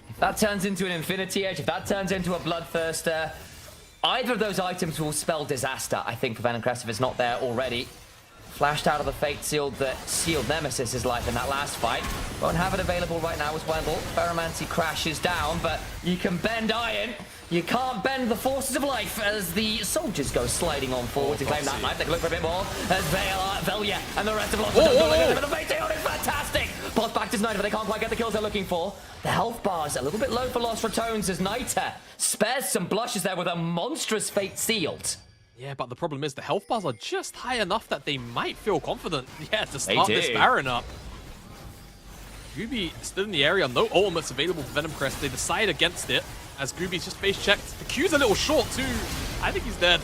If that turns into an Infinity Edge, if that turns into a Bloodthirster, either of those items will spell disaster, I think, for Venomcrest if it's not there already. Flashed out of the Fate Seal that sealed Nemesis' life in that last fight. Won't have it available right now as Wendell. Ferromancy crashes down, but you can bend iron. You can't bend the forces of life as the soldiers go sliding on forward to claim that knife. They can look for a bit more as Velia and the rest of Lost don't go looking for the Fate Seal. It's fantastic! Boss back to Snyder, but they can't quite get the kills they're looking for. The health bar's a little bit low for Lost Ratones as Niter spares some blushes there with a monstrous Fate Sealed. Yeah, but the problem is the health bars are just high enough that they might feel confident, to start this Baron up. Gooby still in the area, no ultimates available for Venomcrest. They decide against it as Gooby's just face checked. The Q's a little short too. I think he's dead.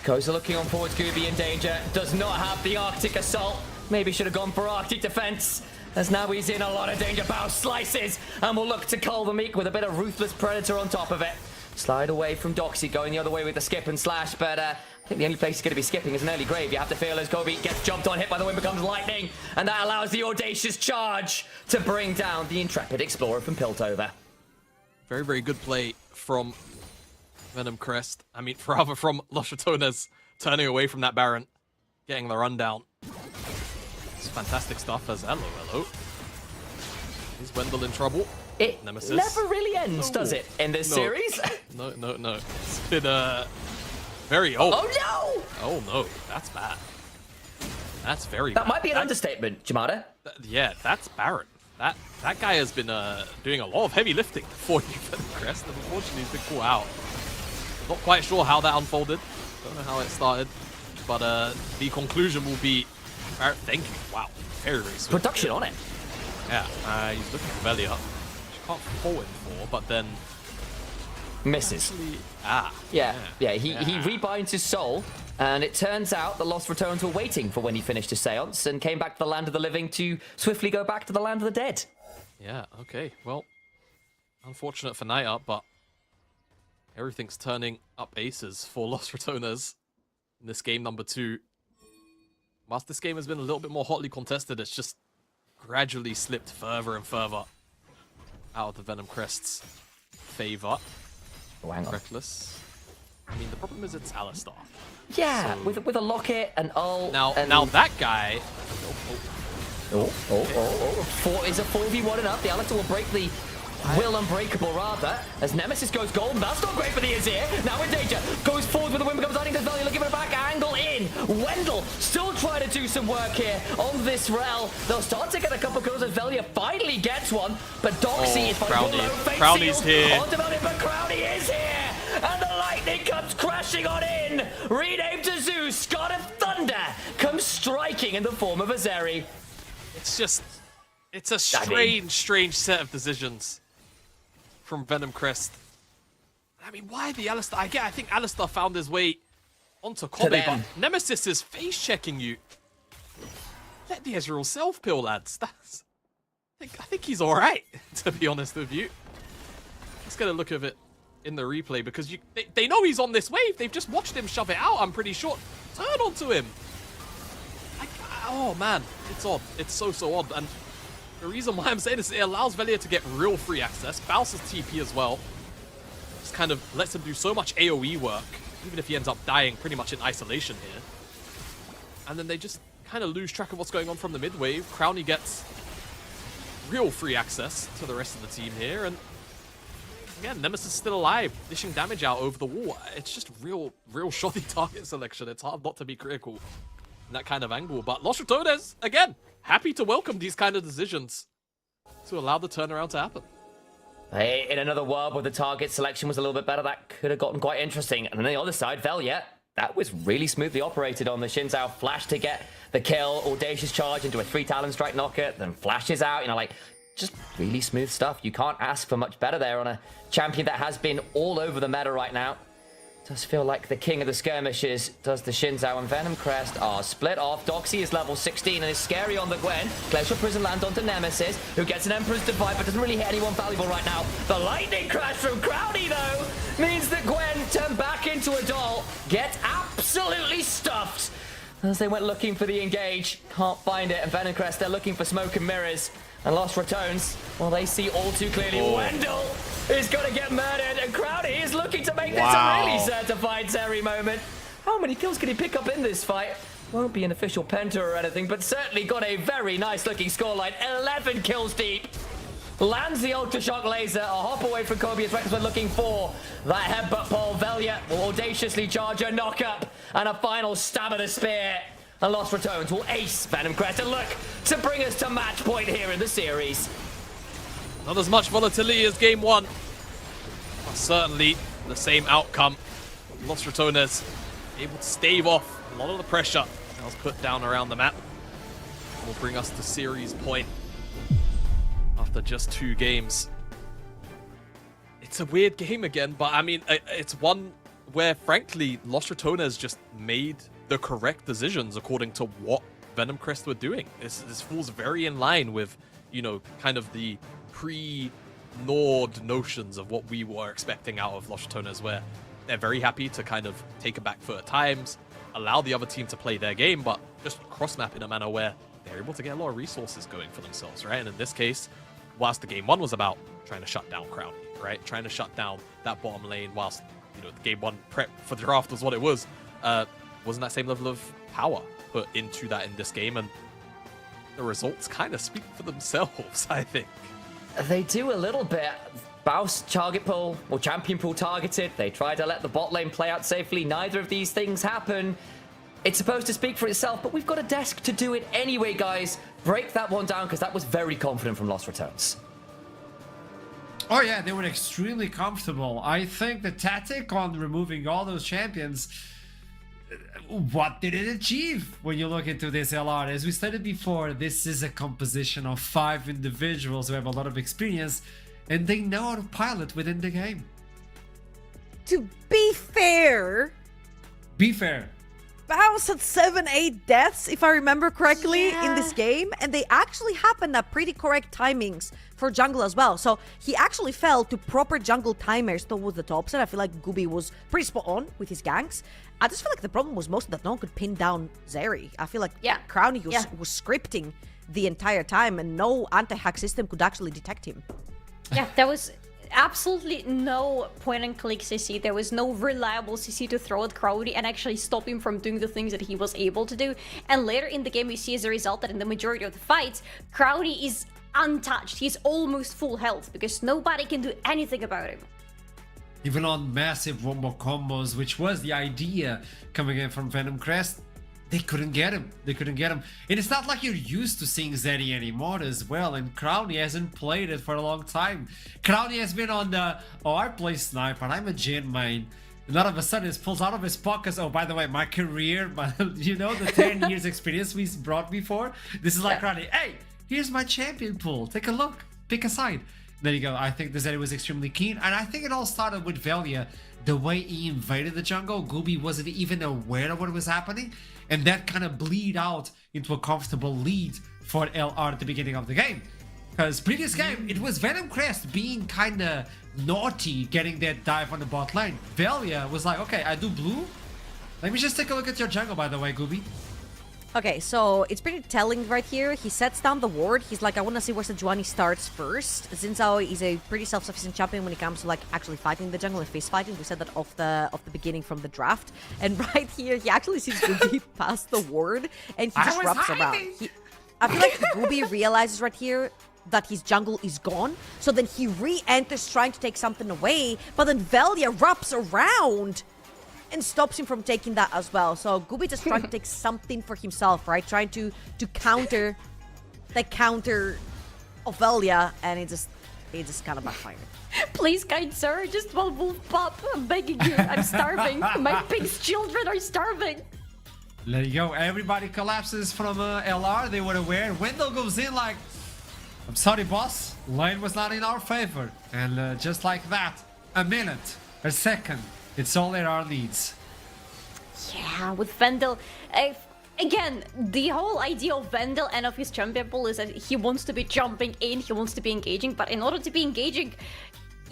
Koza looking on forward, Gooby in danger. Does not have the Arctic Assault. Maybe should have gone for Arctic Defense. As now he's in a lot of danger. Bow slices and will look to cull the Meek with a bit of Ruthless Predator on top of it. Slide away from Doxy, going the other way with the skip and slash, but I think the only place he's going to be skipping is an early grave. You have to feel as Kobe gets jumped on, hit by the wind, becomes lightning, and that allows the audacious charge to bring down the intrepid explorer from Piltover. Very, very good play from Venomcrest. I mean, rather from Los Ratones turning away from that Baron, getting the rundown. It's fantastic stuff as hello. Is Wendell in trouble? It Nemesis. never really ends, does it, in this series? No. It's been very... Oh no! Oh no, that's bad. That's very That bad. might be an understatement, Jamada. Yeah, that's Baron. That guy has been doing a lot of heavy lifting for you, Venomcrest, and unfortunately he's been caught out. Not quite sure how that unfolded. Don't know how it started. But the conclusion will be... Thank you. Wow. Very, very sweet. Production on it. Yeah. He's looking for Velia. She can't forward for, but then... Misses. Actually, He rebinds his soul, and it turns out the Lost Ratonz were waiting for when he finished his seance and came back to the land of the living to swiftly go back to the land of the dead. Yeah, okay. Well, unfortunate for Night Up, but everything's turning up aces for Lost Ratonz in this game number 2. Whilst this game has been a little bit more hotly contested, it's just gradually slipped further and further out of the Venomcrest's favor. Oh, hang on. Reckless. I mean, the problem is it's Alistar. Yeah, So- with a locket and ult. Now, and... now that guy... Is a 4v1 enough? The Alistar will break the will unbreakable rather. As Nemesis goes golden, that's not great for the Azir. Now in danger, goes forward with the wind becomes lightning. Does Velia looking for a back angle in? Wendell still trying to do some work here on this rel. They'll start to get a couple kills as Velia finally gets one, but Doxy is Crowny's here. On development, but Crowny is here, and the lightning comes crashing on in. Renamed to Zeus, God of Thunder comes striking in the form of Azeri. It's a strange set of decisions from Venomcrest. I mean, why the Alistar? I think Alistar found his way onto Kobe, but Nemesis is face checking you. Let the Ezreal self-pill, lads. I think he's alright, to be honest with you. Let's get a look at it in the replay, because they know he's on this wave. They've just watched him shove it out, I'm pretty sure. Turn onto him. Oh man, it's odd. It's so odd. And the reason why I'm saying this, it allows Velia to get real free access, bounces TP as well. Just kind of lets him do so much AoE work, even if he ends up dying pretty much in isolation here. And then they just kind of lose track of what's going on from the mid wave. Crowny gets real free access to the rest of the team here, and again, Nemesis is still alive, dishing damage out over the wall. It's just real shoddy target selection. It's hard not to be critical in that kind of angle. But Lost Ratonz, again, happy to welcome these kind of decisions to allow the turnaround to happen. Hey, in another world where the target selection was a little bit better, that could have gotten quite interesting. And on the other side, Velia, that was really smoothly operated on the Xin Zhao flash to get the kill, audacious charge into a 3 Talon Strike knocker, then flashes out, like, just really smooth stuff. You can't ask for much better there on a champion that has been all over the meta right now. Does feel like the king of the skirmishes does the Xin Zhao, and Venomcrest are split off. Doxy is level 16 and is scary on the Gwen. Glacial Prison lands onto Nemesis, who gets an Emperor's Divide but doesn't really hit anyone valuable right now. The lightning crash from Crowny, though, means that Gwen turned back into a doll, gets absolutely stuffed as they went looking for the engage. Can't find it, and Venomcrest, they're looking for smoke and mirrors. And Lost Ratonz, well, they see all too clearly. Wendell is going to get murdered, and Crowny is looking to make this a really certified Zeri moment. How many kills can he pick up in this fight? Won't be an official penta or anything, but certainly got a very nice-looking scoreline. 11 kills deep. Lands the Ultra Shock Laser, a hop away from Kobe as Reckless were looking for that headbutt pole. Velia will audaciously charge a knock-up, and a final stab of the spear. And Lost Ratonz will ace Venomcrest and look to bring us to match point here in the series. Not as much volatility as game 1, but certainly the same outcome. Lost Ratonz able to stave off a lot of the pressure that was put down around the map. Will bring us to series point after just 2 games. It's a weird game again, but I mean, it's one where frankly Lost Ratonz just made the correct decisions according to what Venomcrest were doing. This falls very in line with, kind of the pre-Nord notions of what we were expecting out of Lost Ratonz, where they're very happy to kind of take a back foot at times, allow the other team to play their game, but just cross-map in a manner where they're able to get a lot of resources going for themselves, right? And in this case, whilst the game 1 was about trying to shut down Crowny, right? Trying to shut down that bottom lane, whilst, the game 1 prep for the draft was what it was, wasn't that same level of power put into that in this game, and the results kind of speak for themselves, I think. They do a little bit. Bouse target pool, or champion pool targeted. They try to let the bot lane play out safely. Neither of these things happen. It's supposed to speak for itself, but we've got a desk to do it anyway, guys. Break that one down, because that was very confident from Lost Ratonz. Oh yeah, they were extremely comfortable. I think the tactic on removing all those champions, what did it achieve when you look into this LR? As we stated before, this is a composition of 5 individuals who have a lot of experience and they know how to pilot within the game. To be fair, Baus had 7-8 deaths, if I remember correctly, in this game, and they actually happened at pretty correct timings for jungle as well. So he actually fell to proper jungle timers towards the top side. I feel like Gooby was pretty spot on with his ganks. I just feel like the problem was mostly that no one could pin down Zeri. I feel like Crowny was scripting the entire time, and no anti-hack system could actually detect him. Yeah, there was absolutely no point-and-click CC. There was no reliable CC to throw at Crowdy and actually stop him from doing the things that he was able to do. And later in the game, we see as a result that in the majority of the fights, Crowdy is untouched. He's almost full health because nobody can do anything about him. Even on massive wombo combos, which was the idea coming in from Venomcrest, they couldn't get him. And it's not like you're used to seeing Zeri anymore as well, and Crowny hasn't played it for a long time. Crowny has been on the, I play sniper, I'm a Jin main. And all of a sudden it pulls out of his pockets, by the way, my career, the 10 years experience we brought before. This is like Crowny, hey, here's my champion pool, take a look, pick a side. There you go. I think the Zeri was extremely keen, and I think it all started with Velia. The way he invaded the jungle, Gooby wasn't even aware of what was happening, and that kind of bleed out into a comfortable lead for LR at the beginning of the game. Because previous game, it was Venomcrest being kind of naughty, getting that dive on the bot lane. Velia was like, okay, I do blue. Let me just take a look at your jungle, by the way, Gooby. Okay, so it's pretty telling right here. He sets down the ward. He's like, I want to see where Sejuani starts first. Xin Zhao is a pretty self-sufficient champion when it comes to like actually fighting the jungle and fist fighting. We said that off the beginning from the draft. And right here, he actually sees Gooby past the ward and he just wraps around. I feel like Gooby realizes right here that his jungle is gone. So then he re-enters trying to take something away, but then Velia wraps around and stops him from taking that as well. So Gooby just trying to take something for himself, right? Trying to counter the counter of Velia, and it just kind of backfired. Please, kind sir, just one wolf pop. I'm begging you. I'm starving. My pig's children are starving. There you go. Everybody collapses from LR. They were aware. Wendell goes in like, I'm sorry, boss. Lane was not in our favor. And just like that, a minute, a second, it's all LR needs. Yeah, with Vendel. Again, the whole idea of Vendel and of his champion pool is that he wants to be jumping in, he wants to be engaging, but in order to be engaging,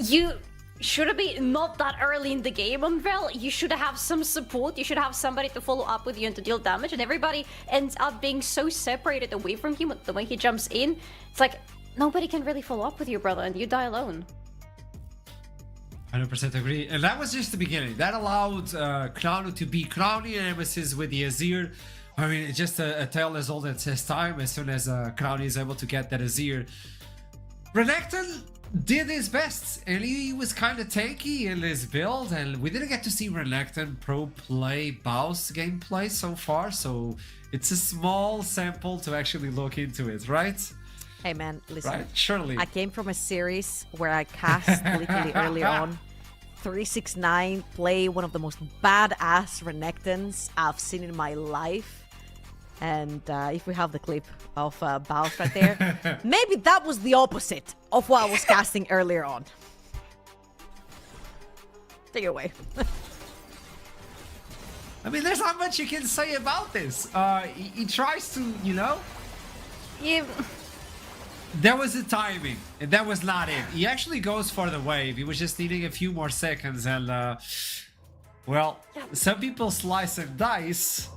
you should be not that early in the game on Vel. You should have some support, you should have somebody to follow up with you and to deal damage, and everybody ends up being so separated away from him the way he jumps in. It's like, nobody can really follow up with you, brother, and you die alone. 100% agree. And that was just the beginning. That allowed Crowny to be Crowny and Nemesis with the Azir. I mean, it's just a tale as old as his time. As soon as Crowny is able to get that Azir, Renekton did his best, and he was kind of tanky in his build, and we didn't get to see Renekton pro play Baus gameplay so far, so it's a small sample to actually look into it, right? Hey man, listen. Right, surely. I came from a series where I cast literally early on 369 play one of the most badass Renektons I've seen in my life. And if we have the clip of Baus right there, maybe that was the opposite of what I was casting earlier on. Take it away. I mean, there's not much you can say about this. He tries to, you know? Yeah. There was a timing, and that was not it. He actually goes for the wave. He was just needing a few more seconds, and well, some people slice and dice.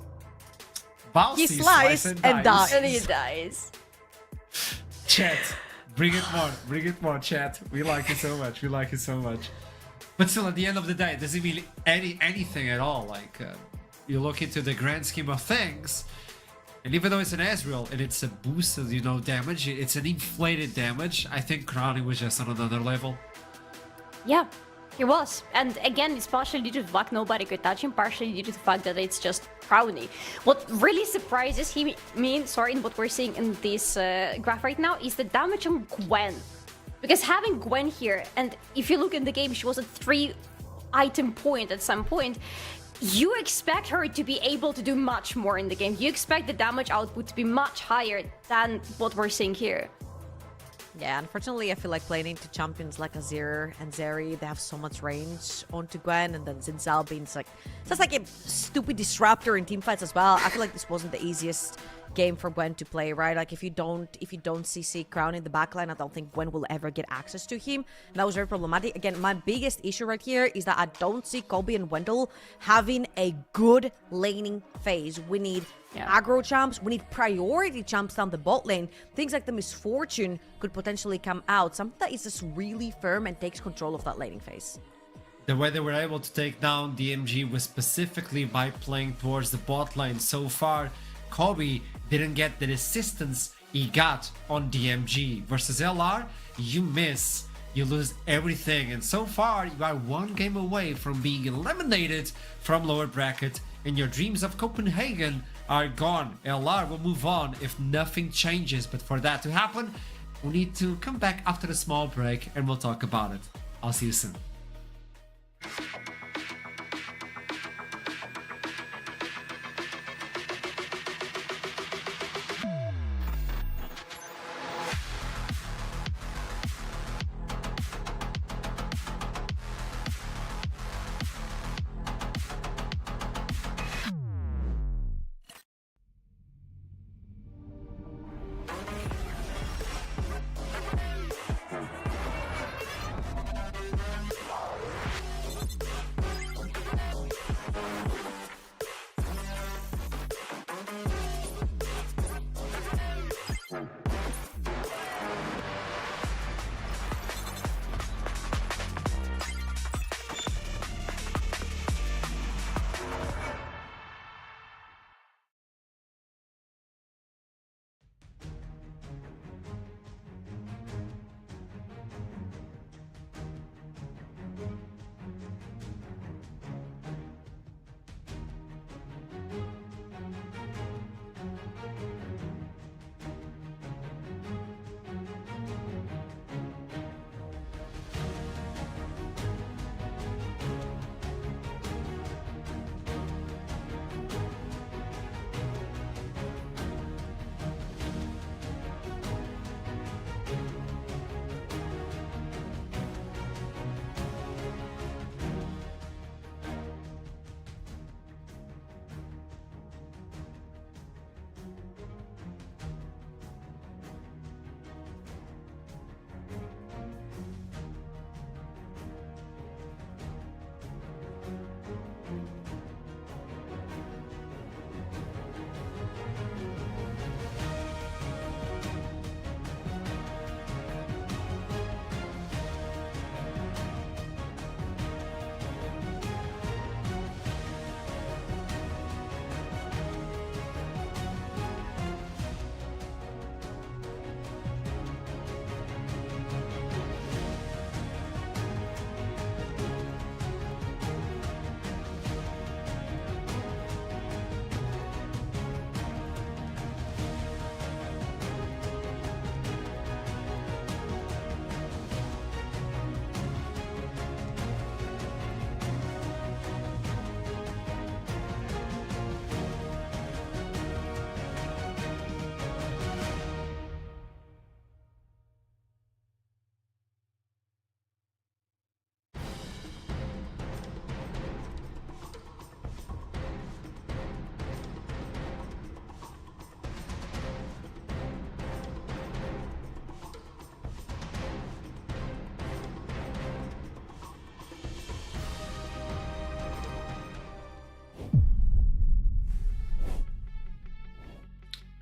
He slices and dies. And he dies. Chat, bring it more, chat. We like it so much. We like it so much. But still, at the end of the day, it doesn't mean anything at all. Like, you look into the grand scheme of things. And even though it's an Ezreal and it's a boosted, you know, damage, it's an inflated damage, I think Crowny was just on another level. Yeah, he was. And again, it's partially due to the fact nobody could touch him, partially due to the fact that it's just Crowny. What really surprises me in what we're seeing in this graph right now is the damage on Gwen. Because having Gwen here, and if you look in the game, she was a 3-item point at some point. You expect her to be able to do much more in the game. You expect the damage output to be much higher than what we're seeing here. Yeah, unfortunately, I feel like playing into champions like Azir and Zeri, they have so much range onto Gwen, and then Zinzal being just like a stupid disruptor in teamfights as well. I feel like this wasn't the easiest game for Gwen to play, right? Like if you don't CC Crown in the backline, I don't think Gwen will ever get access to him. And that was very problematic. Again, my biggest issue right here is that I don't see Kobe and Wendell having a good laning phase. We need aggro champs, we need priority champs down the bot lane. Things like the Misfortune could potentially come out. Something that is just really firm and takes control of that laning phase. The way they were able to take down DMG was specifically by playing towards the bot lane. So far, Kobe didn't get the assistance he got on DMG. Versus LR, you miss, you lose everything. And so far, you are one game away from being eliminated from lower bracket, and your dreams of Copenhagen are gone. LR will move on if nothing changes. But for that to happen, we need to come back after a small break and we'll talk about it. I'll see you soon.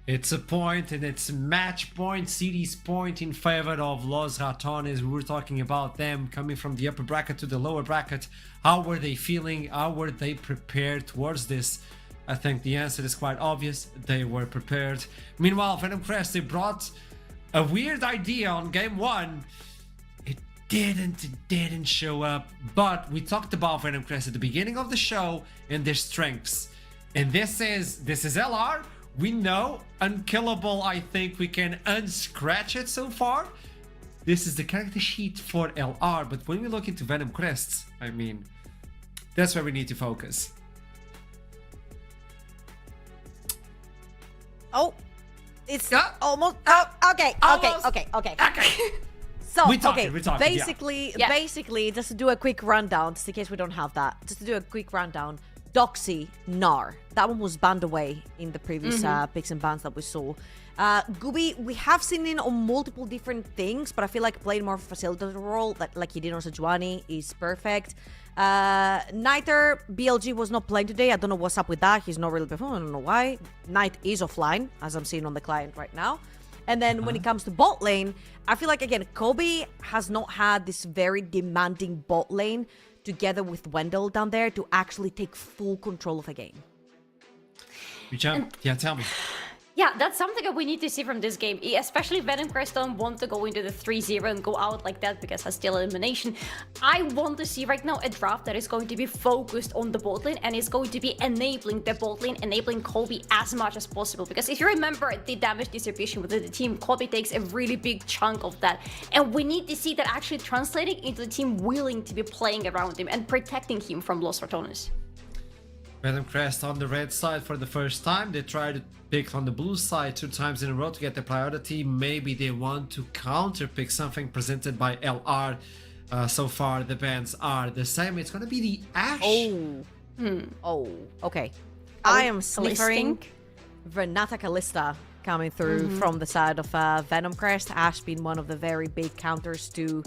It's a point, and it's match point, series point in favor of Los Ratonz. We were talking about them coming from the upper bracket to the lower bracket. How were they feeling? How were they prepared towards this? I think the answer is quite obvious. They were prepared. Meanwhile, Venomcrest, they brought a weird idea on game one. It didn't show up, but we talked about Venomcrest at the beginning of the show and their strengths. And this is LR. We know unkillable. I think we can unscratch it so far. this is the character sheet for LR, but when we look into Venomcrest, I mean, that's where we need to focus. Oh, it's Yeah. almost. Oh, okay. Okay. So, We're talking, yeah. basically, just to do a quick rundown, just in case we don't have that, just to do a quick rundown. Doxy, Gnar, that one was banned away in the previous picks and bans that we saw. Gooby, we have seen him on multiple different things, but I feel like playing more of a facilitator role, like he did on Sejuani, is perfect. Niter, BLG was not playing today. I don't know what's up with that. He's not really performing. I don't know why. Knight is offline, as I'm seeing on the client right now. And then when it comes to bot lane, I feel like, again, Kobe has not had this very demanding bot lane together with Wendell down there to actually take full control of a game. Yeah, tell me. Yeah, that's something that we need to see from this game, especially Venomcrest don't want to go into the 3-0 and go out like that because has still elimination. I want to see right now a draft that is going to be focused on the bot lane and is going to be enabling the bot lane, enabling Kobe as much as possible. Because if you remember the damage distribution within the team, Kobe takes a really big chunk of that. And we need to see that actually translating into the team willing to be playing around him and protecting him from Los Ratonz. Venomcrest on the red side for the first time. They tried to pick on the blue side 2 times in a row to get the priority. Maybe they want to counter pick something presented by LR. So far the bans are the same. It's gonna be the Ashe. Okay. I am sniffing Renata Kalista coming through from the side of Venomcrest. Ashe being one of the very big counters to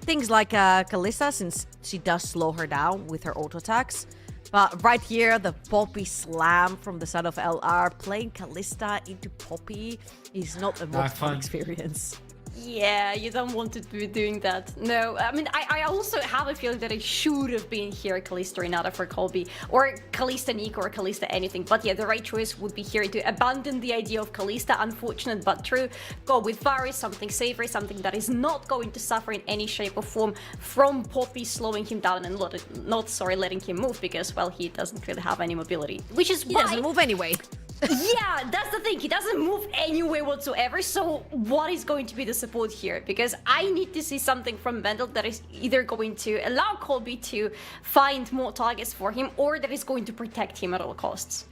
things like Kalista, since she does slow her down with her auto attacks. But right here, the Poppy slam from the side of LR, playing Kalista into Poppy is not a most fun experience. Yeah, you don't want to be doing that. No, I mean, I also have a feeling that it should have been here Kalista Renata for Colby, or Kalista Nico, or Kalista anything. But yeah, the right choice would be here to abandon the idea of Kalista, unfortunate but true. Go with Varus, something savory, something that is not going to suffer in any shape or form from Poppy slowing him down and letting him move, because, well, he doesn't really have any mobility. Which is He doesn't move anyway. Yeah, that's the thing. He doesn't move anyway whatsoever. So what is going to be the support here? Because I need to see something from Wendell that is either going to allow Colby to find more targets for him, or that is going to protect him at all costs.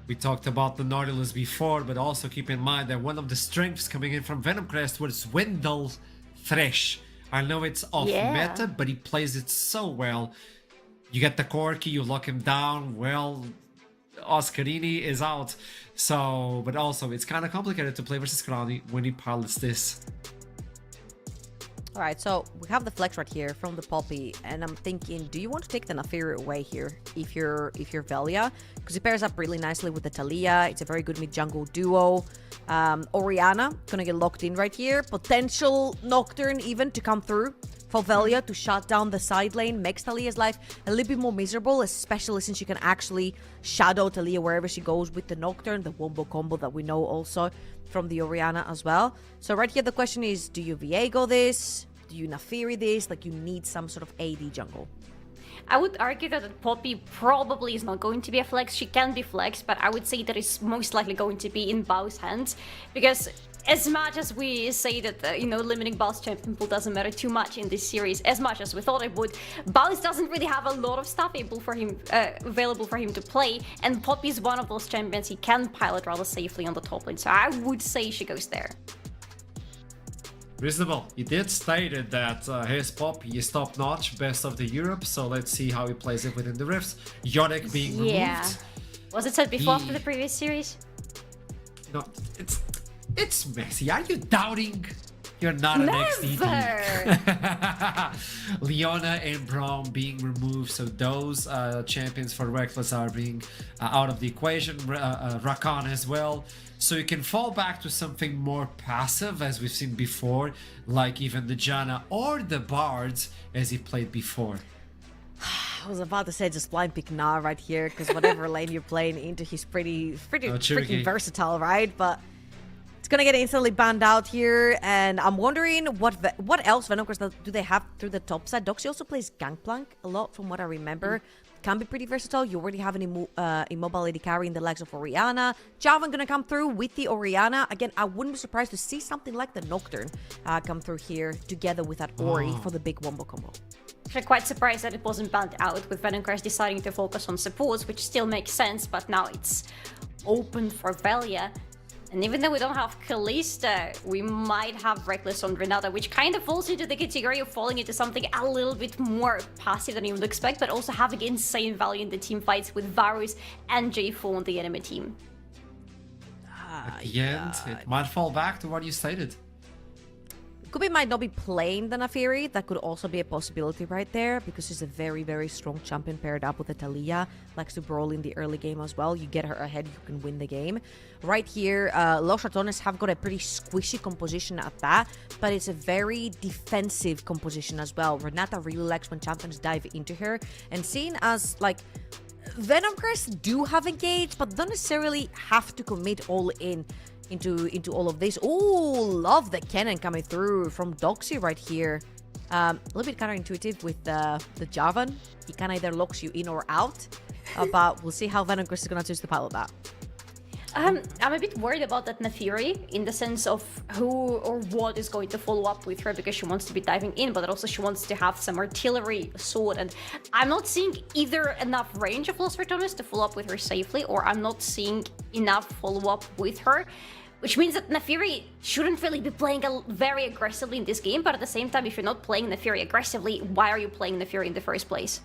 We talked about the Nautilus before, but also keep in mind that one of the strengths coming in from Venomcrest was Wendell Thresh. I know it's off meta, but he plays it so well. You get the Corki, you lock him down, well, Oscarini is out. So, but also it's kind of complicated to play versus Krani when he pilots this. Alright, so we have the flex right here from the Poppy, and I'm thinking, do you want to take the Naafiri away here if you're Velia? Because it pairs up really nicely with the Talia. It's a very good mid-jungle duo. Orianna gonna get locked in right here. Potential Nocturne even to come through for Velia to shut down the side lane. Makes Talia's life a little bit more miserable, especially since you can actually shadow Talia wherever she goes with the Nocturne, the wombo combo that we know also from the Orianna as well. So right here the question is, do you Viego this? Do you Naafiri this? Like, you need some sort of AD jungle. I would argue that Poppy probably is not going to be a flex. She can be flexed, but I would say that it's most likely going to be in Bao's hands, because as much as we say that, limiting Bao's champion pool doesn't matter too much in this series, as much as we thought it would, Bao's doesn't really have a lot of stuff available for him to play, and Poppy is one of those champions he can pilot rather safely on the top lane, so I would say she goes there. Reasonable. He did stated that his Poppy is top-notch, best of the Europe, so let's see how he plays it within the Rifts. Yorick being removed. Was it said before after the previous series? No, it's messy. Are you doubting you're not an XDD? Leona and Braum being removed, so those champions for Reckless are being out of the equation. Rakan as well. So you can fall back to something more passive, as we've seen before, like even the Janna or the Bards, as he played before. I was about to say just blind pick Gnar right here, because whatever lane you're playing into, he's pretty freaking versatile, right? But it's gonna get instantly banned out here, and I'm wondering what else Venomcrest do they have through the top side. Doxy also plays Gangplank a lot, from what I remember. can be pretty versatile. You already have an immobility carry in the legs of Orianna. Javan gonna come through with the Orianna. Again, I wouldn't be surprised to see something like the Nocturne come through here together with that Ori for the big wombo combo. Actually quite surprised that it wasn't banned out, with Venomcrest deciding to focus on supports, which still makes sense, but now it's open for Velia. And even though we don't have Kalista, we might have Reckless on Renata, which kind of falls into the category of falling into something a little bit more passive than you would expect, but also having insane value in the team fights with Varus and J4 on the enemy team. At the end, it might fall back to what you stated. Kubi might not be playing the Naafiri. That could also be a possibility right there, because she's a very, very strong champion paired up with a Talia. Likes to brawl in the early game as well. You get her ahead, you can win the game. Right here, Los Ratones have got a pretty squishy composition at that, but it's a very defensive composition as well. Renata really likes when champions dive into her, and seeing as, like, Venomcrest do have engage, but don't necessarily have to commit all in into all of this. Oh, love the cannon coming through from Doxy right here. A little bit counterintuitive with the Javan. He can either locks you in or out, but we'll see how Venomcrest is going to choose to pilot that. I'm a bit worried about that Naafiri, in the sense of who or what is going to follow up with her, because she wants to be diving in, but also she wants to have some artillery sword, and I'm not seeing either enough range of Los Ratones to follow up with her safely, or I'm not seeing enough follow-up with her. Which means that Naafiri shouldn't really be playing very aggressively in this game, but at the same time, if you're not playing Naafiri aggressively, why are you playing Naafiri in the first place?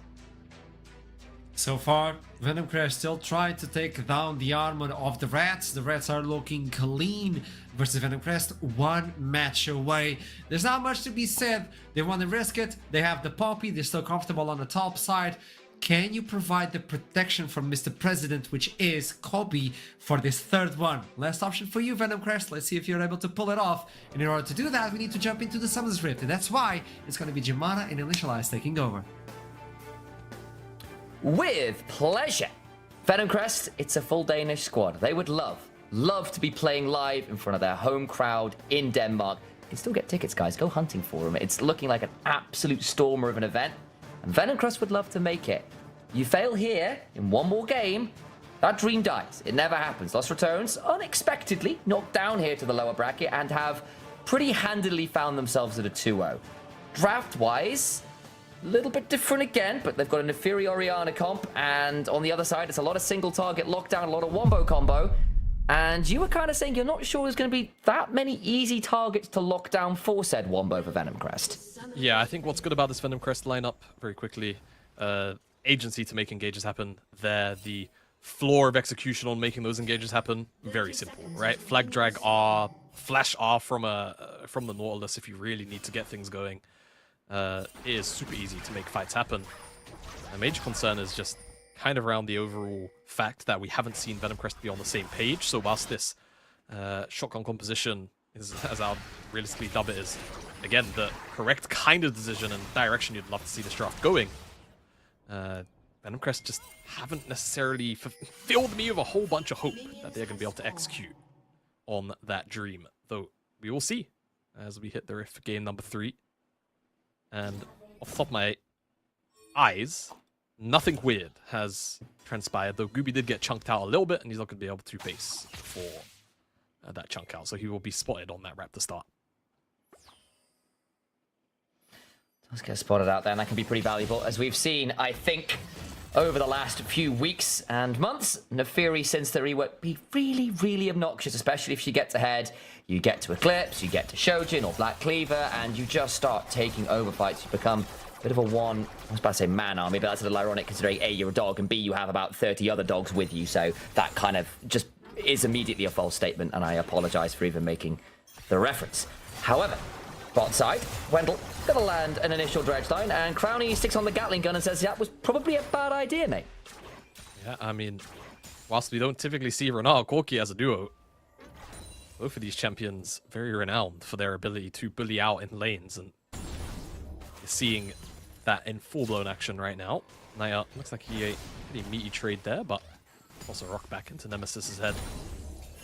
So far, Venomcrest still trying to take down the armor of the Rats. The Rats are looking clean versus Venomcrest, one match away. There's not much to be said. They want to risk it. They have the Poppy. They're still comfortable on the top side. Can you provide the protection from Mr. President, which is Kobe, for this third one? Last option for you, Venomcrest. Let's see if you're able to pull it off. And in order to do that, we need to jump into the Summoners Rift. And that's why it's going to be Jemana and Initialize taking over. With pleasure. Venomcrest, it's a full Danish squad. They would love to be playing live in front of their home crowd in Denmark. You can still get tickets, guys. Go hunting for them. It's looking like an absolute stormer of an event. And Venomcrest would love to make it. You fail here in one more game, that dream dies. It never happens. Los Ratones unexpectedly knocked down here to the lower bracket and have pretty handily found themselves at a 2-0. Draft-wise, a little bit different again, but they've got an Naafiri Orianna comp, and on the other side, it's a lot of single target lockdown, a lot of wombo combo. And you were kind of saying you're not sure there's going to be that many easy targets to lock down for said wombo for Venomcrest. Yeah, I think what's good about this Venomcrest lineup, very quickly, agency to make engages happen. There, the floor of execution on making those engages happen, very simple, right? Flag drag R, flash R from the Nautilus if you really need to get things going. It is super easy to make fights happen. A major concern is just kind of around the overall fact that we haven't seen Venomcrest be on the same page. So whilst this shotgun composition is, as I'll realistically dub it, is again the correct kind of decision and direction you'd love to see this draft going, Venomcrest just haven't necessarily filled me with a whole bunch of hope that they're going to be able to execute on that dream. Though we will see as we hit the Rift for game number 3. And off the top of my eyes, nothing weird has transpired, though Gooby did get chunked out a little bit, and he's not going to be able to base for that chunk out, so he will be spotted on that Raptor start. Let's get spotted out there, and that can be pretty valuable. As we've seen, I think, over the last few weeks and months, Naafiri, since the rework, be really, really obnoxious, especially if she gets ahead. You get to Eclipse, you get to Shojin or Black Cleaver, and you just start taking over fights. You become a bit of a one, I was about to say man army, but that's a little ironic considering A, you're a dog, and B, you have about 30 other dogs with you, so that kind of just is immediately a false statement, and I apologize for even making the reference. However, bot side, Wendell gonna land an initial dredge line, and Crownie sticks on the Gatling gun and says that was probably a bad idea, mate. Yeah, I mean, whilst we don't typically see Ronald Corki as a duo, both of these champions very renowned for their ability to bully out in lanes, and you're seeing that in full-blown action right now. Naya looks like he ate a pretty meaty trade there, but also rock back into Nemesis's head.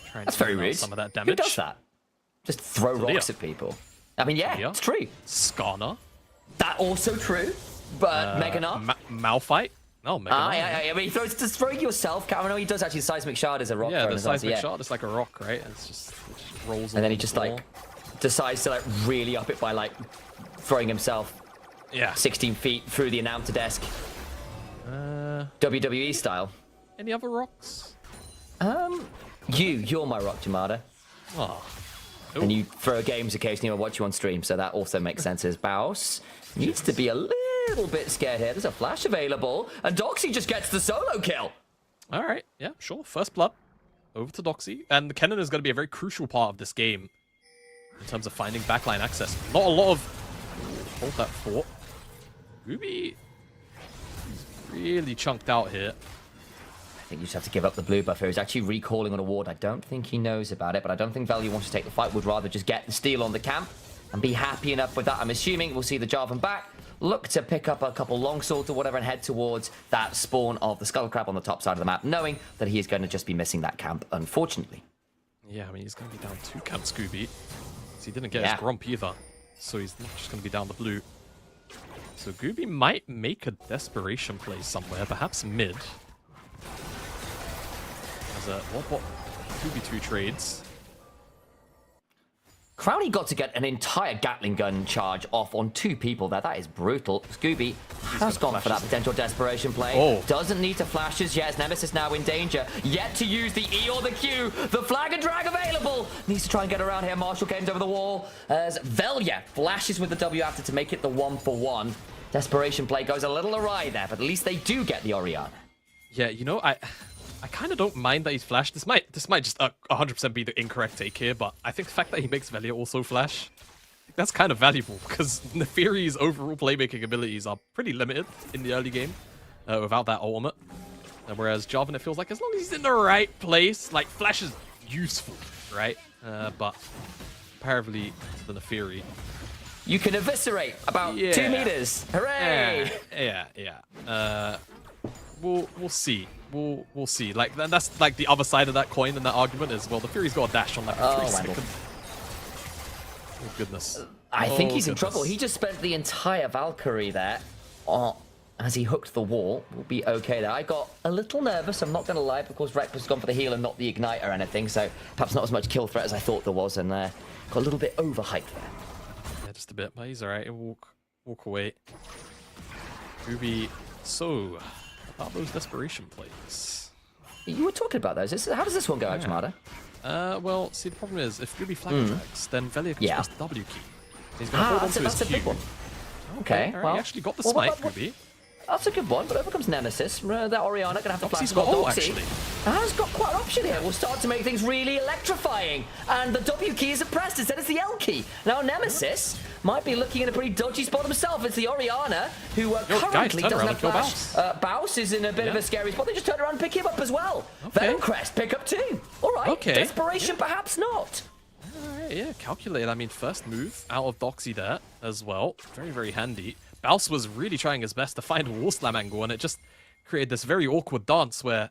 Trying That's to very rude. some of that damage. Who does that? Just throw rocks at people. I mean, yeah, it's true. Skarner. That also true, but Meganar. Malphite. No, Mega Man. I mean, just throwing yourself. I know he does actually. The seismic shard is a rock. Yeah, the as well, seismic shard is like a rock, right? It just rolls. And then he along just the like floor. decides to like really up it by like throwing himself 16 feet through the announcer desk. WWE style. Any other rocks? You're my rock, Jamada. Oh. And you throw games occasionally. I watch you on stream, so that also makes sense. As Baus needs to be a little bit scared here. There's a flash available, and Doxy just gets the solo kill. All right, yeah, sure. First blood over to Doxy, and the Kennen is going to be a very crucial part of this game in terms of finding backline access. Not a lot of hold that thought. Ruby is really chunked out here. I think you just have to give up the blue buffer. He's actually recalling on a ward. I don't think he knows about it, but I don't think Value wants to take the fight. Would rather just get the steal on the camp and be happy enough with that. I'm assuming we'll see the Jarvan back. Look to pick up a couple longswords or whatever and head towards that spawn of the Skull Crab on the top side of the map, knowing that he is going to just be missing that camp, unfortunately. Yeah, I mean, he's going to be down 2 camp, Scooby. So he didn't get his Grump either. So he's not just going to be down the blue. So Gooby might make a desperation play somewhere, perhaps mid. As a what 2v2 trades. Crowley got to get an entire Gatling gun charge off on 2 people there. That is brutal. Scooby has gone for that potential desperation play. Oh. Doesn't need to flashes. Yes, Nemesis now in danger. Yet to use the E or the Q. The flag and drag available. Needs to try and get around here. Marshall gains over the wall as Velya flashes with the W after to make it the 1-for-1. Desperation play goes a little awry there, but at least they do get the Orianna. Yeah, you know, I kind of don't mind that he's flashed. This might just 100% be the incorrect take here, but I think the fact that he makes Velya also flash, that's kind of valuable because Neferi's overall playmaking abilities are pretty limited in the early game without that ultimate. Whereas Jarvan, it feels like as long as he's in the right place, like flash is useful, right? But comparatively to the Neferi, you can eviscerate about 2 meters. Hooray! Yeah. We'll see. We'll see. Like that's like the other side of that coin in that argument is, well, the Fury's got a dash on like 3 seconds. Oh goodness. I think he's in trouble. He just spent the entire Valkyrie there as he hooked the wall. We'll be okay there. I got a little nervous, I'm not going to lie, because Rex was gone for the heal and not the ignite or anything, so perhaps not as much kill threat as I thought there was, and got a little bit overhyped there. Yeah, just a bit, but he's alright. He'll walk away. Ruby, so about those desperation plays. You were talking about those. How does this one go, Jamada? Well, see, the problem is, if Ruby flag drags, then Velya can press the W key. He's going to hold on to his Q. Big one. Okay, well, he actually got the smite, Ruby. That's a good one, but over comes Nemesis. That Orianna going to have to flash. He's got ult, actually. Has got quite an option here. We'll start to make things really electrifying. And the W key isn't pressed, instead it's the L key. Now Nemesis might be looking in a pretty dodgy spot himself. It's the Orianna, who currently doesn't have flash. Baus is in a bit of a scary spot. They just turn around and pick him up as well. Venomcrest, pick up 2. All right, desperation perhaps not. Alright, yeah, calculated. I mean, first move out of Doxy there as well. Very, very handy. Baus was really trying his best to find a wall slam angle, and it just created this very awkward dance where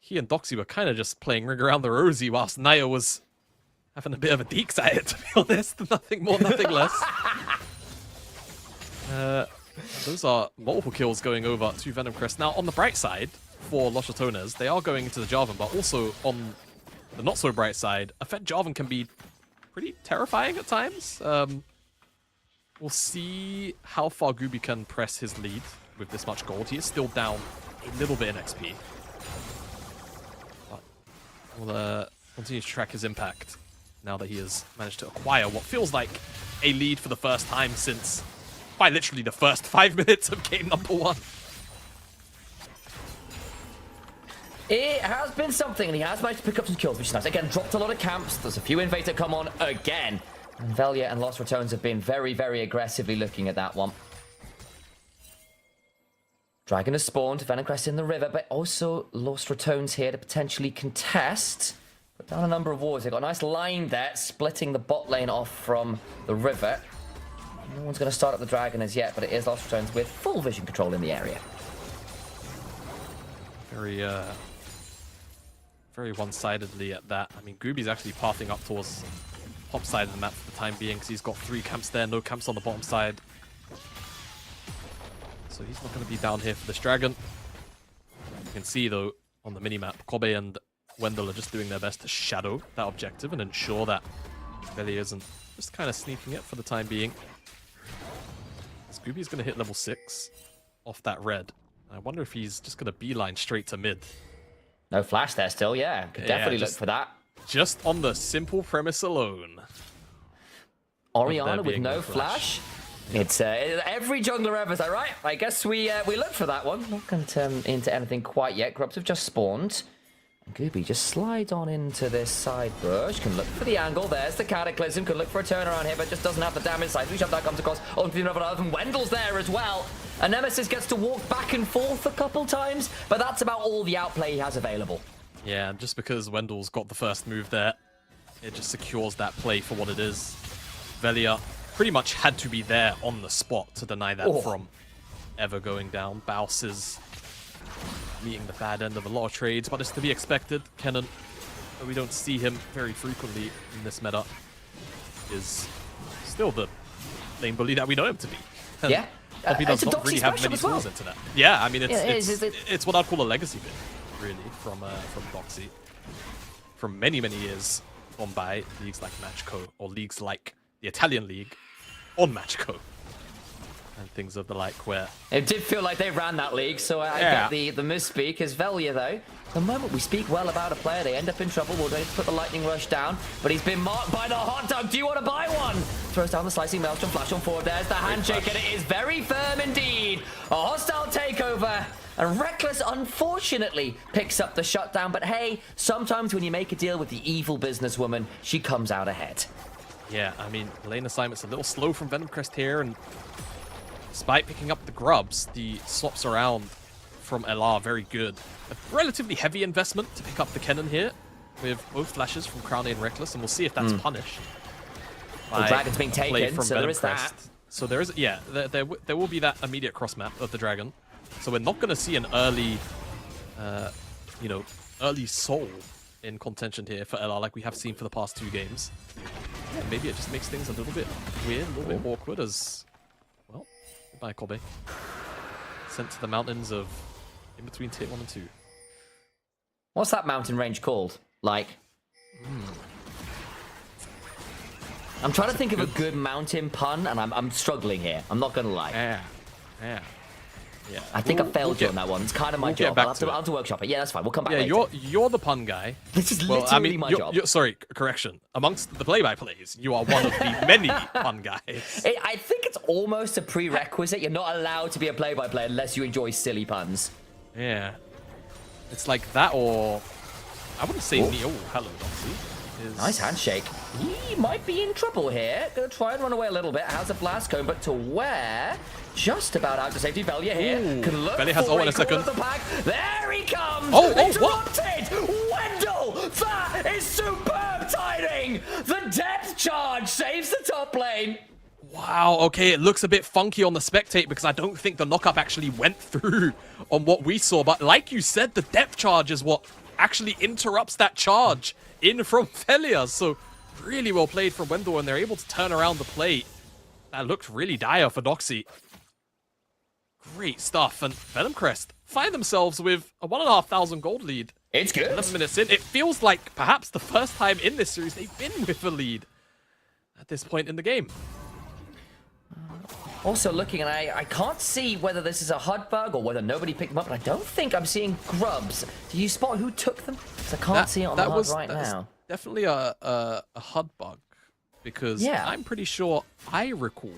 he and Doxy were kind of just playing ring around the rosy whilst Naya was having a bit of a deeks at it, to be honest. Nothing more, nothing less. Those are multiple kills going over to Venomcrest. Now, on the bright side for Los Ratones, they are going into the Jarvan, but also on the not so bright side, a Fed Jarvan can be pretty terrifying at times. We'll see how far Gooby can press his lead with this much gold. He is still down a little bit in XP. But we'll continue to track his impact now that he has managed to acquire what feels like a lead for the first time since quite literally the first 5 minutes of game number 1. It has been something, and he has managed to pick up some kills, which is nice. Again, dropped a lot of camps. There's a few invades that come on again. And Velya and Los Ratones have been very, very aggressively looking at that one. Dragon has spawned, Venomcrest in the river, but also Los Ratones here to potentially contest. Put down a number of wards. They've got a nice line there, splitting the bot lane off from the river. No one's going to start up the Dragon as yet, but it is Los Ratones with full vision control in the area. Very one-sidedly at that. I mean, Gooby's actually pathing up towards top side of the map for the time being because he's got 3 camps there, no camps on the bottom side. so he's not going to be down here for this dragon. You can see, though, on the minimap, Kobe and Wendell are just doing their best to shadow that objective and ensure that Belly isn't just kind of sneaking it for the time being. Scooby's going to hit level 6 off that red. I wonder if he's just going to beeline straight to mid. No flash there still, yeah. Could definitely look for that. Just on the simple premise alone. Orianna with no flash. It's every jungler ever, is that right? I guess we look for that one. Not going to turn into anything quite yet. Grubs have just spawned. And Gooby just slides on into this side bush. Can look for the angle. There's the Cataclysm. Can look for a turnaround here, but just doesn't have the damage side. Lucian that comes across onto the other, and Wendell's there as well. And Nemesis gets to walk back and forth a couple times, but that's about all the outplay he has available. Yeah, just because Wendell's got the first move there, it just secures that play for what it is. Velia pretty much had to be there on the spot to deny that from ever going down. Baus is meeting the bad end of a lot of trades, but it's to be expected. Kennen, though we don't see him very frequently in this meta, is still the lane bully that we know him to be. And yeah. He does not really have many tools into that. Yeah, I mean, it's what I'd call a legacy bit, really, from Doxy. From many, many years gone by, leagues like Matchco, or leagues like the Italian League on Matchco, and things of the like, where... It did feel like they ran that league, so I get the misspeak. As Velia, though, the moment we speak well about a player, they end up in trouble. We'll need to put the lightning rush down, but he's been marked by the hot dog. Do you want to buy one? Throws down the slicing maelstrom, flash on forward. There's the handshake, and it is very firm indeed. A hostile takeover. And Reckless, unfortunately, picks up the shutdown. But hey, sometimes when you make a deal with the evil businesswoman, she comes out ahead. Yeah, I mean, lane assignment's a little slow from Venomcrest here, and despite picking up the grubs, the swaps around from LR very good. A relatively heavy investment to pick up the Kennen here, with both flashes from Crowny and Reckless, and we'll see if that's punished. The dragon's being taken, so there is that. So there is, yeah, there will be that immediate cross map of the dragon. So we're not going to see an early, early soul in contention here for LR like we have seen for the past 2 games. Yeah, maybe it just makes things a little bit weird, a little bit awkward as, well, goodbye Kobe. Sent to the mountains of in between tier 1 and 2. What's that mountain range called? Like... I'm trying to think of a good mountain pun, and I'm struggling here. I'm not going to lie. Yeah. I think I failed you on that one. It's kind of my job. I'll have to workshop it. Yeah, that's fine. We'll come back later. You're the pun guy. This is literally my job. Sorry, correction. Amongst the play-by-plays, you are one of the many pun guys. I think it's almost a prerequisite. You're not allowed to be a play-by-play unless you enjoy silly puns. Yeah. It's like that, or... I wouldn't say Neo. Hello, Doxy. Nice handshake. He might be in trouble here. Gonna try and run away a little bit. Has a blast cone, but to where? Just about out to safety. Velia here. Can look Velia has in a second. The pack. There he comes. Interrupted. Wendell. That is superb timing. The depth charge saves the top lane. Wow, okay, it looks a bit funky on the spectate because I don't think the knockup actually went through on what we saw. But like you said, the depth charge is what actually interrupts that charge in from Velia. So really well played from Wendell, and they're able to turn around the play. That looked really dire for Doxy. Great stuff. And Venomcrest find themselves with a 1,500 gold lead. It's good. 11 minutes in. It feels like perhaps the first time in this series they've been with the lead at this point in the game. Also looking, and I can't see whether this is a HUD bug or whether nobody picked them up, but I don't think I'm seeing grubs. Do you spot who took them? Because I can't see it on the HUD right now. Definitely a HUD bug, because I'm pretty sure I recall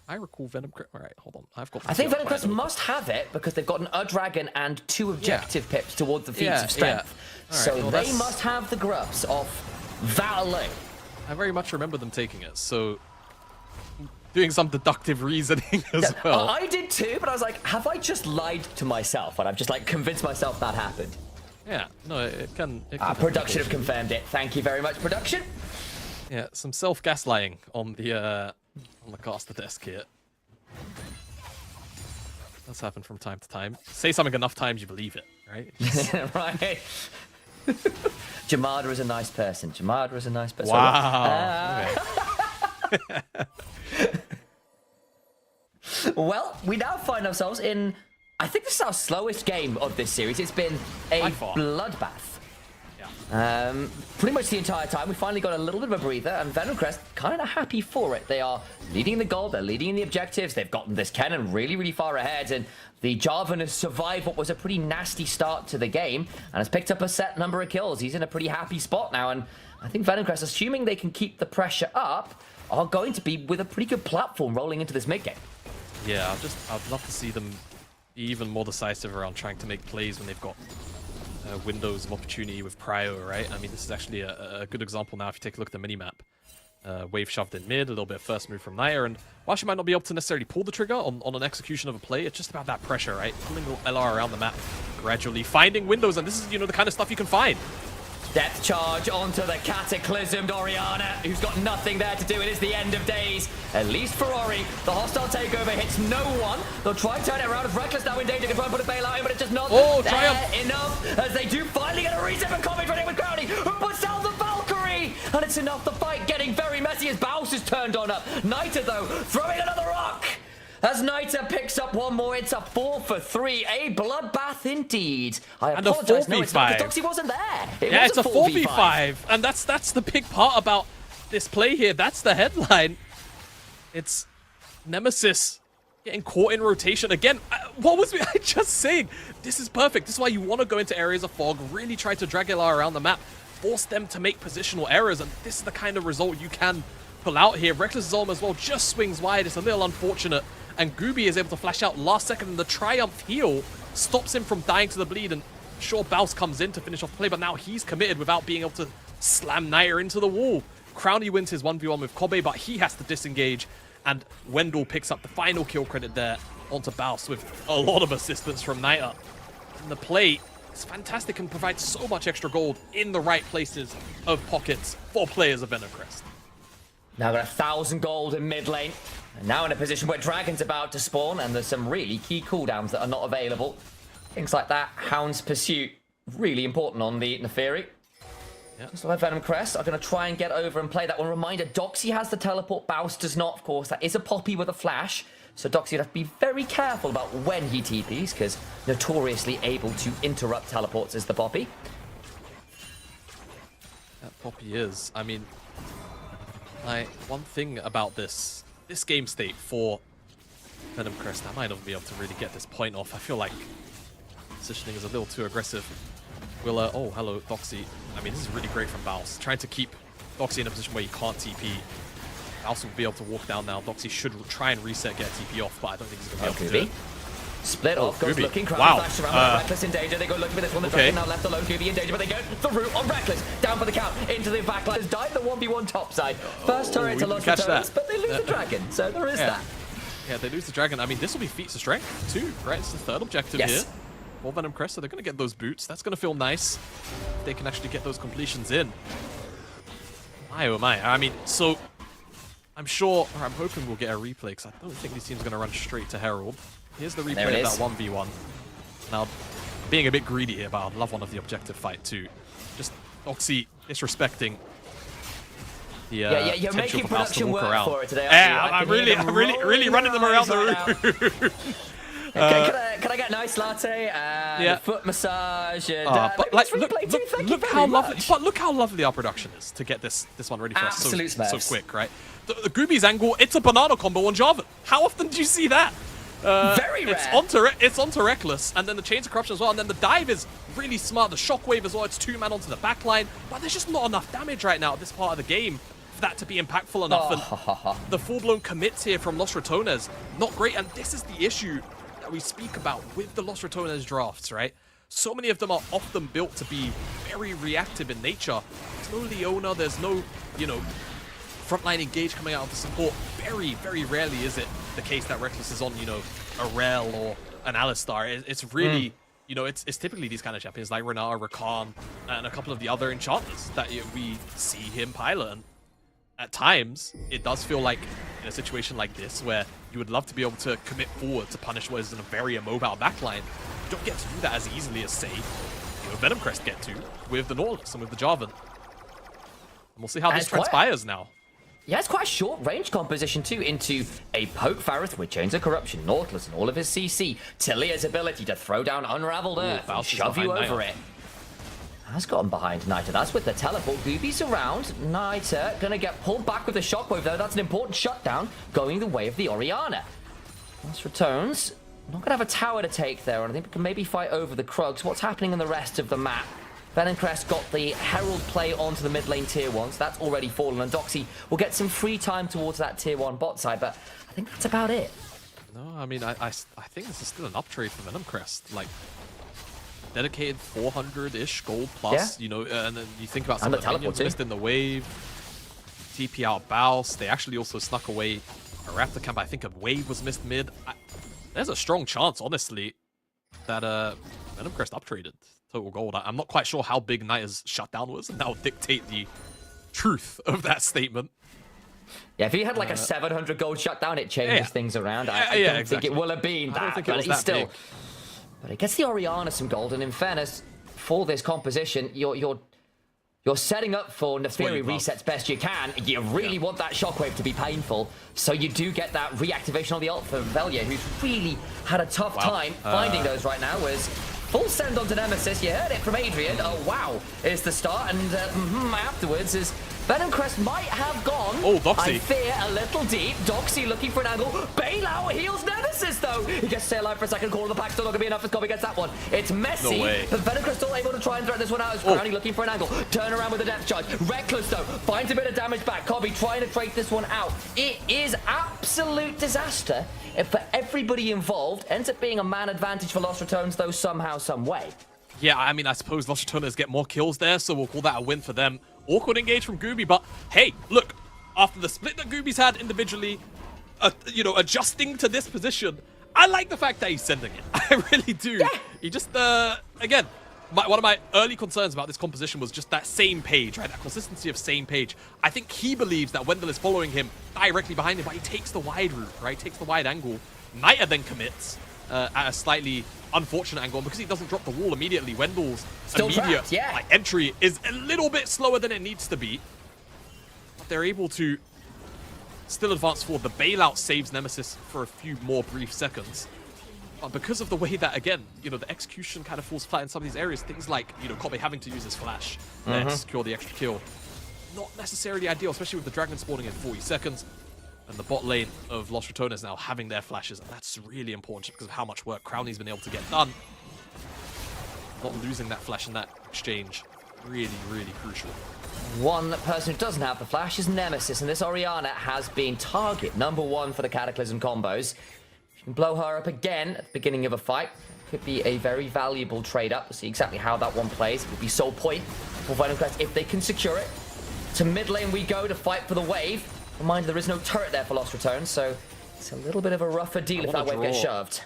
Venomcrest. All right, hold on. I think Venomcrest must have it because they've got a dragon and 2 objective pips towards the feats of strength. Right, so they must have the grubs off that alone. I very much remember them taking it, so doing some deductive reasoning as well. I did too, but I was like, have I just lied to myself? And I've just like convinced myself that happened. Yeah, no, it can production have confirmed it. Thank you very much, production. Yeah, some self-gaslighting on the caster desk here. That's happened from time to time. Say something enough times, you believe it, right? Right. Jamada is a nice person. Jamada is a nice person. Wow. Well, we now find ourselves in, I think this is our slowest game of this series. It's been a bloodbath. Pretty much the entire time. We finally got a little bit of a breather, and Venomcrest kind of happy for it. They are leading the goal, they're leading in the objectives, they've gotten this cannon really, really far ahead, and the Jarvan has survived what was a pretty nasty start to the game, and has picked up a set number of kills. He's in a pretty happy spot now, and I think Venomcrest, assuming they can keep the pressure up, are going to be with a pretty good platform rolling into this mid-game. Yeah, I'd love to see them be even more decisive around trying to make plays when they've got windows of opportunity with Prio, right? I mean, this is actually a good example now if you take a look at the minimap. Wave shoved in mid, a little bit of first move from Naya, and while she might not be able to necessarily pull the trigger on an execution of a play, it's just about that pressure, right? Pulling the LR around the map gradually, finding windows, and this is, the kind of stuff you can find. Death charge onto the cataclysmed Orianna, who's got nothing there to do. It is the end of days, at least for Ori. The hostile takeover hits no one. They'll try and turn it around. If Reckless now in danger, can try and put a bailout in, but it's just not there enough. As they do finally get a reset for Comet running with Crowley, who puts down the Valkyrie. And it's enough. The fight getting very messy as Baus is turned on up. Nita, though, throwing another rock. As Nita picks up one more, it's a 4 for 3. A bloodbath indeed. I apologize, no, it's not, because Doxy wasn't there. It's a 4v5. And that's the big part about this play here. That's the headline. It's Nemesis getting caught in rotation. Again, what was I just saying? This is perfect. This is why you want to go into areas of fog, really try to drag LR around the map, force them to make positional errors, and this is the kind of result you can pull out here. Reckless Zolm as well just swings wide. It's a little unfortunate. And Gooby is able to flash out last second, and the Triumph heal stops him from dying to the bleed. And sure, Baus comes in to finish off the play, but now he's committed without being able to slam Naya into the wall. Crowley wins his 1v1 with Kobe, but he has to disengage. And Wendell picks up the final kill credit there onto Baus with a lot of assistance from Naya. And the play is fantastic and provides so much extra gold in the right places of pockets for players of Venomcrest. Now got 1,000 gold in mid lane. And now in a position where Dragon's about to spawn, and there's some really key cooldowns that are not available. Things like that, Hound's Pursuit, really important on the Neferi. Just like Venomcrest are going to try and get over and play that one. Reminder, Doxy has the teleport, Baus does not, of course. That is a Poppy with a flash. So Doxy would have to be very careful about when he TPs, because notoriously able to interrupt teleports is the Poppy. That Poppy is. I mean, one thing about this game state for Venomcrest, I might not be able to really get this point off. I feel like positioning is a little too aggressive. We'll, oh, hello, Doxy. I mean, this is really great from Baus. Trying to keep Doxy in a position where you can't TP. Baus will be able to walk down now. Doxy should try and reset, get a TP off, but I don't think he's going to be able to do it. Split off, goes Gooby. looking, Crowley Wow. flashed around, Reckless in danger, they go looking for this one, the Dragon now left alone, Gooby in danger, but they go the route on Reckless, down for the count, into the backline, has died the 1v1 top side, first turret to lost the turrets, but they lose the Dragon, so there is that. Yeah, they lose the Dragon. I mean, this will be feats of strength too, right? It's the third objective here for Venomcrest, so they're going to get those boots, that's going to feel nice, if they can actually get those completions in. My oh my, I mean, so I'm sure, or I'm hoping we'll get a replay, because I don't think this team's going to run straight to Herald. Here's the replay of that 1v1. Now, being a bit greedy here, but I'd love one of the objective fight too. Just Doxy disrespecting the you're making production work around. For it today. I'm really running them around the room. Can I get a nice latte, foot massage, and but like, look how lovely. But look how lovely our production is to get this one ready for us so quick, right? The Gooby's angle, it's a banana combo on Jarvan. How often do you see that? Very rare. It's onto Reckless, and then the Chains of Corruption as well, and then the dive is really smart. The Shockwave as well, it's 2-man onto the backline, but there's just not enough damage right now at this part of the game for that to be impactful enough. And the full-blown commits here from Los Ratones, not great, and this is the issue that we speak about with the Los Ratones drafts, right? So many of them are often built to be very reactive in nature. There's no Leona, there's no, frontline engage coming out of the support. Very, very rarely is it the case that Reckless is on, a Rel or an Alistar. It's really, it's typically these kind of champions like Renata, Rakan, and a couple of the other enchanters that we see him pilot. And at times, it does feel like in a situation like this where you would love to be able to commit forward to punish what is in a very immobile backline. You don't get to do that as easily as, say, Venomcrest get to with the Nautilus and with the Jarvan. And we'll see how this transpires now. Yeah, it's quite a short range composition too, into a Poke Farith with Chains of Corruption, Nautilus and all of his CC, Talia's ability to throw down Unraveled Earth and shove you over it. Has gotten behind Niter. That's with the teleport. Gooby's around. Niter gonna get pulled back with the shockwave though. That's an important shutdown going the way of the Orianna. Once Ratonz, not gonna have a tower to take there, and I think we can maybe fight over the Krugs. What's happening on the rest of the map? Venomcrest got the Herald play onto the mid lane tier 1, so that's already fallen, and Doxy will get some free time towards that tier 1 bot side, but I think that's about it. No, I mean, I think this is still an uptrade for Venomcrest. Like, dedicated 400-ish gold plus, you know, and then you think about some of the minions missed in the wave, TP out Baus. They actually also snuck away a Raptor camp. I think a wave was missed mid. There's a strong chance, honestly, that Venomcrest uptraded total gold. I'm not quite sure how big Niter's shutdown was, and that will dictate the truth of that statement. Yeah, if he had like a 700 gold shutdown, it changes things around. I don't think it will have been that, but he's still... Big. But it gets the Orianna some gold, and in fairness, for this composition, you're setting up for Neferi resets best you can. You really want that shockwave to be painful, so you do get that reactivation on the ult for Velia, who's really had a tough time finding those right now. Was full send onto Nemesis. You heard it from Adrian. Oh wow, is the start, and afterwards is Venomcrest might have gone. Oh, Doxy. I fear a little deep. Doxy looking for an angle. Bailout heals Nemesis though. He gets to stay alive for a second. Corner of the pack still not gonna be enough as Kobe gets that one. It's messy. No way. But Venomcrest still able to try and threat this one out as Crowny looking for an angle. Turn around with a depth charge. Reckless though finds a bit of damage back. Kobe trying to trade this one out. It is absolute disaster for everybody involved. Ends up being a man advantage for Lost Returns though somehow, some way. Yeah, I mean, I suppose Lost Returners get more kills there, so we'll call that a win for them. Awkward engage from Gooby, but hey, look, after the split that Gooby's had individually, you know, adjusting to this position, I like the fact that he's sending it. I really do. Yeah. He just, again, one of my early concerns about this composition was just that same page, right? That consistency of same page. I think he believes that Wendell is following him directly behind him, but he takes the wide route, right? Takes the wide angle. Niter then commits at a slightly unfortunate angle, and because he doesn't drop the wall immediately, Wendell's immediate entry is a little bit slower than it needs to be. But they're able to still advance forward. The bailout saves Nemesis for a few more brief seconds. But because of the way that, again, you know, the execution kind of falls flat in some of these areas, things like, you know, Kobe having to use his flash to secure the extra kill, not necessarily ideal, especially with the Dragon spawning in 40 seconds. And the bot lane of Lost Returners now having their flashes, and that's really important just because of how much work Crowny's been able to get done. Not losing that flash in that exchange, really, really crucial. One person who doesn't have the flash is Nemesis, and this Orianna has been target #1 for the Cataclysm combos. If you can blow her up again at the beginning of a fight, could be a very valuable trade-up. We'll see exactly how that one plays. It would be sole point for Venomcrest if they can secure it. To mid lane we go to fight for the wave. Reminder, there is no turret there for Lost Returns, so it's a little bit of a rougher deal if that wave gets shoved.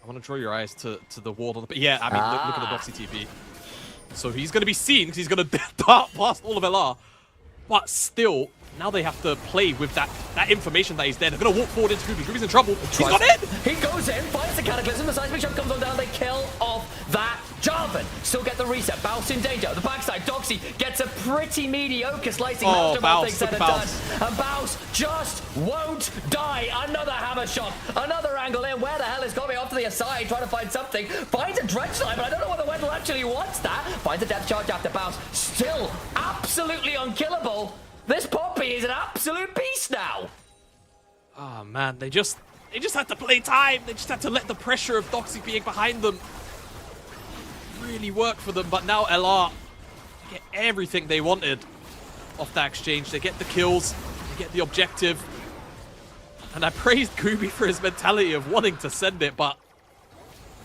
I want to draw your eyes to the ward on the... Yeah, I mean, look at the Doxy TP. So he's going to be seen because he's going to dart past all of LR. But still, now they have to play with that information that he's there. They're going to walk forward into Gooby. Gooby's in trouble. He's got in! He goes in, finds the Cataclysm. The seismic shot comes on down. They kill off that Jarvan. Still get the reset. Baus in danger. The backside, Doxy gets a pretty mediocre slicing after all things said and done. And Baus just won't die. Another hammer shot. Another angle in. Where the hell is Kobe off to the side trying to find something? Finds a dredge line, but I don't know whether Wendell actually wants that. Finds a depth charge after Baus. Still absolutely unkillable. This Poppy is an absolute beast now. Oh man, they just had to play time. They just had to let the pressure of Doxy being behind them really work for them. But now LR get everything they wanted off that exchange. They get the kills, they get the objective. And I praised Gooby for his mentality of wanting to send it, but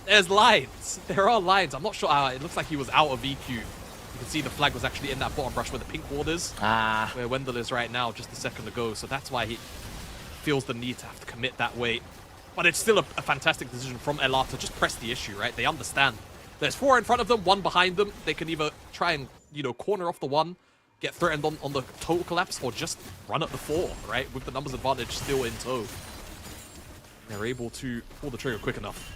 there's lines. There are lines. I'm not sure how. It looks like he was out of EQ. You can see the flag was actually in that bottom brush where the pink ward is. Where Wendell is right now, just a second ago. So that's why he feels the need to have to commit that way. But it's still a fantastic decision from LR to just press the issue, right? They understand. There's 4 in front of them, 1 behind them. They can either try and, you know, corner off the 1, get threatened on the total collapse, or just run at the 4, right? With the numbers advantage still in tow. They're able to pull the trigger quick enough.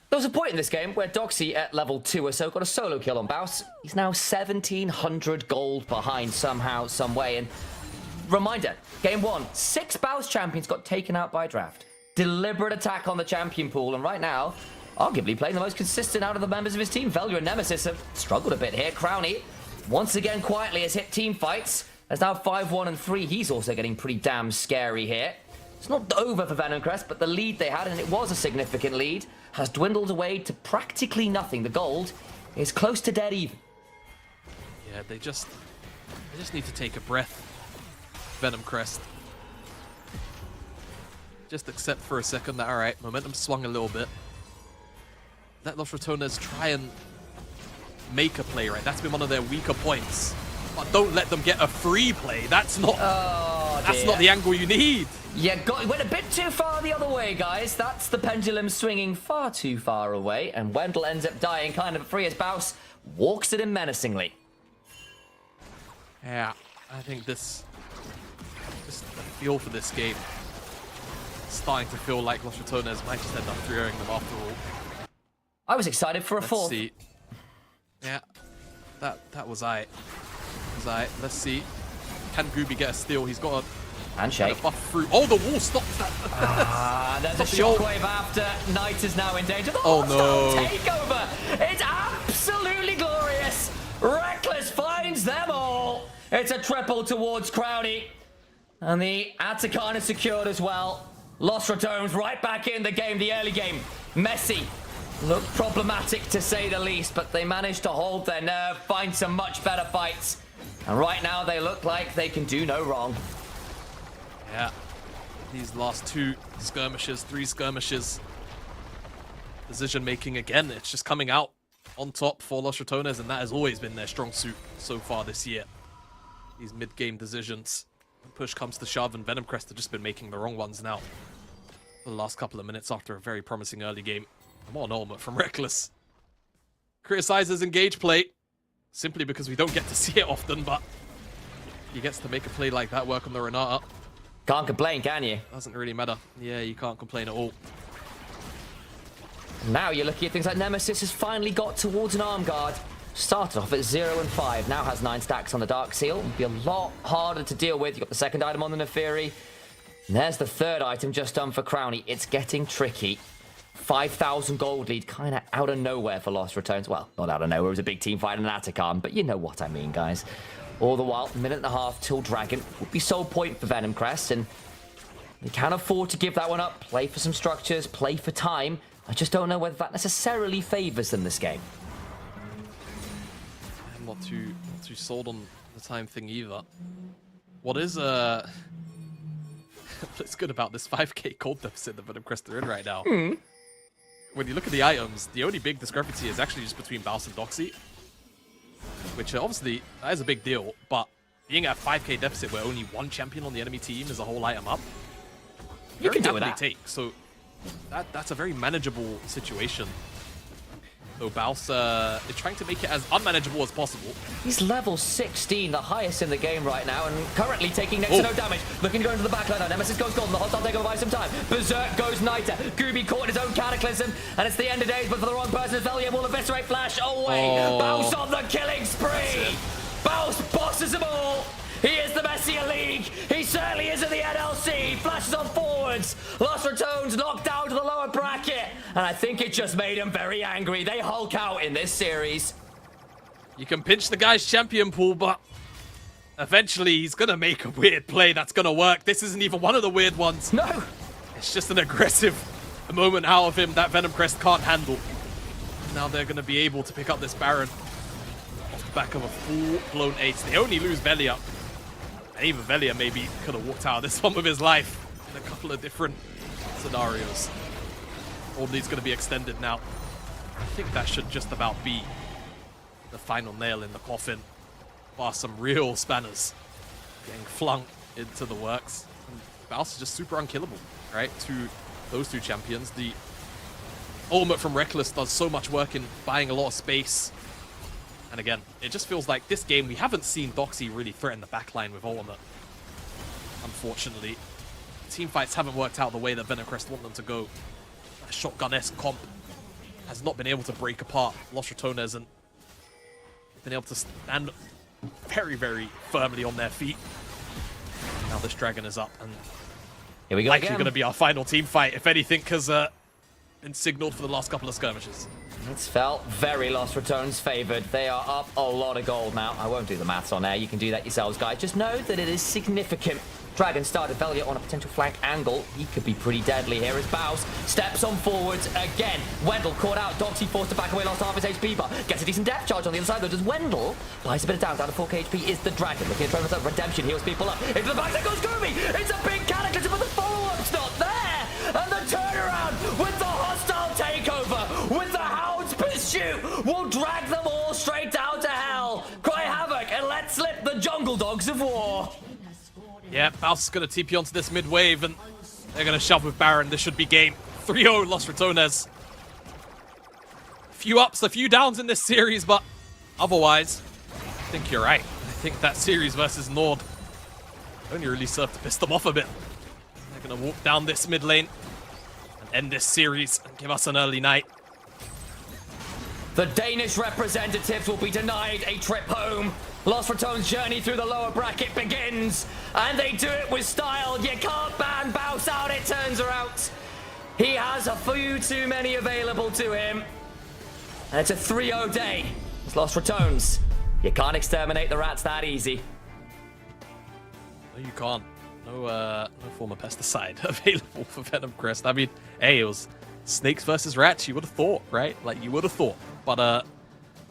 There was a point in this game where Doxy at level 2 or so got a solo kill on Baus. He's now 1,700 gold behind somehow, some way, and reminder, game 1, 6 Baus champions got taken out by draft. Deliberate attack on the champion pool, and right now, arguably playing the most consistent out of the members of his team. Velya and Nemesis have struggled a bit here. Crowny, once again quietly, has hit team fights. There's now 5-1 and 3. He's also getting pretty damn scary here. It's not over for Venomcrest, but the lead they had, and it was a significant lead, has dwindled away to practically nothing. The gold is close to dead even. Yeah, they just need to take a breath. Venomcrest. Just accept for a second that, alright, momentum swung a little bit. Let Los Ratones try and make a play, right? That's been one of their weaker points. But don't let them get a free play. That's not not the angle you need. Yeah, went a bit too far the other way, guys. That's the pendulum swinging far too far away, and Wendell ends up dying kind of free as Baus walks it in menacingly. Yeah, I think just the feel for this game, starting to feel like Los Ratones might just end up throwing them after all. I was excited for a fourth. Let's see. Yeah, that was I. Let's see. Can Gooby get a steal? He's got a handshake. Buff through. Oh, the wall stops that. There's a shockwave after. Knight is now in danger. The oh no! Takeover. It's absolutely glorious. Reckless finds them all. It's a triple towards Crowny, and the Atacon is secured as well. Los Ratones right back in the game. The early game, messy. Looked problematic to say the least, but they managed to hold their nerve, find some much better fights. And right now they look like they can do no wrong. Yeah. These last 2 skirmishes, 3 skirmishes. Decision making again. It's just coming out on top for Los Ratones, and that has always been their strong suit so far this year. These mid-game decisions. When push comes to shove, and Venomcrest have just been making the wrong ones now. For the last couple of minutes after a very promising early game. Come on, Ultimate from Reckless. Criticizes engage play. Simply because we don't get to see it often, but he gets to make a play like that work on the Renata. Can't complain, can you? Doesn't really matter. Yeah, you can't complain at all. Now you're looking at things like Nemesis has finally got towards an arm guard. Started off at 0 and 5, now has 9 stacks on the Dark Seal. It'll be a lot harder to deal with. You've got the second item on the Neferi. And there's the third item just done for Crowny. It's getting tricky. 5,000 gold lead, kind of out of nowhere for Los Ratones. Well, not out of nowhere, it was a big team fight in Atacon, but you know what I mean, guys. All the while, 1.5 minutes till Dragon would be sole point for Venomcrest, and they can't afford to give that one up. Play for some structures, play for time. I just don't know whether that necessarily favors them this game. I'm not too sold on the time thing either. What is what's good about this 5k gold deficit that Venomcrest are in right now? When you look at the items, the only big discrepancy is actually just between Baus and Doxy. Which obviously, that is a big deal, but being at a 5k deficit where only 1 champion on the enemy team is a whole item up, you can do that. Take. So that's a very manageable situation. So Baus is trying to make it as unmanageable as possible. He's level 16, the highest in the game right now, and currently taking next to no damage. Looking to go into the backline now. Nemesis goes golden. The hostile takeover by some time. Berserk goes Niter. Gooby caught in his own cataclysm, and it's the end of days, but for the wrong person, Velya will eviscerate Flash away. Baus on the killing spree. Baus bosses them all. He is the Messiah League. He certainly is in the NLC. Flashes on forwards. Los Ratones knocked down to the lower bracket. And I think it just made him very angry. They hulk out in this series. You can pinch the guy's champion pool, but eventually he's going to make a weird play that's going to work. This isn't even one of the weird ones. No. It's just an aggressive moment out of him that Venomcrest can't handle. Now they're going to be able to pick up this Baron off the back of a full-blown ace. They only lose Velya. And even Velya maybe could have walked out of this one with his life in a couple of different scenarios. All these going to be extended now. I think that should just about be the final nail in the coffin. Bar some real spanners getting flung into the works. And Baus is just super unkillable, right? To those 2 champions. The ultimate from Reckless does so much work in buying a lot of space. And again, it just feels like this game, we haven't seen Doxy really threaten the backline with Ultimate. Unfortunately, team fights haven't worked out the way that Venomcrest want them to go. That shotgun-esque comp has not been able to break apart Los Ratones and been able to stand very, very firmly on their feet. Now this dragon is up, and Here we go likely again. going to be our final team fight, if anything, because been signaled for the last couple of skirmishes. It's felt very Lost Ratonz favored. They are up a lot of gold now. I won't do the maths on there. You can do that yourselves, guys. Just know that it is significant. Dragon started Velia on a potential flank angle. He could be pretty deadly here as Baus steps on forwards again. Wendell caught out. Doxy forced to back away, lost half his HP, but gets a decent depth charge on the other side, though. Does Wendell? Lies a bit of down to 4k HP is the Dragon. Looking at Trevor's redemption, heals people up. Into the back, there goes Scooby! It's a big cataclysm, but the follow-up's not there! And the turnaround with the hostile takeover, with the Hound's pursuit, will drag them all straight down to hell. Cry havoc and let slip the Jungle Dogs of War. Yeah, Baus is going to TP onto this mid-wave, and they're going to shove with Baron. This should be game 3-0 Lost Ratonz. A few ups, a few downs in this series, but otherwise, I think you're right. I think that series versus Nord only really served to piss them off a bit. They're going to walk down this mid lane and end this series and give us an early night. The Danish representatives will be denied a trip home. Lost Raton's journey through the lower bracket begins, and they do it with style. You can't ban Baus out, it turns out. He has a few too many available to him. And it's a 3-0 day. It's Lost Raton's. You can't exterminate the rats that easy. No, you can't. No form of pesticide available for Venomcrest. I mean, hey, it was snakes versus rats. You would have thought, right? Like, you would have thought. But,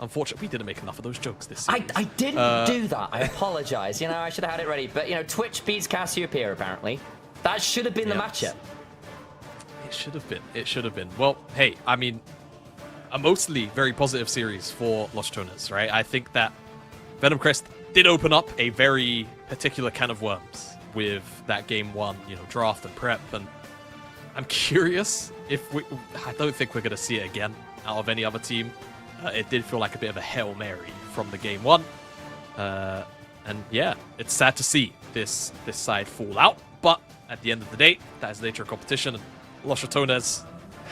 unfortunately, we didn't make enough of those jokes this series. I didn't do that. I apologize. You know, I should have had it ready. But, you know, Twitch beats Cassiopeia, apparently. That should have been the matchup. It should have been. It should have been. Well, hey, I mean, a mostly very positive series for Lost Ratonz, right? I think that Venomcrest did open up a very particular can of worms with that game 1, you know, draft and prep. And I'm curious if I don't think we're going to see it again out of any other team. It did feel like a bit of a Hail Mary from the game 1. And yeah, it's sad to see this side fall out. But at the end of the day, that is the nature of competition. And Lost Ratonz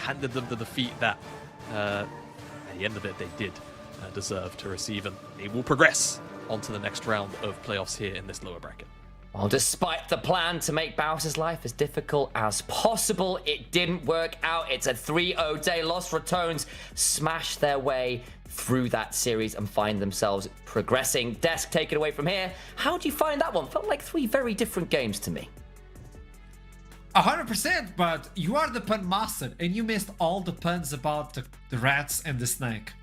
handed them the defeat that, at the end of it, they did deserve to receive. And they will progress onto the next round of playoffs here in this lower bracket. Well, despite the plan to make Baus's life as difficult as possible, it didn't work out. It's a 3-0 day. Lost Ratonz smash their way through that series and find themselves progressing. Desk, take it away from here. How do you find that one? Felt like 3 very different games to me. 100%, but you are the pun master, and you missed all the puns about the rats and the snake.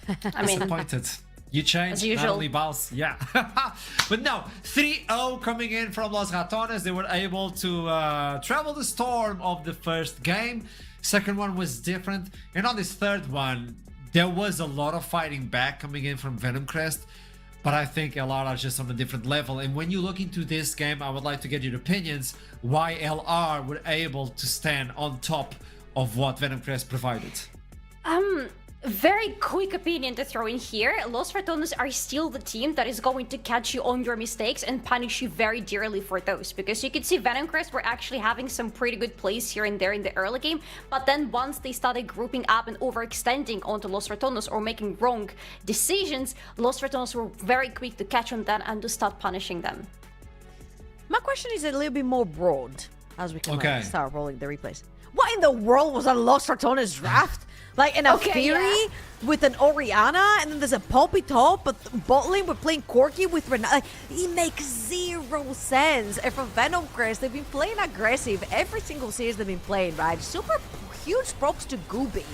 I mean, Disappointed. You changed, as usual. not only Baus, yeah. But no, 3-0 coming in from Los Ratones. They were able to travel the storm of the first game. Second one was different. And on this third one, there was a lot of fighting back coming in from Venomcrest. But I think LR are just on a different level. And when you look into this game, I would like to get your opinions why LR were able to stand on top of what Venomcrest provided. Very quick opinion to throw in here. Lost Ratonz are still the team that is going to catch you on your mistakes and punish you very dearly for those. Because you could see Venomcrest were actually having some pretty good plays here and there in the early game. But then once they started grouping up and overextending onto Lost Ratonz or making wrong decisions, Lost Ratonz were very quick to catch on that and to start punishing them. My question is a little bit more broad as we can Okay. start rolling the replays. What in the world was a Lost Ratonz draft? Like in a Fury with an Orianna, and then there's a Poppy top, but bot lane we're playing Corki with Renata. Like, it makes zero sense. And for Venomcrest, they've been playing aggressive every single series they've been playing, right? Super huge props to Gooby.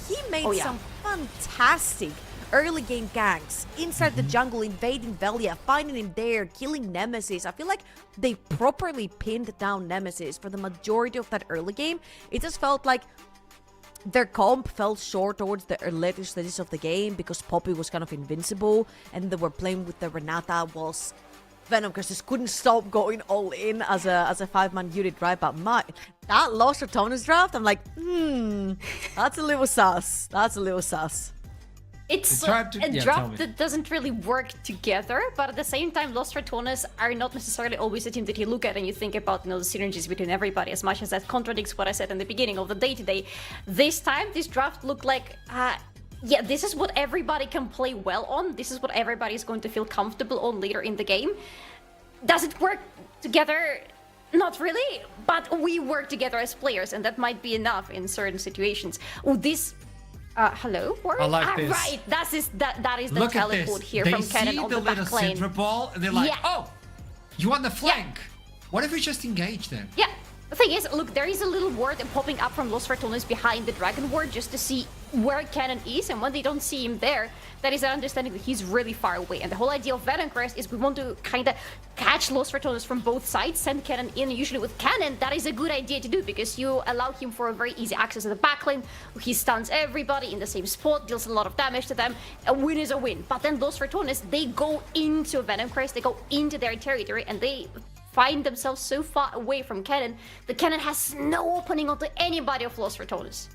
He made some fantastic early game ganks inside the jungle, invading Velia, finding him there, killing Nemesis. I feel like they properly pinned down Nemesis for the majority of that early game. It just felt like their comp fell short towards the later stages of the game because Poppy was kind of invincible and they were playing with the Renata whilst Venomcrest just couldn't stop going all in as a 5-man unit, right? But that Lost Ratonz draft, I'm like, that's a little sus. That's a little sus. It's a draft that doesn't really work together, but at the same time, Lost Ratonz are not necessarily always a team that you look at and you think about, you know, the synergies between everybody, as much as that contradicts what I said in the beginning of the day-to-day. This time, this draft looked like, yeah, this is what everybody can play well on. This is what everybody is going to feel comfortable on later in the game. Does it work together, not really, but we work together as players, and that might be enough in certain situations. Oh, this. Hello? Where? I like this. Right, that is the Look at teleport this. here They from see Cannon on the the little back lane. center ball, and they're like, Yeah. oh, you on the flank. What if we just engage them? Yeah. The thing is, look, there is a little ward popping up from Los Ratones behind the Dragon Ward just to see where Cannon is, and when they don't see him there, that is an understanding that he's really far away. And the whole idea of Venomcrest is we want to kind of catch Los Ratones from both sides, send Cannon in. Usually with Cannon, that is a good idea to do because you allow him for a very easy access to the backlane. He stuns everybody in the same spot, deals a lot of damage to them. A win is a win. But then Los Ratones, they go into Venomcrest, they go into their territory, and they find themselves so far away from Cannon that Cannon has no opening onto anybody of Los Ratones.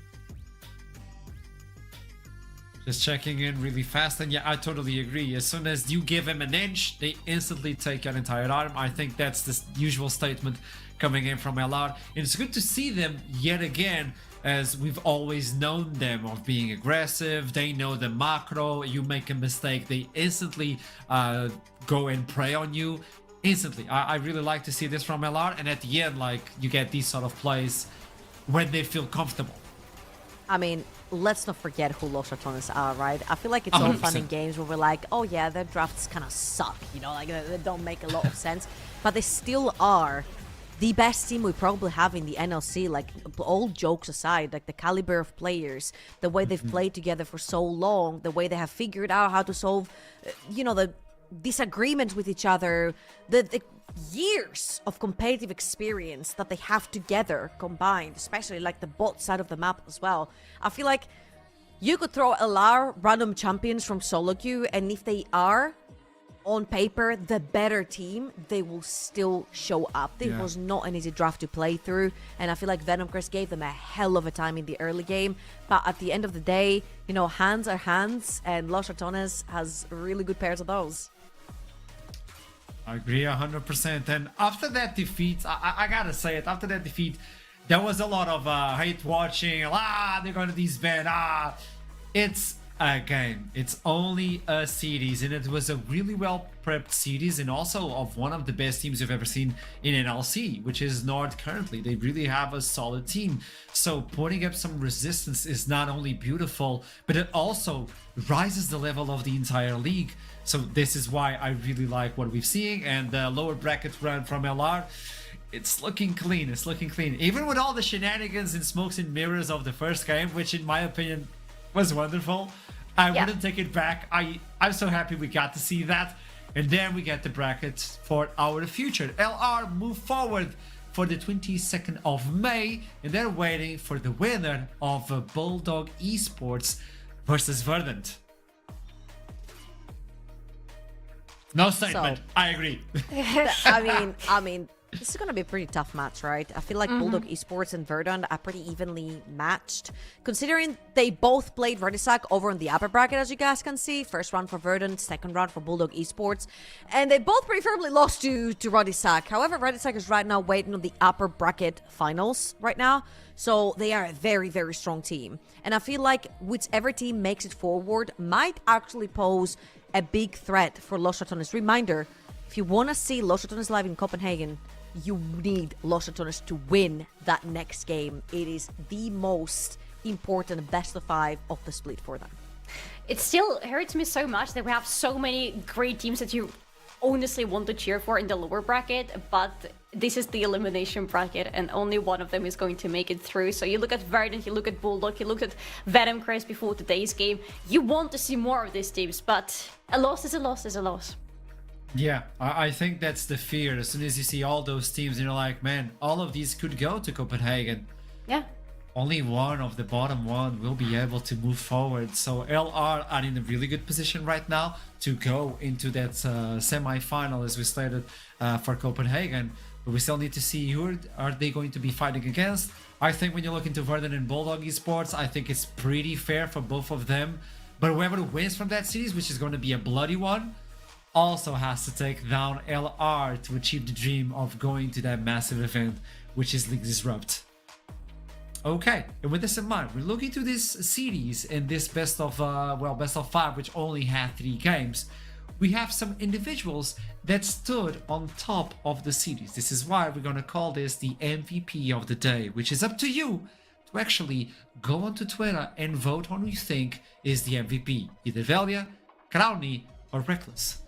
Just checking in really fast, and yeah, I totally agree. As soon as you give him an inch, they instantly take an entire arm. I think that's the usual statement coming in from LR. And it's good to see them yet again, as we've always known them of being aggressive. They know the macro. You make a mistake, they instantly go and prey on you. Instantly. I really like to see this from LR, and at the end, like, you get these sort of plays when they feel comfortable. I mean, let's not forget who Los Ratones are, right? I feel like it's all fun and games where we're like, oh yeah, their drafts kind of suck, you know, like they don't make a lot of sense, but they still are the best team we probably have in the NLC. Like, all jokes aside, like the caliber of players, the way they've played together for so long, the way they have figured out how to solve, you know, the disagreements with each other, the years of competitive experience that they have together combined, especially like the bot side of the map as well. I feel like you could throw LR random champions from solo queue, and if they are on paper the better team, they will still show up. It was not an easy draft to play through, and I feel like Venomcrest gave them a hell of a time in the early game, but at the end of the day, you know, hands are hands, and Los Ratones has really good pairs of those. I agree 100%. And after that defeat, I gotta say it, after that defeat, there was a lot of hate watching. They're gonna disband. It's a game. It's only a series, and it was a really well prepped series, and also of one of the best teams you've ever seen in NLC, which is Nord currently. They really have a solid team. So putting up some resistance is not only beautiful, but it also rises the level of the entire league. So this is why I really like what we're seeing, and the lower bracket run from LR, it's looking clean. It's looking clean. Even with all the shenanigans and smokes and mirrors of the first game, which in my opinion was wonderful, I wouldn't take it back. I'm so happy we got to see that. And then we get the brackets for our future. LR move forward for the 22nd of May, and they're waiting for the winner of Bulldog Esports versus Verdant. No statement. So, I agree. I mean, this is going to be a pretty tough match, right? I feel like Bulldog Esports and Verdant are pretty evenly matched, considering they both played Ruddy Sack over in the upper bracket, as you guys can see. First round for Verdant, second round for Bulldog Esports, and they both pretty firmly lost to Ruddy Sack. However, Ruddy Sack is right now waiting on the upper bracket finals right now, so they are a very, very strong team. And I feel like whichever team makes it forward might actually pose a big threat for Los Ratones. Reminder, if you want to see Los Ratones live in Copenhagen, you need Los Ratones to win that next game. It is the most important best of 5 of the split for them. It still hurts me so much that we have so many great teams that you honestly want to cheer for in the lower bracket, but this is the elimination bracket and only one of them is going to make it through. So you look at Verdant, you look at Bulldog, you look at Venomcrest before today's game. You want to see more of these teams, but a loss is a loss is a loss. Yeah, I think that's the fear. As soon as you see all those teams, you're like, man, all of these could go to Copenhagen. Yeah. Only one of the bottom one will be able to move forward. So LR are in a really good position right now to go into that semi-final, as we stated, for Copenhagen. But we still need to see who are they going to be fighting against. I think when you look into Verdant and Bulldog Esports, I think it's pretty fair for both of them. But whoever wins from that series, which is going to be a bloody one, also has to take down LR to achieve the dream of going to that massive event, which is League Disrupt. Okay, and with this in mind, we're looking to this series and this best of 5, which only had 3 games. we have some individuals that stood on top of the cities. This is why we're gonna call this the MVP of the day, which is up to you to actually go onto Twitter and vote on who you think is the MVP, either Velia, Crowny, or Reckless.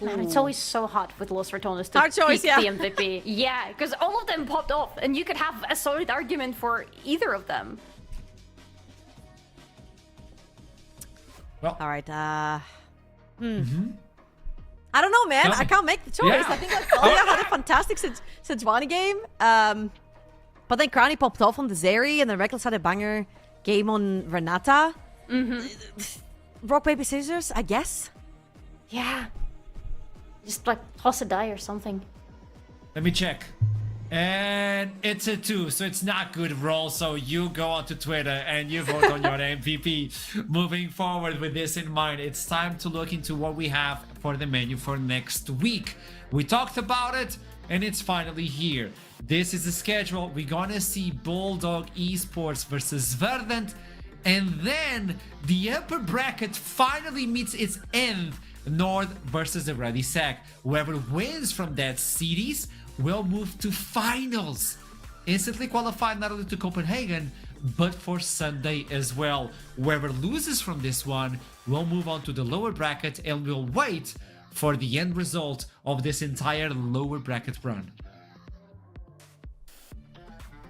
Man, it's always so hard with Los Ratonz to Hard choice, pick yeah. the MVP. Yeah, because all of them popped off, and you could have a solid argument for either of them. Well, All right. I don't know, man. I can't make the choice. Yeah. I think like Velia had a fantastic Sejuani game. But then Crowny popped off on the Zeri, and then Reckless had a banger game on Renata. Rock, paper, scissors, I guess. Yeah. Just like toss a die or something. let me check. And it's a 2, so it's not good roll. So you go onto Twitter and you vote on your MVP. Moving forward with this in mind, it's time to look into what we have for the menu for next week. We talked about it, and it's finally here. This is the schedule. We're gonna see Bulldog Esports versus Verdant, and then the upper bracket finally meets its end. North versus the Ruddy Sack. Whoever wins from that series will move to finals. Instantly qualified not only to Copenhagen, but for Sunday as well. Whoever loses from this one will move on to the lower bracket and will wait for the end result of this entire lower bracket run.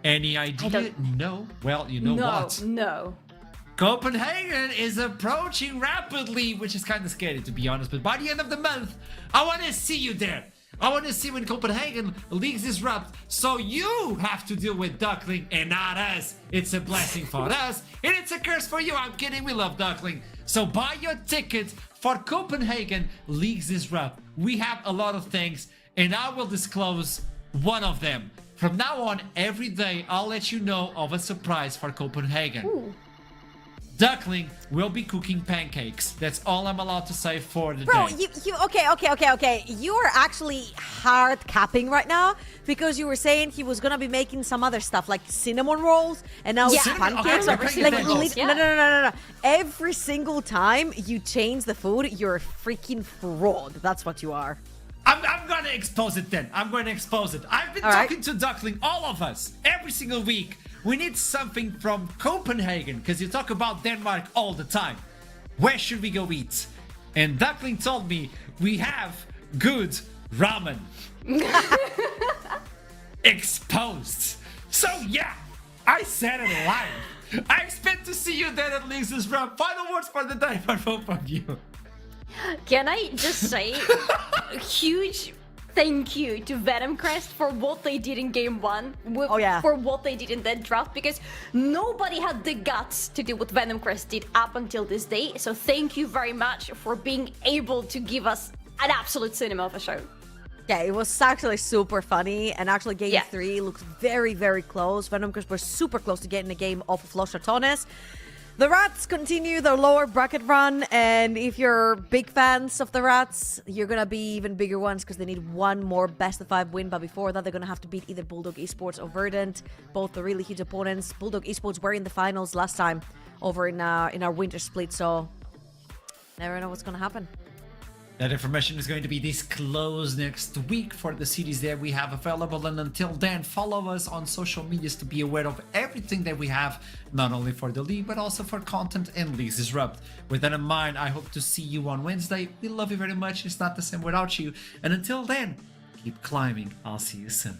Any idea? No? Well, you know what? No. Copenhagen is approaching rapidly, which is kind of scary to be honest, but by the end of the month, I want to see you there. I want to see when Copenhagen leagues disrupt, so you have to deal with Duckling and not us. It's a blessing for us, and it's a curse for you. I'm kidding, we love Duckling. So buy your ticket for Copenhagen leagues disrupt. We have a lot of things, and I will disclose one of them. From now on, every day, I'll let you know of a surprise for Copenhagen. Ooh. Duckling will be cooking pancakes. That's all I'm allowed to say for the Bro, day. okay. You are actually hard capping right now because you were saying he was gonna be making some other stuff like cinnamon rolls, and now it's Cinnamon- pancakes. okay, Like, pancakes. no. Every single time you change the food, you're a freaking fraud. That's what you are. I'm gonna expose it then. I'm going to expose it. I've been talking to Duckling, all of us, every single week. We need something from Copenhagen, because you talk about Denmark all the time. Where should we go eat? And Duckling told me we have good ramen. Exposed. So yeah, I said it live. I expect to see you there at Leagues Disrupt. Final words for the day for both of you. Can I just say a huge thank you to Venomcrest for what they did in game 1, for what they did in that draft, because nobody had the guts to do what Venomcrest did up until this day. So thank you very much for being able to give us an absolute cinema of a show. Yeah, it was actually super funny, and actually game 3 looks very, very close. Venomcrest were super close to getting a game off of Los Ratonz. The Rats continue their lower bracket run, and if you're big fans of the Rats, you're gonna be even bigger ones because they need one more best of 5 win, but before that they're gonna have to beat either Bulldog Esports or Verdant, both the really huge opponents. Bulldog Esports were in the finals last time over in our winter split, so never know what's gonna happen. That information is going to be disclosed next week for the cities that we have available, and until then, follow us on social medias to be aware of everything that we have, not only for the league, but also for content and Leagues Disrupt. With that in mind, I hope to see you on Wednesday. We love you very much. It's not the same without you. And until then, keep climbing. I'll see you soon.